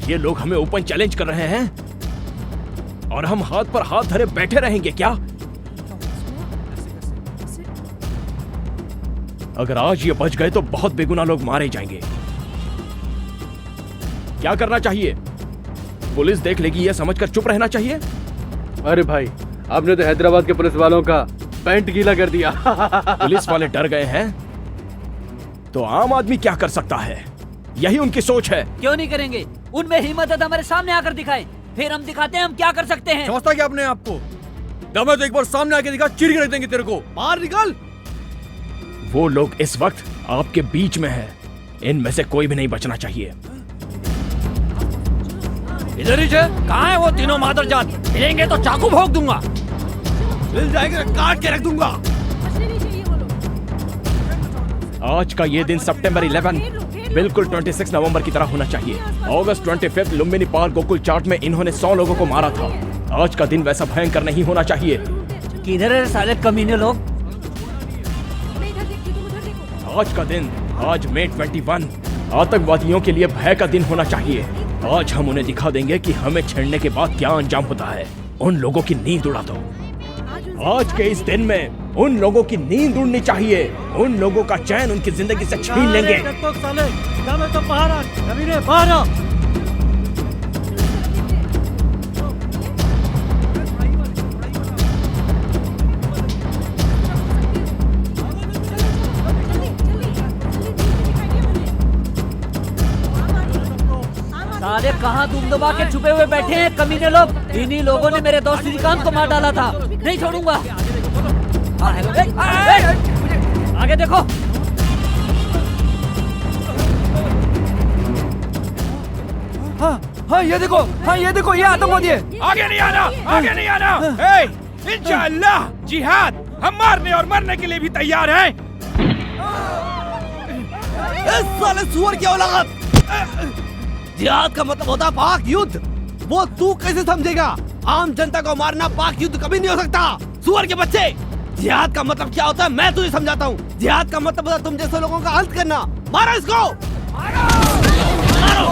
ये लोग हमें ओपन चैलेंज कर रहे हैं और हम हाथ पर हाथ धरे बैठे रहेंगे क्या? अगर आज ये बच गए तो बहुत बेगुनाह लोग मारे जाएंगे। क्या करना चाहिए? पुलिस देख लेगी ये समझकर चुप रहना चाहिए? अरे भाई, आपने तो हैदराबाद के पुलिस वालों का पैंट गीला कर दिया। पुलिस वाले डर गए हैं तो आम आदमी क्या कर सकता है? यही उनकी सोच है। क्यों नहीं करेंगे? उनमें हिम्मत है तो हमारे सामने आकर दिखाए, फिर हम दिखाते हैं हम क्या कर सकते हैं। समझता क्या अपने आप को? दम है तो एक बार सामने आके दिखा, चीर के रख देंगे तेरे को। बाहर निकल। वो लोग इस वक्त आपके बीच में है, इनमें से कोई भी नहीं बचना चाहिए। इधर ही कहाँ है वो तीनों मादरजात? मिलेंगे तो चाकू भोंक दूंगा। मिल जाएगा काट के रख दूंगा। आज का ये दिन सितंबर 11 बिल्कुल 26 नवंबर की तरह होना चाहिए। अगस्त 25 लुम्बिनी पार्क गोकुल चाट में इन्होंने 100 लोगों को मारा था। आज का दिन वैसा भयंकर नहीं होना चाहिए। किधर है साले कमीने लोग? आज का दिन, आज मई 21 आतंकवादियों के लिए भय का दिन होना चाहिए। आज हम उन्हें दिखा देंगे कि हमें छेड़ने के बाद क्या अंजाम होता है। उन लोगों की नींद उड़ा दो। आज के इस दिन में उन लोगों की नींद उड़नी चाहिए। उन लोगों का चैन उनकी जिंदगी से छीन लेंगे। साले कहाँ तुम दबा के छुपे हुए बैठे हैं कमीने लोग? इन्हीं लोगों ने मेरे दोस्त श्रीकांत को मार डाला था। नहीं छोड़ूंगा। आगे देखो। हाँ ये देखो, ये आतंकवादी है। आगे नहीं आना, आगे नहीं आना। इंशाअल्लाह जिहाद, हम मारने और मरने के लिए भी तैयार हैं। इस साले सुअर की औलाद! जिहाद का मतलब होता पाक युद्ध। वो तू कैसे समझेगा? आम जनता को मारना पाक युद्ध कभी नहीं हो सकता, सुअर के बच्चे। जिहाद का मतलब क्या होता है मैं तुझे समझाता हूँ। जिहाद का मतलब होता है तुम जैसे लोगों का अंत करना। मारो इसको, मारो, मारो।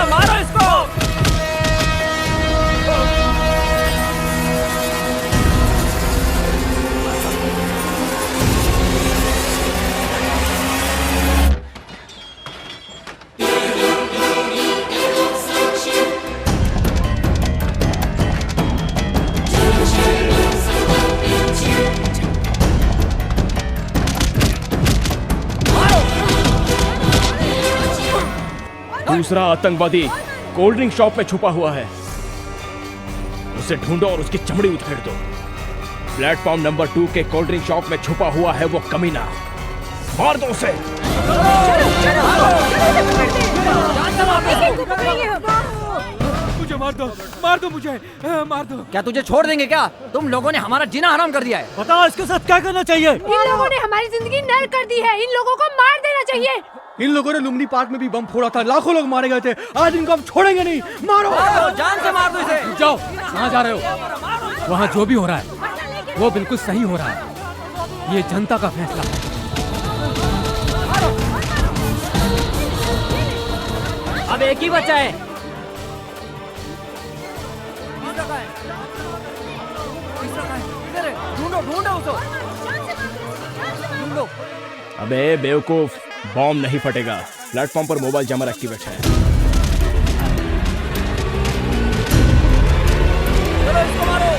मारो इसको। दूसरा आतंकवादी कोल्ड ड्रिंक शॉप में छुपा हुआ है। उसे ढूंढो और उसकी चमड़ी उधेड़ दो। प्लेटफॉर्म नंबर 2 के कोल्ड ड्रिंक शॉप में छुपा हुआ है वो कमीना। मार दो उसे। मुझे मार दो मुझे, मार दो। क्या तुझे छोड़ देंगे क्या? तुम लोगों ने हमारा जीना हराम कर दिया है। बताओ इसके साथ क्या करना चाहिए? इन लोगों ने हमारी जिंदगी नर्क कर दी है। इन लोगों को मार देना चाहिए। इन लोगों ने लुम्बिनी पार्क में भी बम फोड़ा था, लाखों लोग मारे गए थे। आज इनको हम छोड़ेंगे नहीं। मारो, जान से मार दो इसे। जाओ, कहाँ जा रहे हो? वहाँ जो भी हो रहा है वो बिल्कुल सही हो रहा है। ये जनता का फैसला है। अब एक ही बचा है। ढूंढो ढूंढो उसको, ढूंढो। अबे बेवकूफ, बॉम्ब नहीं फटेगा। प्लेटफॉर्म पर मोबाइल जमर एक्टिवेट है। चलो इसको मारो।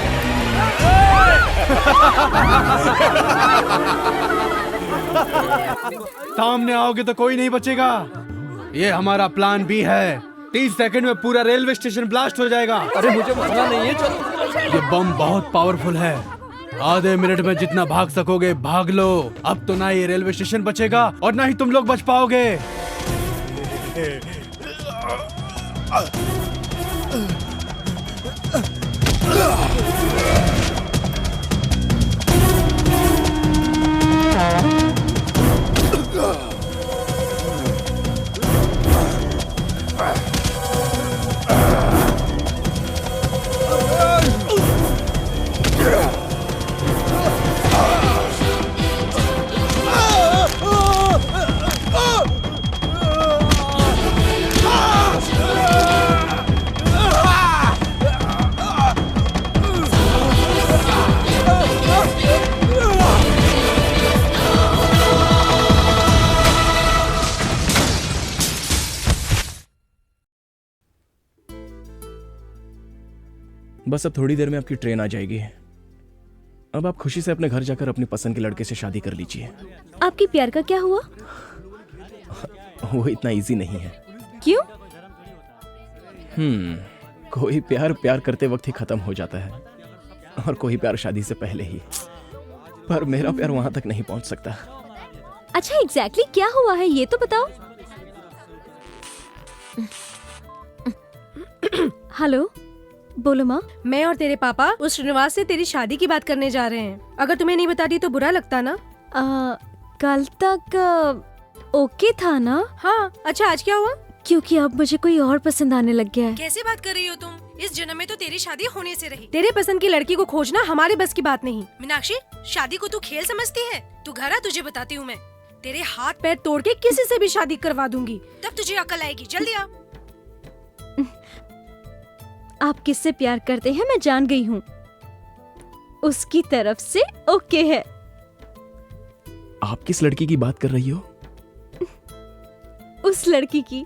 सामने आओगे तो कोई नहीं बचेगा। ये हमारा प्लान भी है। 30 सेकंड में पूरा रेलवे स्टेशन ब्लास्ट हो जाएगा। अरे मुझे मरना नहीं है, चलो। ये बम बहुत पावरफुल है। आधे मिनट में जितना भाग सकोगे भाग लो। अब तो ना ये रेलवे स्टेशन बचेगा और ना ही तुम लोग बच पाओगे। बस अब थोड़ी देर में आपकी ट्रेन आ जाएगी। अब आप खुशी से अपने घर जाकर अपनी पसंद के लड़के से शादी कर लीजिए। आपकी प्यार का क्या हुआ? वो इतना इजी नहीं है। क्यों? कोई प्यार प्यार करते वक्त ही खत्म हो जाता है और कोई प्यार शादी से पहले ही। पर मेरा प्यार वहां तक नहीं पहुंच सकता। अच्छा एग्जैक्टली क्या हुआ है ये तो बताओ। हेलो, बोलो माँ। मैं और तेरे पापा उस श्रीनिवास से तेरी शादी की बात करने जा रहे हैं। अगर तुम्हें नहीं बताती तो बुरा लगता ना? कल तक ओके था ना? हाँ। अच्छा आज क्या हुआ? क्योंकि अब मुझे कोई और पसंद आने लग गया है। कैसे बात कर रही हो तुम? इस जन्म में तो तेरी शादी होने से रही। तेरे पसंद की लड़की को खोजना हमारे बस की बात नहीं। मीनाक्षी, शादी को तू खेल समझती है? तू घर आ, तुझे बताती हूँ मैं। तेरे हाथ पैर तोड़ के किसी से भी शादी करवा दूंगी, तब तुझे अकल आएगी। जल्दी आ। आप किससे प्यार करते हैं मैं जान गई हूँ। उसकी तरफ से ओके है। आप किस लड़की की बात कर रही हो? उस लड़की की